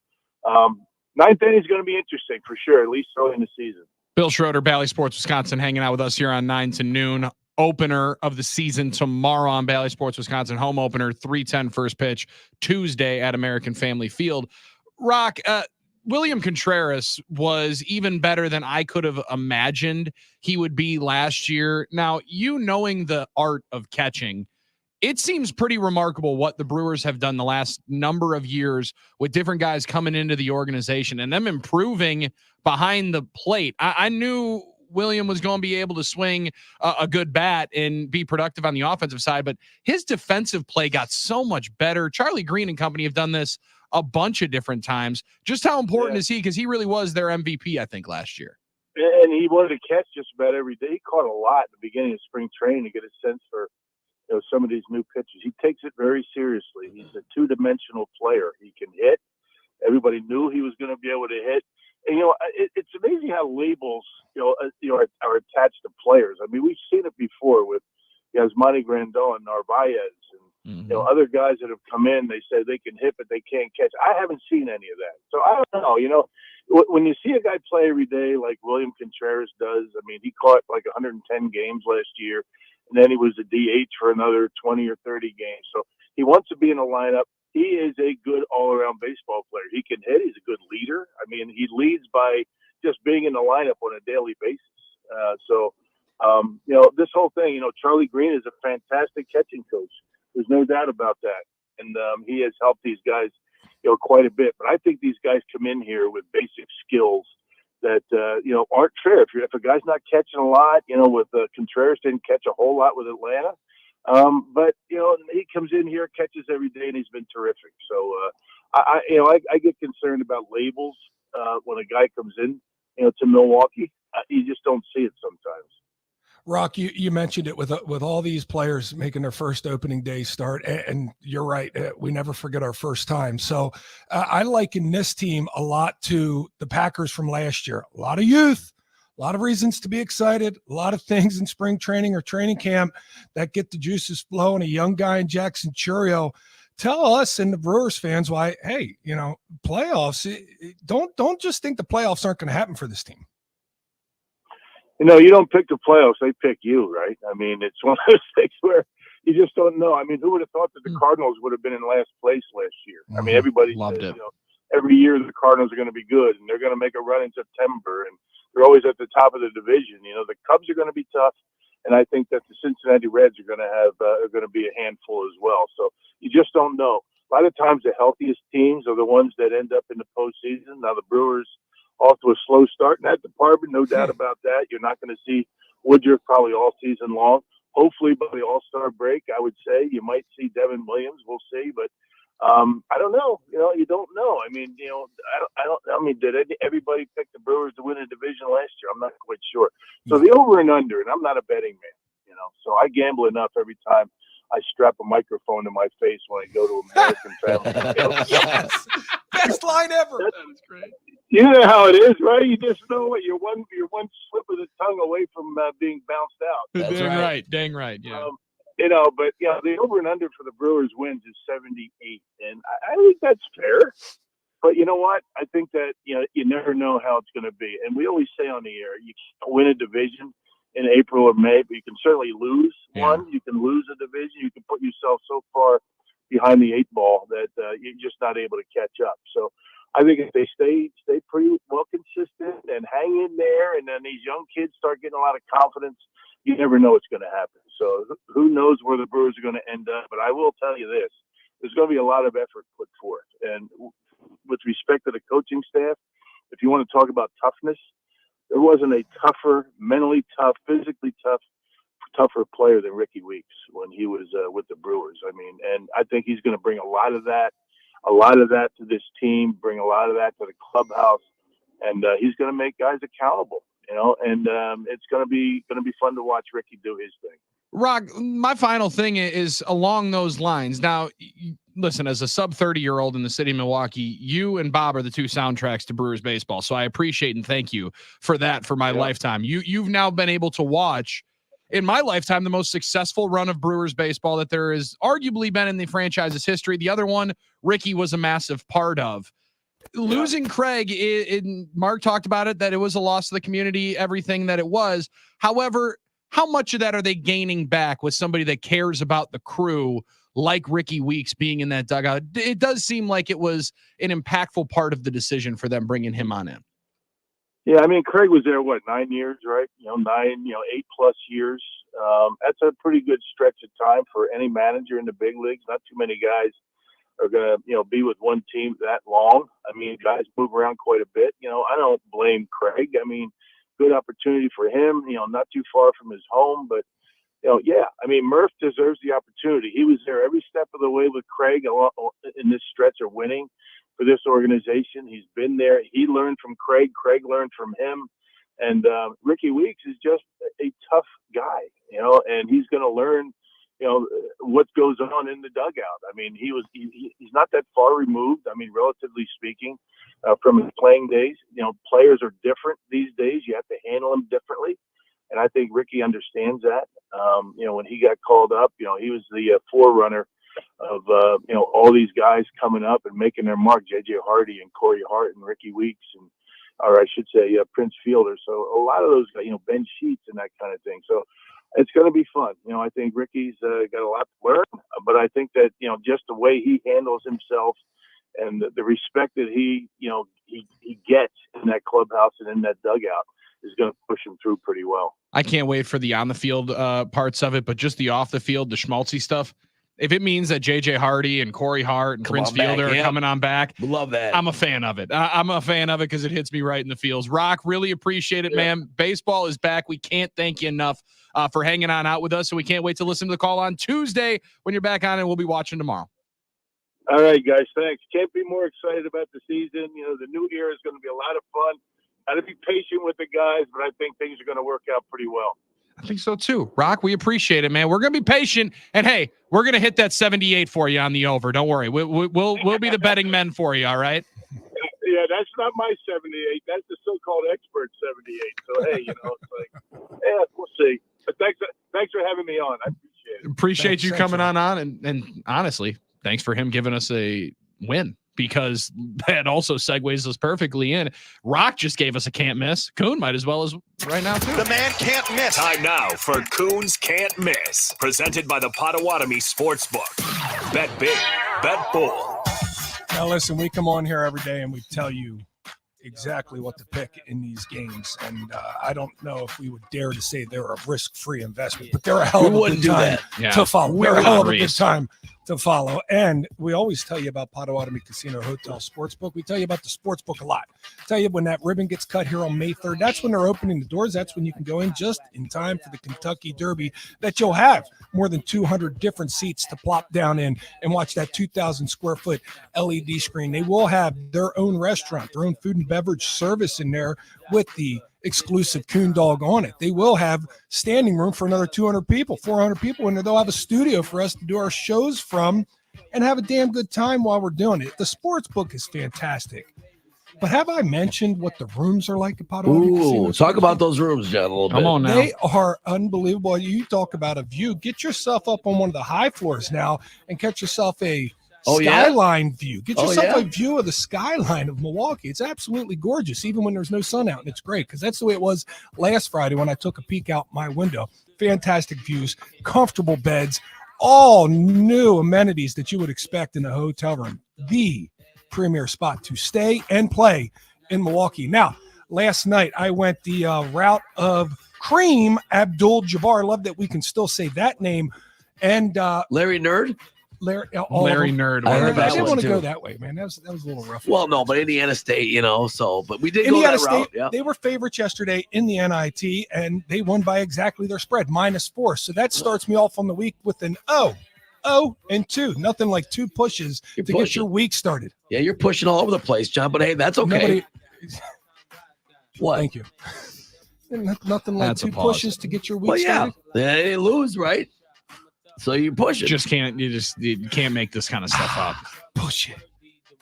ninth inning is going to be interesting for sure, at least early in the season. Bill Schroeder, Bally Sports Wisconsin, hanging out with us here on 9 to noon. Opener of the season tomorrow on Bally Sports Wisconsin. Home opener, 3:10 first pitch, Tuesday at American Family Field. Rock, William Contreras was even better than I could have imagined he would be last year. Now, knowing the art of catching, it seems pretty remarkable what the Brewers have done the last number of years with different guys coming into the organization and them improving behind the plate. I knew William was going to be able to swing a good bat and be productive on the offensive side, but his defensive play got so much better. Charlie Green and company have done this a bunch of different times. Just how important is he? Because he really was their MVP, I think, last year. And he wanted to catch just about every day. He caught a lot at the beginning of spring training to get a sense for some of these new pitches. He takes it very seriously. He's a two-dimensional player. He can hit. Everybody knew he was going to be able to hit. And, it's amazing how labels, are attached to players. I mean, we've seen it before with Yasmani Grandal and Narvaez and, other guys that have come in, they say they can hit, but they can't catch. I haven't seen any of that. So I don't know, when you see a guy play every day like William Contreras does, I mean, he caught like 110 games last year, and then he was a DH for another 20 or 30 games. So he wants to be in a lineup. He is a good all-around baseball player. He can hit. He's a good leader. I mean, he leads by just being in the lineup on a daily basis. This whole thing, Charlie Green is a fantastic catching coach. There's no doubt about that. And he has helped these guys, quite a bit. But I think these guys come in here with basic skills that, aren't fair. If a guy's not catching a lot, with Contreras didn't catch a whole lot with Atlanta. But he comes in here, catches every day, and he's been terrific. So, I get concerned about labels when a guy comes in, to Milwaukee. You just don't see it sometimes. Rock, you mentioned it with all these players making their first opening day start, and you're right. We never forget our first time. So I liken this team a lot to the Packers from last year. A lot of youth. A lot of reasons to be excited, a lot of things in spring training or training camp that get the juices flowing. A young guy in Jackson Churio. Tell us and the Brewers fans why, hey, playoffs, don't just think the playoffs aren't going to happen for this team. You don't pick the playoffs, they pick you, right? I mean, it's one of those things where you just don't know. I mean, who would have thought that the Cardinals would have been in last place last year? I mean, everybody loved says, it. Every year the Cardinals are going to be good and they're going to make a run in September and they're always at the top of the division. You know, the Cubs are going to be tough, and I think that the Cincinnati Reds are going to be a handful as well. So you just don't know. A lot of times the healthiest teams are the ones that end up in the postseason. Now the Brewers off to a slow start in that department, no doubt about that. You're not going to see Woodruff probably all season long. Hopefully by the All-Star break, I would say you might see Devin Williams. We'll see, but I don't know. You know, you don't know. I mean, you know, I mean, did everybody pick the Brewers to win a division last year? I'm not quite sure. So the over and under, and I'm not a betting man, you know, so I gamble enough every time I strap a microphone to my face when I go to American Family. Yes, best line ever. That is great. You know how it is, right? You just know what you're one slip of the tongue away from being bounced out. Dang right. Yeah. You know, but you know, the over and under for the Brewers wins is 78, and I think that's fair. But you know what? I think that you never know how it's going to be, and we always say on the air, you can't win a division in April or May, but you can certainly lose one. You can lose a division. You can put yourself so far behind the eight ball that you're just not able to catch up. So I think if they stay pretty well consistent and hang in there, and then these young kids start getting a lot of confidence, you never know what's going to happen. So who knows where the Brewers are going to end up. But I will tell you this, there's going to be a lot of effort put forth. And with respect to the coaching staff, if you want to talk about toughness, there wasn't a tougher, mentally tough, physically tougher player than Ricky Weeks when he was with the Brewers. I mean, and I think he's going to bring a lot of that to this team, bring a lot of that to the clubhouse, and he's going to make guys accountable, you know, and it's going to be fun to watch Ricky do his thing. Rock, my final thing is along those lines. Now, listen, as a sub 30-year-old in the city of Milwaukee, you and Bob are the two soundtracks to Brewers baseball. So I appreciate and thank you for that for my lifetime. You've now been able to watch, in my lifetime, the most successful run of Brewers baseball that there has arguably been in the franchise's history. The other one, Ricky was a massive part of. Losing Craig, Mark talked about it, that it was a loss to the community, everything that it was. However, how much of that are they gaining back with somebody that cares about the crew like Ricky Weeks being in that dugout? It does seem like it was an impactful part of the decision for them bringing him on in. Yeah, I mean, Craig was there, 9 years, right? 8+ years. That's a pretty good stretch of time for any manager in the big leagues. Not too many guys are going to, be with one team that long. I mean, guys move around quite a bit. I don't blame Craig. I mean, good opportunity for him, not too far from his home, but I mean, Murph deserves the opportunity. He was there every step of the way with Craig in this stretch of winning for this organization. He's been there. He learned from Craig. Craig learned from him. And Ricky Weeks is just a tough guy, and he's going to learn, what goes on in the dugout. I mean, he's not that far removed. I mean, relatively speaking, from his playing days. Players are different these days. You have to handle them differently. And I think Ricky understands that. When he got called up, he was the forerunner of, all these guys coming up and making their mark, J.J. Hardy and Corey Hart and Ricky Weeks, or I should say Prince Fielder. So a lot of those guys, Ben Sheets and that kind of thing. So it's going to be fun. I think Ricky's got a lot to learn, but I think that, just the way he handles himself and the respect that he gets in that clubhouse and in that dugout is going to push him through pretty well. I can't wait for the on the field parts of it, but just the off the field, the schmaltzy stuff. If it means that J.J. Hardy and Corey Hart and Prince Fielder are coming on back, love that. I'm a fan of it. I'm a fan of it because it hits me right in the feels. Rock, really appreciate it, man. Baseball is back. We can't thank you enough for hanging on out with us, and we can't wait to listen to the call on Tuesday when you're back on, and we'll be watching tomorrow. All right, guys. Thanks. Can't be more excited about the season. The new era is going to be a lot of fun. Got to be patient with the guys, but I think things are going to work out pretty well. I think so too. Rock, we appreciate it, man. We're going to be patient, and hey, we're going to hit that 78 for you on the over. Don't worry. We'll be the betting men for you, all right? Yeah, that's not my 78. That's the so-called expert 78. So, hey, it's like, yeah, we'll see. But thanks for having me on. I appreciate it. Appreciate you coming on, and honestly, thanks for him giving us a win, because that also segues us perfectly in. Rock just gave us a can't miss. Coon might as well as right now, too. The man can't miss. Time now for Coon's Can't Miss, presented by the Potawatomi Sportsbook. Bet big, bet bull. Now, listen, we come on here every day and we tell you exactly what to pick in these games, and I don't know if we would dare to say they're a risk-free investment, but they're a hell of a good time to follow. They're a hell of a good time to follow. And we always tell you about Potawatomi Casino Hotel Sportsbook. We tell you about the Sportsbook a lot. Tell you when that ribbon gets cut here on May 3rd, that's when they're opening the doors. That's when you can go in just in time for the Kentucky Derby, that you'll have more than 200 different seats to plop down in and watch that 2,000 square foot LED screen. They will have their own restaurant, their own food and beverage service in there with the exclusive coon dog on it. They will have standing room for another 200 people, 400 people in there. They'll have a studio for us to do our shows from and have a damn good time while we're doing it. The sports book is fantastic. But have I mentioned what the rooms are like at Potawatomi Casino? Talk about those rooms, John, a little bit. Come on now. They are unbelievable. You talk about a view. Get yourself up on one of the high floors now and catch yourself a skyline view. Get yourself a view of the skyline of Milwaukee. It's absolutely gorgeous, even when there's no sun out, and it's great because that's the way it was last Friday when I took a peek out my window. Fantastic views, comfortable beds, all new amenities that you would expect in a hotel room. The premier spot to stay and play in Milwaukee. Now, last night I went the route of Kareem Abdul-Jabbar. Love that we can still say that name. And Larry Nerd. Larry Nerd. I didn't want to go that way, man. That was a little rough. Well, no, but Indiana State, but we did Indiana go that State, route. Yeah. They were favorites yesterday in the NIT, and they won by exactly their spread, -4. So that starts me off on the week with an 0-2. Nothing like two pushes to get your week started. Yeah, you're pushing all over the place, John, but hey, that's okay. What? Thank you. Nothing like two pushes to get your week started. Yeah, they lose, right? So you push it. You can't make this kind of stuff up. Push it.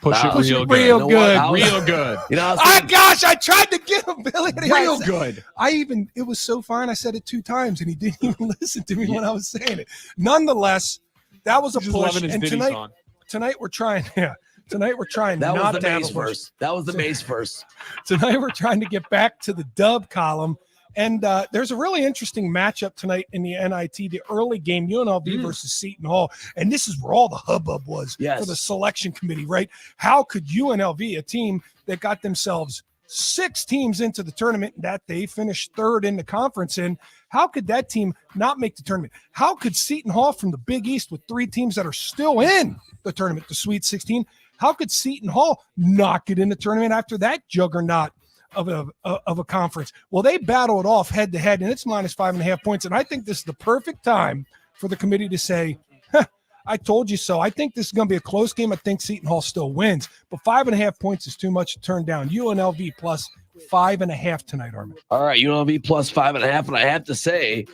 Push it real good. Real good. Real good. Gosh, I tried to get him, Billy. Real good. It was so fine. I said it 2 times and he didn't even listen to me when I was saying it. Nonetheless, that was a push. And tonight we're trying, Tonight we're trying that not was the to Mace verse. That was the Mace verse. Tonight we're trying to get back to the dub column. And there's a really interesting matchup tonight in the NIT, the early game, UNLV versus Seton Hall. And this is where all the hubbub was for the selection committee, right? How could UNLV, a team that got themselves 6 teams into the tournament that they finished 3rd in the conference in, how could that team not make the tournament? How could Seton Hall from the Big East with 3 teams that are still in the tournament, the Sweet 16, how could Seton Hall not get in the tournament after that juggernaut of a conference? Well, they battle it off head to head, and it's -5.5 points. And I think this is the perfect time for the committee to say, I told you so. I think this is going to be a close game. I think Seton Hall still wins, but 5.5 points is too much to turn down. UNLV plus 5.5 tonight, Armin. All right, UNLV plus 5.5, and I have to say,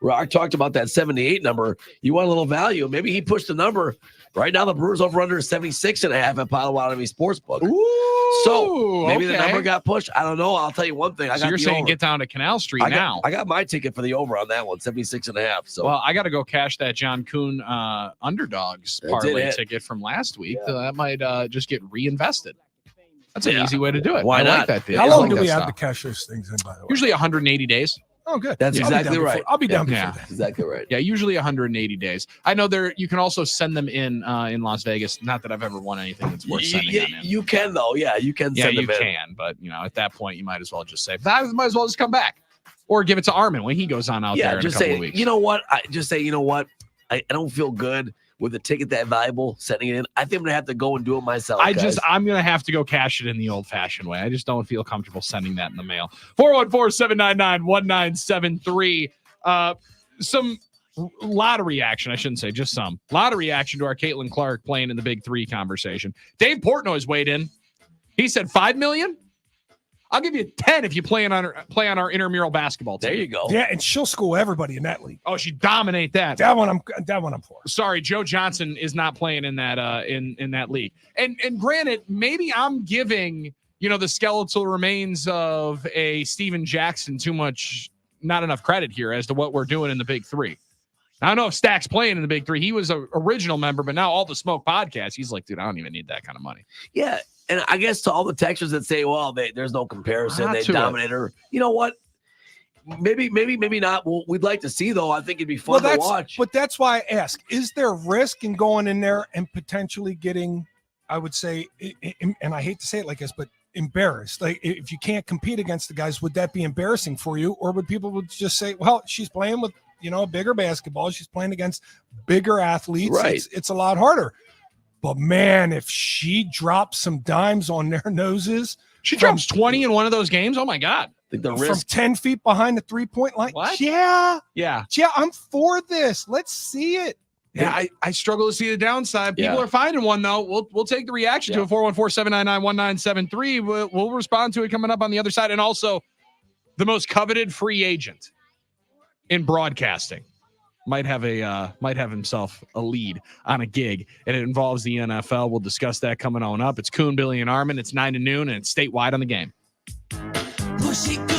Rock talked about that 78 number. You want a little value. Maybe he pushed the number. Right now, the Brewers over under 76.5 at Potawatomi Sportsbook. Ooh, so maybe the number got pushed. I don't know. I'll tell you one thing. So you're saying get down to Canal Street now. I got my ticket for the over on that one, 76.5. So well, I got to go cash that John Kuhn Underdogs parlay ticket from last week. So that might just get reinvested. That's an easy way to do it. Why not? Like that deal. How long do we have to cash those things in, by the way? Usually 180 days. Oh, good. That's exactly right. I'll be down before that. Exactly right. Yeah, usually 180 days. I know you can also send them in Las Vegas. Not that I've ever won anything that's worth sending them in. You can, though. Yeah, you can send them in. Yeah, you can. But, at that point, you might as well just say, I might as well just come back. Or give it to Armin when he goes on out there in a couple of weeks. You know what? I don't feel good with a ticket that valuable sending it in. I think I'm going to have to go and do it myself. I'm going to have to go cash it in the old fashioned way. I just don't feel comfortable sending that in the mail. 414-799-1973. Some lottery action. I shouldn't say just some lottery action to our Caitlin Clark playing in the Big 3 conversation. Dave Portnoy's weighed in. He said $5 million. I'll give you 10 if you play on our intramural basketball team. There you go. Yeah, and she'll school everybody in that league. Oh, she dominate that. That one I'm for. Sorry, Joe Johnson is not playing in that in that league. And granted, maybe I'm giving the skeletal remains of a Steven Jackson not enough credit here as to what we're doing in the Big 3. I don't know if Stack's playing in the Big 3. He was an original member, but now all the Smoke podcast, he's like, dude, I don't even need that kind of money. Yeah. And I guess to all the texters that say, well, there's no comparison. They dominate her. You know what? Maybe not. Well, we'd like to see, though. I think it'd be fun to watch. But that's why I ask, is there risk in going in there and potentially getting, I would say, and I hate to say it like this, but embarrassed? Like, if you can't compete against the guys, would that be embarrassing for you? Or would people just say, well, she's playing with, a bigger basketball. She's playing against bigger athletes. Right. It's a lot harder. But man, if she drops some dimes on their noses. She drops 20 in one of those games. Oh my God. From 10 feet behind the 3-point line. What? Yeah. Yeah. I'm for this. Let's see it. Yeah, I struggle to see the downside. People Yeah. are finding one, though. We'll take the reaction to it. 414-799-1973. We'll respond to it coming up on the other side. And also, the most coveted free agent in broadcasting might have himself a lead on a gig, and it involves the NFL. We'll discuss that coming on up. It's Kuhn, Billy, and Armin. It's 9 to noon, and it's statewide on the Game. Push it good.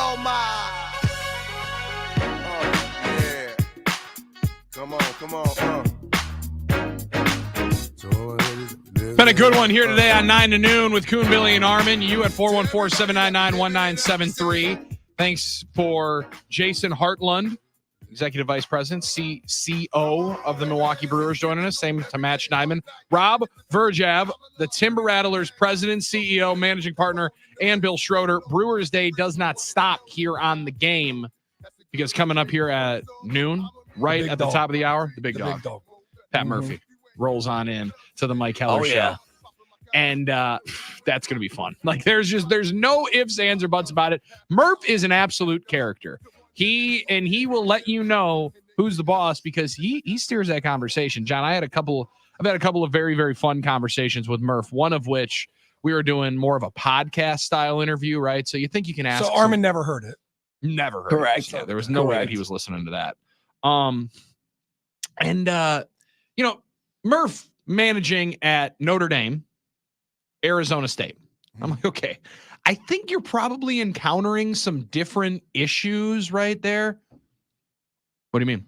Oh my. Oh yeah. Come on. Been a good one here today on 9 to noon with Coon, Billy, and Armin. You at 414-799-1973. Thanks for Jason Hartlund, Executive Vice President, CCO of the Milwaukee Brewers, joining us. Same to Matt Schneidman. Rob Verjav, the Timber Rattlers President, CEO, Managing Partner, and Bill Schroeder. Brewers Day does not stop here on the game because coming up here at noon, right at the top of the hour, the big dog. Pat Murphy rolls on in to the Mike Heller show. And that's going to be fun. Like there's no ifs, ands, or buts about it. Murph is an absolute character. He will let you know who's the boss because he steers that conversation. John, I've had a couple of very, very fun conversations with Murph, one of which we were doing more of a podcast style interview, right? So you think you can ask. So Armin never heard it. Never heard Correct. it. So there was no way that he was listening to that. Murph managing at Notre Dame, Arizona State. I'm like, okay, I think you're probably encountering some different issues right there. What do you mean?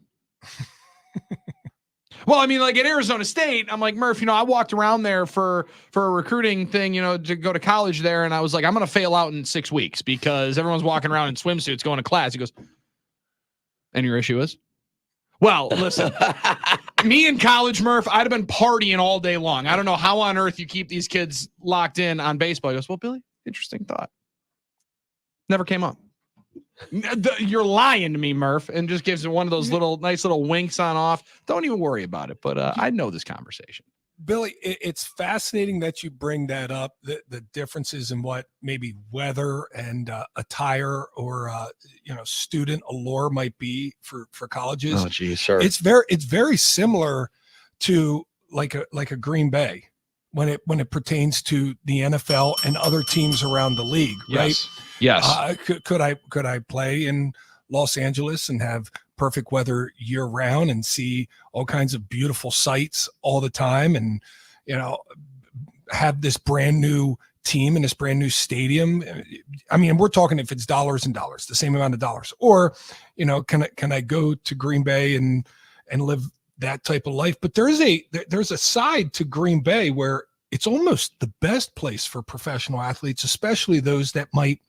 Well, I mean, like at Arizona State, I'm like, Murph, I walked around there for a recruiting thing, to go to college there. And I was like, I'm going to fail out in 6 weeks because everyone's walking around in swimsuits going to class. He goes, and your issue is? Well, listen, me in college, Murph, I'd have been partying all day long. I don't know how on earth you keep these kids locked in on baseball. He goes, well, Billy, interesting thought. Never came up. You're lying to me, Murph, and just gives one of those nice little winks on off. Don't even worry about it. But I know this conversation. Billy, it's fascinating that you bring that up, the differences in what maybe weather and attire or student allure might be for colleges. Oh, geez, sure. It's very similar to like a Green Bay when it pertains to the NFL and other teams around the league, right? Yes. Could I play in Los Angeles and have perfect weather year round and see all kinds of beautiful sights all the time and have this brand new team in this brand new stadium? I mean, we're talking if it's dollars and dollars, the same amount of dollars, or can I go to Green Bay and live that type of life? But there's a side to Green Bay where it's almost the best place for professional athletes, especially those that might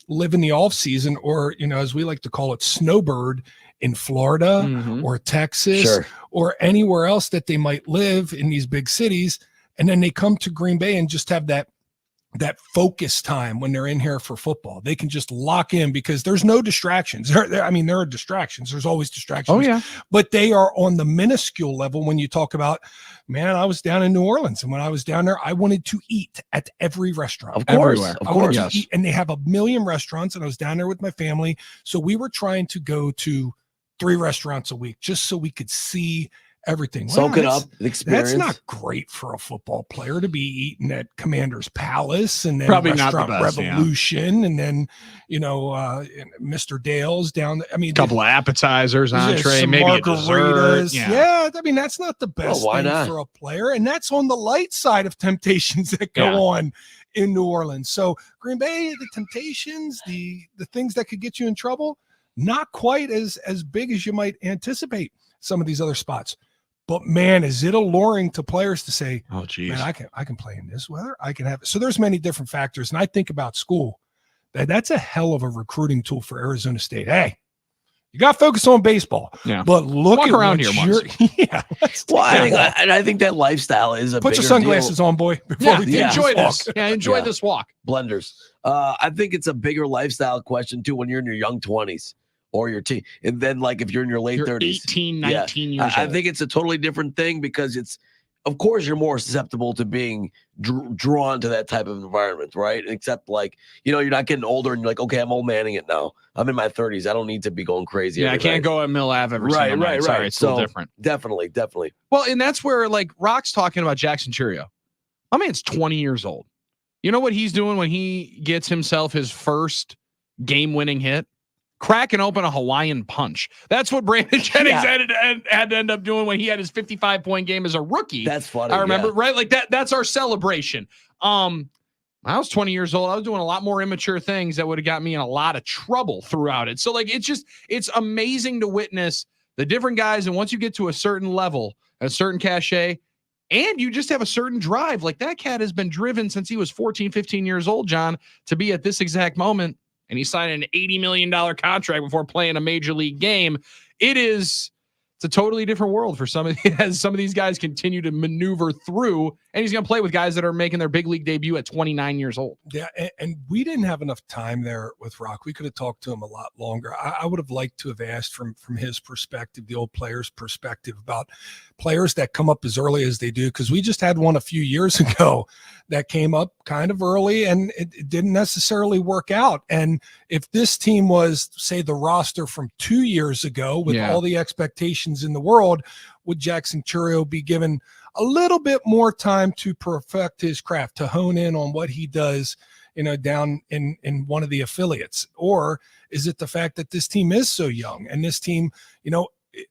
live in the off season, or as we like to call it, snowbird in Florida or Texas or anywhere else that they might live in these big cities, and then they come to Green Bay and just have that focus time when they're in here for football. They can just lock in because there's no distractions. There are distractions. There's always distractions. Oh yeah, but they are on the minuscule level. When you talk about, man, I was down in New Orleans, and when I was down there, I wanted to eat at every restaurant. Of course, everywhere. Of course. To eat, and they have a million restaurants, and I was down there with my family. So we were trying to go to 3 restaurants a week just so we could see everything. Soak it up, the experience. That's not great for a football player to be eating at Commander's Palace and then probably Restaurant not the best, Revolution, and then Mr. Dale's down. A couple of appetizers, entree, maybe a dessert. Yeah, I mean that's not the best thing for a player, and that's on the light side of temptations that go on in New Orleans. So Green Bay, the temptations, the things that could get you in trouble, not quite as big as you might anticipate some of these other spots. But man, is it alluring to players to say, "Oh, geez, man, I can play in this weather. I can have it." So there's many different factors, and I think about school. That's a hell of a recruiting tool for Arizona State. Hey, you got to focus on baseball. Yeah, but walk around here, I think that lifestyle is a. Put your sunglasses on, boy. Before we enjoy this. Enjoy this walk. Blenders. I think it's a bigger lifestyle question too when you're in your young 20s. Or your team, and then like if you're in your late 30s, 18, 19 years old. I think it's a totally different thing because it's, of course, you're more susceptible to being drawn to that type of environment, right? Except like, you're not getting older and you're like, okay, I'm old manning it now. I'm in my 30s. I don't need to be going crazy. Yeah, I can't go at Mill Ave every single night. Sorry, it's a little different. Definitely. Well, and that's where like Rock's talking about Jackson Churio. My man's 20 years old. You know what he's doing when he gets himself his first game-winning hit? Cracking open a Hawaiian punch. That's what Brandon Jennings had to end up doing when he had his 55-point game as a rookie. That's funny. I remember, right? Like that's our celebration. My I was 20 years old. I was doing a lot more immature things that would have got me in a lot of trouble throughout it. So like, it's amazing to witness the different guys. And once you get to a certain level, a certain cachet, and you just have a certain drive, like that cat has been driven since he was 14, 15 years old, John, to be at this exact moment. And he signed an $80 million contract before playing a major league game. It's a totally different world for some of these guys continue to maneuver through, and he's going to play with guys that are making their big league debut at 29 years old. Yeah, and we didn't have enough time there with Rock. We could have talked to him a lot longer. I would have liked to have asked from his perspective, the old player's perspective, about players that come up as early as they do, because we just had one a few years ago that came up kind of early, and it didn't necessarily work out. And if this team was, say, the roster from 2 years ago with all the expectations in the world, would Jackson Chourio be given a little bit more time to perfect his craft, to hone in on what he does, down in one of the affiliates? Or is it the fact that this team is so young, and this team,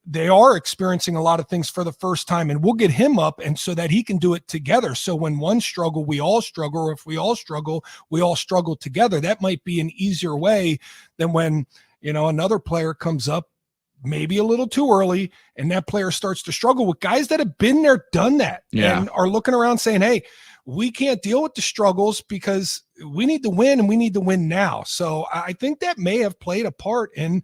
they are experiencing a lot of things for the first time, and we'll get him up, and so that he can do it together. So when one struggle, we all struggle, or if we all struggle together. That might be an easier way than when, another player comes up maybe a little too early, and that player starts to struggle with guys that have been there, done that, and are looking around saying, hey, we can't deal with the struggles because we need to win, and we need to win now. So I think that may have played a part in,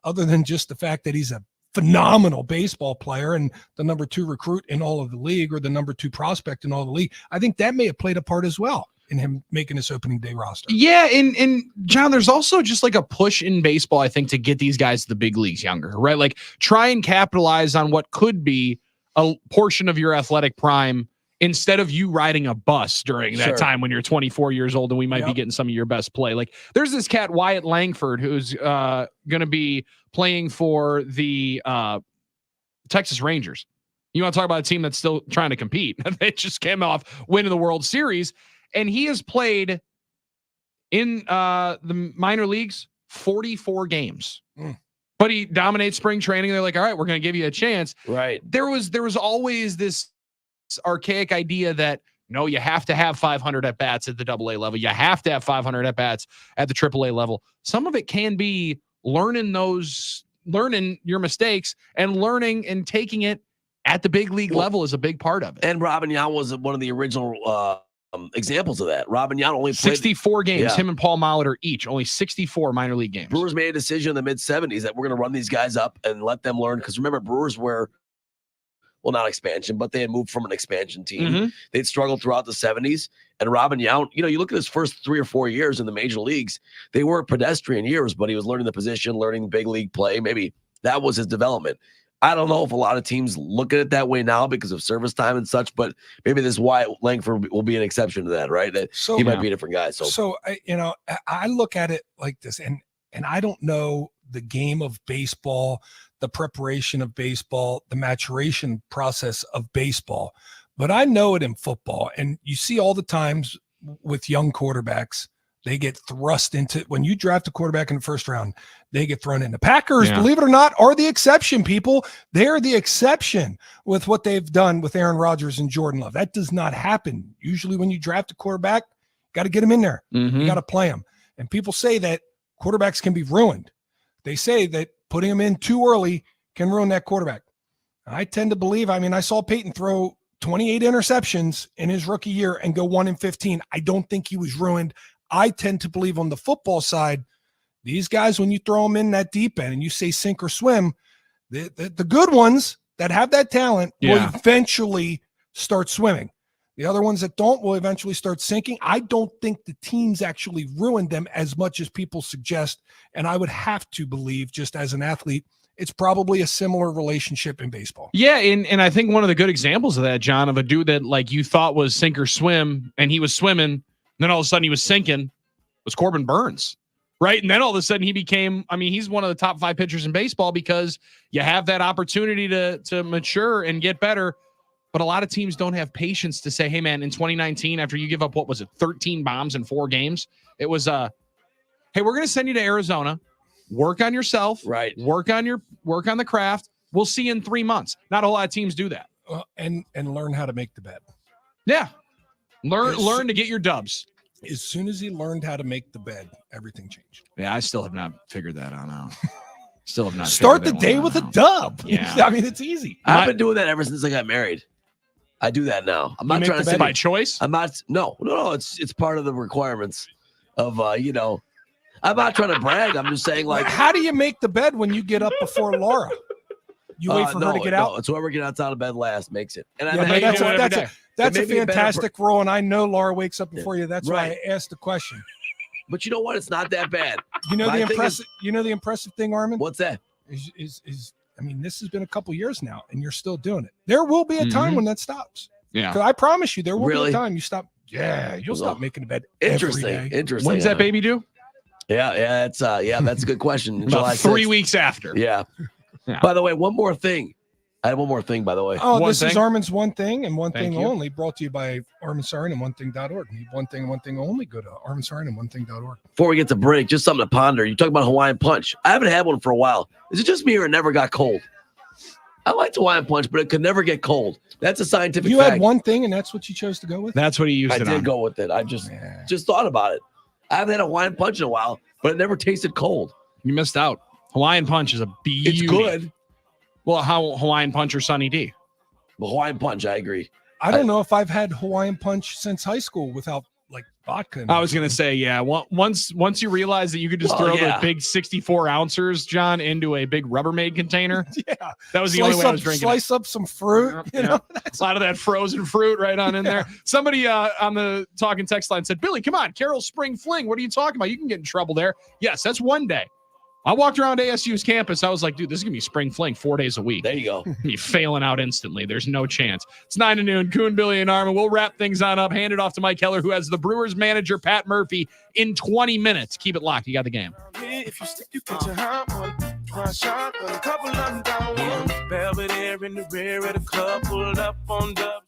other than just the fact that he's a phenomenal baseball player and the number 2 recruit in all of the league, or the number 2 prospect in all the league. I think that may have played a part as well in him making his opening day roster. Yeah. And John, there's also just like a push in baseball, I think, to get these guys to the big leagues younger, right? Like try and capitalize on what could be a portion of your athletic prime, instead of you riding a bus during that time when you're 24 years old and we might be getting some of your best play. Like there's this cat, Wyatt Langford, who's going to be playing for the Texas Rangers. You want to talk about a team that's still trying to compete. They just came off winning the World Series, and he has played in the minor leagues 44 games. But he dominates spring training. They're like, all right, we're going to give you a chance. Right. There was always this archaic idea that no, you have to have 500 at bats at the AA level. You have to have 500 at bats at the AAA level. Some of it can be learning your mistakes, and learning and taking it at the big league level is a big part of it. And Robin Yount was one of the original examples of that. Robin Yount only played 64 games. Him and Paul Molitor each, only 64 minor league games. Brewers made a decision in the mid-70s that we're going to run these guys up and let them learn. Because remember, Brewers were, well, not expansion, but they had moved from an expansion team. They'd struggled throughout the 70s. And Robin Yount, you look at his first 3 or 4 years in the major leagues, they weren't pedestrian years, but he was learning the position, learning big league play. Maybe that was his development. I don't know if a lot of teams look at it that way now because of service time and such, but maybe this Wyatt Langford will be an exception to that, right? That he might be a different guy. So I look at it like this, and I don't know the game of baseball, the preparation of baseball, the maturation process of baseball, but I know it in football. And you see all the times with young quarterbacks, they get thrust into, when you draft a quarterback in the first round, they get thrown in. The Packers, believe it or not, are the exception, people. They're the exception with what they've done with Aaron Rodgers and Jordan Love. That does not happen. Usually when you draft a quarterback, got to get him in there. You got to play him. And people say that quarterbacks can be ruined. They say that putting him in too early can ruin that quarterback. I tend to believe, I saw Peyton throw 28 interceptions in his rookie year and go 1-15. I don't think he was ruined. I tend to believe on the football side, these guys, when you throw them in that deep end and you say sink or swim, the good ones that have that talent will eventually start swimming. The other ones that don't will eventually start sinking. I don't think the teams actually ruined them as much as people suggest. And I would have to believe, just as an athlete, it's probably a similar relationship in baseball. Yeah, and I think one of the good examples of that, John, of a dude that like you thought was sink or swim, and he was swimming, and then all of a sudden he was sinking, was Corbin Burns, right? And then all of a sudden he became, he's one of the top 5 pitchers in baseball because you have that opportunity to mature and get better. But a lot of teams don't have patience to say, hey, man, in 2019, after you give up, 13 bombs in 4 games, it was, hey, we're going to send you to Arizona. Work on yourself. Right. Work on the craft. We'll see you in 3 months. Not a lot of teams do that. And learn how to make the bed. Yeah. Learn to get your dubs. As soon as he learned how to make the bed, everything changed. Yeah, I still have not figured that on out. Still have not. Start the day with a dub. Yeah. I mean, it's easy. I've been doing that ever since I got married. I do that now. I'm not trying to say by choice. I'm not. No. It's part of the requirements of I'm not trying to brag. I'm just saying, like, how do you make the bed when you get up before Laura? You wait for her to get out. No, it's whoever gets out of bed last makes it. And that's a fantastic rule. And I know Laura wakes up before you. That's why I asked the question. But you know what? It's not that bad. You know the impressive thing, Armin? What's that? Is I mean, this has been a couple years now, and you're still doing it. There will be a time when that stops. Yeah. Because I promise you, there will be a time you stop. Yeah, you'll stop making the bed. Interesting. When's that baby due? Yeah. It's that's a good question. About July 3 6th. weeks after. Yeah. Yeah. By the way, one more thing. I have one more thing, by the way. Oh, this is Armin's One Thing and One Thing Only, brought to you by Armin Sarin and OneThing.org. Need one thing and one thing only, go to Armin Sarin and OneThing.org. Before we get to break, just something to ponder. You talk about Hawaiian Punch. I haven't had one for a while. Is it just me or it never got cold? I liked Hawaiian Punch, but it could never get cold. That's a scientific You fact. had one thing, and that's what you chose to go with? That's what he used I it did on. go with it. I just thought about it. I haven't had a Hawaiian Punch in a while, but it never tasted cold. You missed out. Hawaiian Punch is a beauty. It's good. Well, how Hawaiian Punch or Sunny D? But Hawaiian Punch, I agree. I don't know if I've had Hawaiian Punch since high school without like vodka. I was gonna say, yeah. Once you realize that you could just throw the big 64 ounces, John, into a big Rubbermaid container. Yeah, that was the only way I was drinking. Slice up some fruit. You know, a lot of that frozen fruit right on in there. Somebody on the talking text line said, "Billy, come on, Carroll Spring Fling. What are you talking about? You can get in trouble there." Yes, that's one day. I walked around ASU's campus. I was like, dude, this is going to be spring fling 4 days a week. There you go. Be failing out instantly. There's no chance. It's 9 to noon. Coon, Billy, and Armin. We'll wrap things on up. Hand it off to Mike Heller, who has the Brewers manager, Pat Murphy, in 20 minutes. Keep it locked. You got the game. If you stick, you catch a hot one. Try a shot, a couple of them down one. Belvedere in the rear of the club, pulled up on dubs.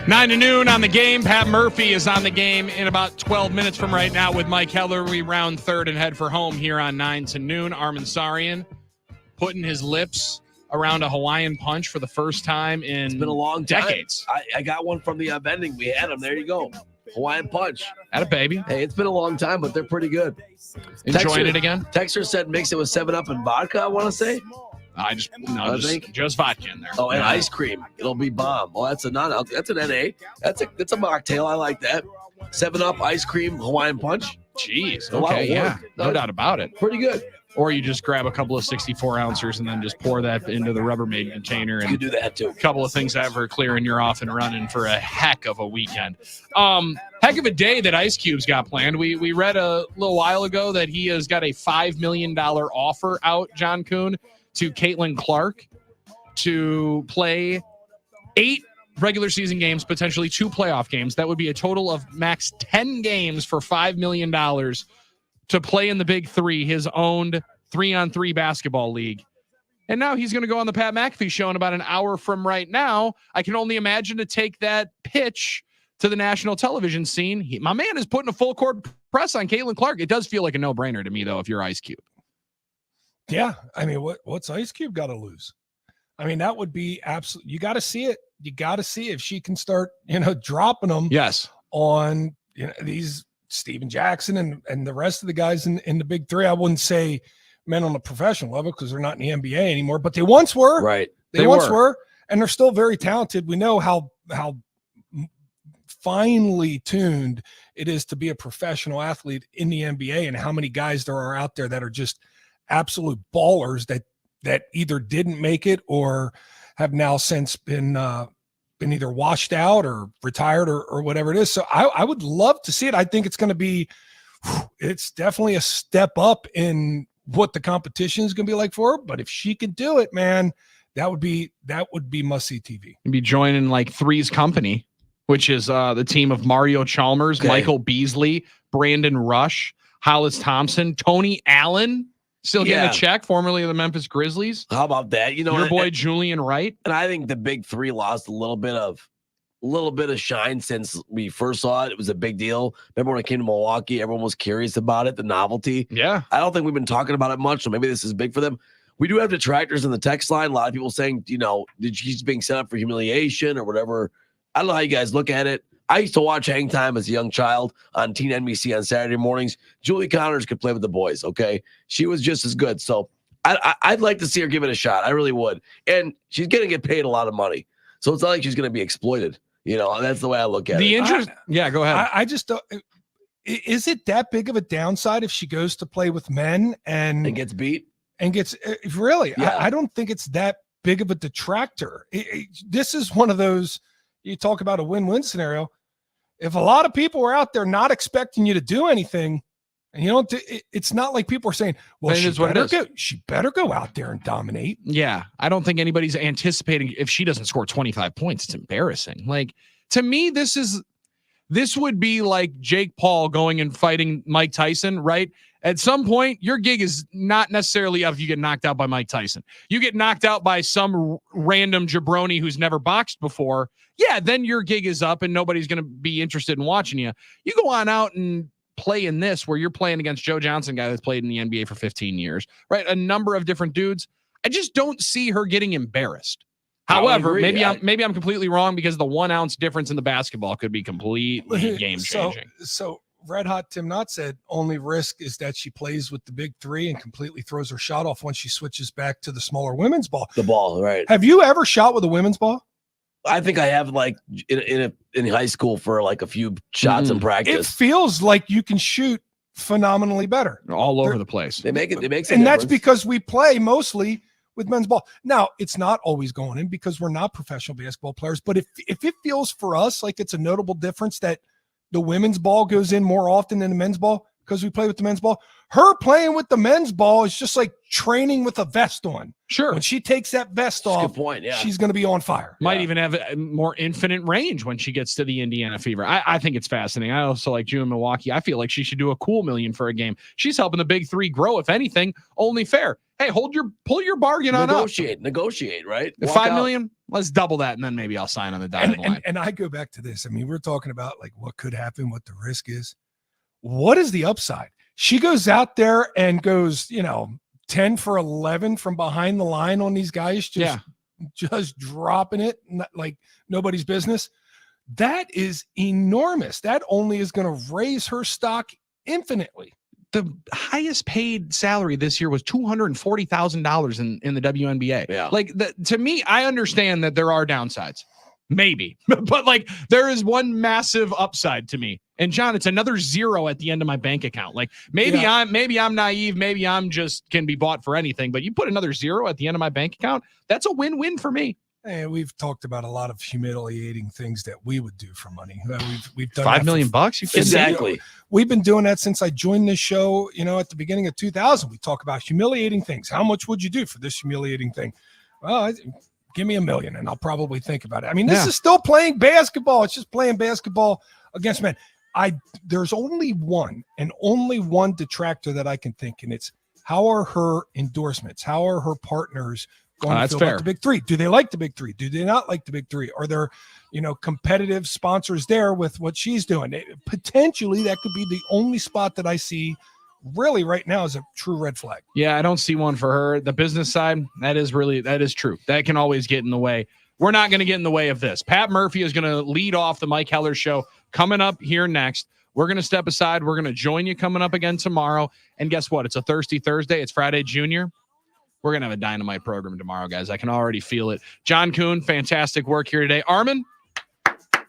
9 to noon on the game. Pat Murphy is on the game in about 12 minutes from right now with Mike Heller. We round third and head for home here on 9 to noon. Armin Sarian putting his lips around a Hawaiian punch for the first time in it's been a long decades. I got one from the vending. We had them. There you go. Hawaiian punch. Had a baby. Hey, it's been a long time, but they're pretty good. Enjoying it again? Texter said mix it with 7-Up and vodka, I want to say. Just vodka in there. Oh, and ice cream. It'll be bomb. Oh, that's an NA. That's a mocktail. I like that. 7-Up, ice cream, Hawaiian punch. Jeez. Okay, yeah. No doubt about it. Pretty good. Or you just grab a couple of 64-ounces and then just pour that into the Rubbermaid container. And you do that too. A couple of things Everclear, and you're off and running for a heck of a weekend. Heck of a day that Ice Cube's got planned. We read a little while ago that he has got a $5 million offer out, John Kuhn, to Caitlin Clark to play 8 regular season games, potentially 2 playoff games. That would be a total of max 10 games for $5 million to play in the Big Three, his owned 3-on-3 basketball league. And now he's going to go on the Pat McAfee show in about an hour from right now. I can only imagine to take that pitch to the national television scene. My man is putting a full court press on Caitlin Clark. It does feel like a no-brainer to me, though, if you're Ice Cube. Yeah. I mean, what's Ice Cube got to lose? I mean, that would be absolute. You got to see it. You got to see if she can start, dropping them. Yes. On these Steven Jackson and the rest of the guys in the Big Three. I wouldn't say men on the professional level because they're not in the NBA anymore, but they once were. Right. They once were, and they're still very talented. We know how finely tuned it is to be a professional athlete in the NBA, and how many guys there are out there that are just absolute ballers that either didn't make it or have now since been either washed out or retired or whatever it is. So I would love to see it. I think it's going to be, it's definitely a step up in what the competition is going to be like for her. But if she could do it, man, that would be must-see TV. You'd be joining like Three's Company, which is the team of Mario Chalmers, Michael Beasley, Brandon Rush, Hollis Thompson, Tony Allen, still getting a check, formerly of the Memphis Grizzlies. How about that? Your boy Julian Wright. And I think the Big Three lost a little bit of shine since we first saw it. It was a big deal. Remember when it came to Milwaukee, everyone was curious about it, the novelty. Yeah. I don't think we've been talking about it much, so maybe this is big for them. We do have detractors in the text line. A lot of people saying, did she's being set up for humiliation or whatever. I don't know how you guys look at it. I used to watch Hang Time as a young child on Teen NBC on Saturday mornings. Julie Connors could play with the boys, okay? She was just as good. So I'd like to see her give it a shot. I really would. And she's going to get paid a lot of money. So it's not like she's going to be exploited. That's the way I look at it. Yeah, go ahead. I just don't. Is it that big of a downside if she goes to play with men and gets beat? And gets really? Yeah. I don't think it's that big of a detractor. This is one of those, you talk about a win-win scenario. If a lot of people are out there not expecting you to do anything, and you don't, it's not like people are saying, well, she better go out there and dominate. Yeah. I don't think anybody's anticipating if she doesn't score 25 points, it's embarrassing. Like, to me, this would be like Jake Paul going and fighting Mike Tyson, right? At some point, your gig is not necessarily up if you get knocked out by Mike Tyson. You get knocked out by some random jabroni who's never boxed before. Yeah, then your gig is up and nobody's going to be interested in watching you. You go on out and play in this where you're playing against Joe Johnson, guy that's played in the NBA for 15 years, right? A number of different dudes. I just don't see her getting embarrassed. However, maybe I'm completely wrong because the 1 ounce difference in the basketball could be completely game changing. So Red Hot Tim Knott said only risk is that she plays with the Big Three and completely throws her shot off when she switches back to the smaller women's ball. The ball, right? Have you ever shot with a women's ball? I think I have, like in high school for like a few shots in practice. It feels like you can shoot phenomenally better. All over the place. They make it. It makes, and that's because we play mostly with men's ball. Now, it's not always going in because we're not professional basketball players. But if it feels for us like it's a notable difference that the women's ball goes in more often than the men's ball because we play with the men's ball, her playing with the men's ball is just like training with a vest on. Sure. When she takes that vest off, good point, yeah, she's going to be on fire. Might even have a more infinite range when she gets to the Indiana Fever. I think it's fascinating. I also like June Milwaukee. I feel like she should do a cool $1 million for a game. She's helping the Big Three grow, if anything, only fair. hey, pull your bargain on up. Negotiate, right? If $5 million, let's double that, and then maybe I'll sign on the dotted line. And I go back to this. I mean, we're talking about like what could happen, what the risk is. What is the upside? She goes out there and goes, 10 for 11 from behind the line on these guys, just dropping it like nobody's business. That is enormous. That only is going to raise her stock infinitely. The highest paid salary this year was $240,000 in the WNBA. Yeah. Like to me, I understand that there are downsides, maybe, but like there is one massive upside to me. And John, it's another zero at the end of my bank account. Like maybe I'm naive. Maybe I'm just can be bought for anything, but you put another zero at the end of my bank account. That's a win-win for me. And we've talked about a lot of humiliating things that we would do for money. We've done $5 million. You kidding? Exactly. We've been doing that since I joined this show. At the beginning of 2000, we talk about humiliating things. How much would you do for this humiliating thing? Well, give me $1 million, and I'll probably think about it. I mean, this is still playing basketball. It's just playing basketball against men. There's only one detractor that I can think, and it's how are her endorsements? How are her partners going to feel about the big three? Do they like the big three? Do they not like the big three? Are there, competitive sponsors there with what she's doing? Potentially, that could be the only spot that I see really right now is a true red flag. Yeah, I don't see one for her. The business side, that is true. That can always get in the way. We're not going to get in the way of this. Pat Murphy is going to lead off the Mike Heller Show coming up here next. We're going to step aside. We're going to join you coming up again tomorrow. And guess what? It's a Thirsty Thursday. It's Friday Junior. We're going to have a dynamite program tomorrow, guys. I can already feel it. John Kuhn, fantastic work here today. Armin,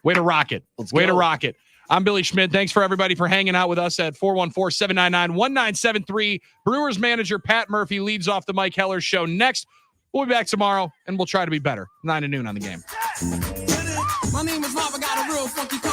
way to rock it. Way to rock it. I'm Billy Schmidt. Thanks for everybody for hanging out with us at 414-799-1973. Brewers manager Pat Murphy leads off the Mike Heller Show next. We'll be back tomorrow, and we'll try to be better. 9 to noon on the game. My name is Rob. I got a real funky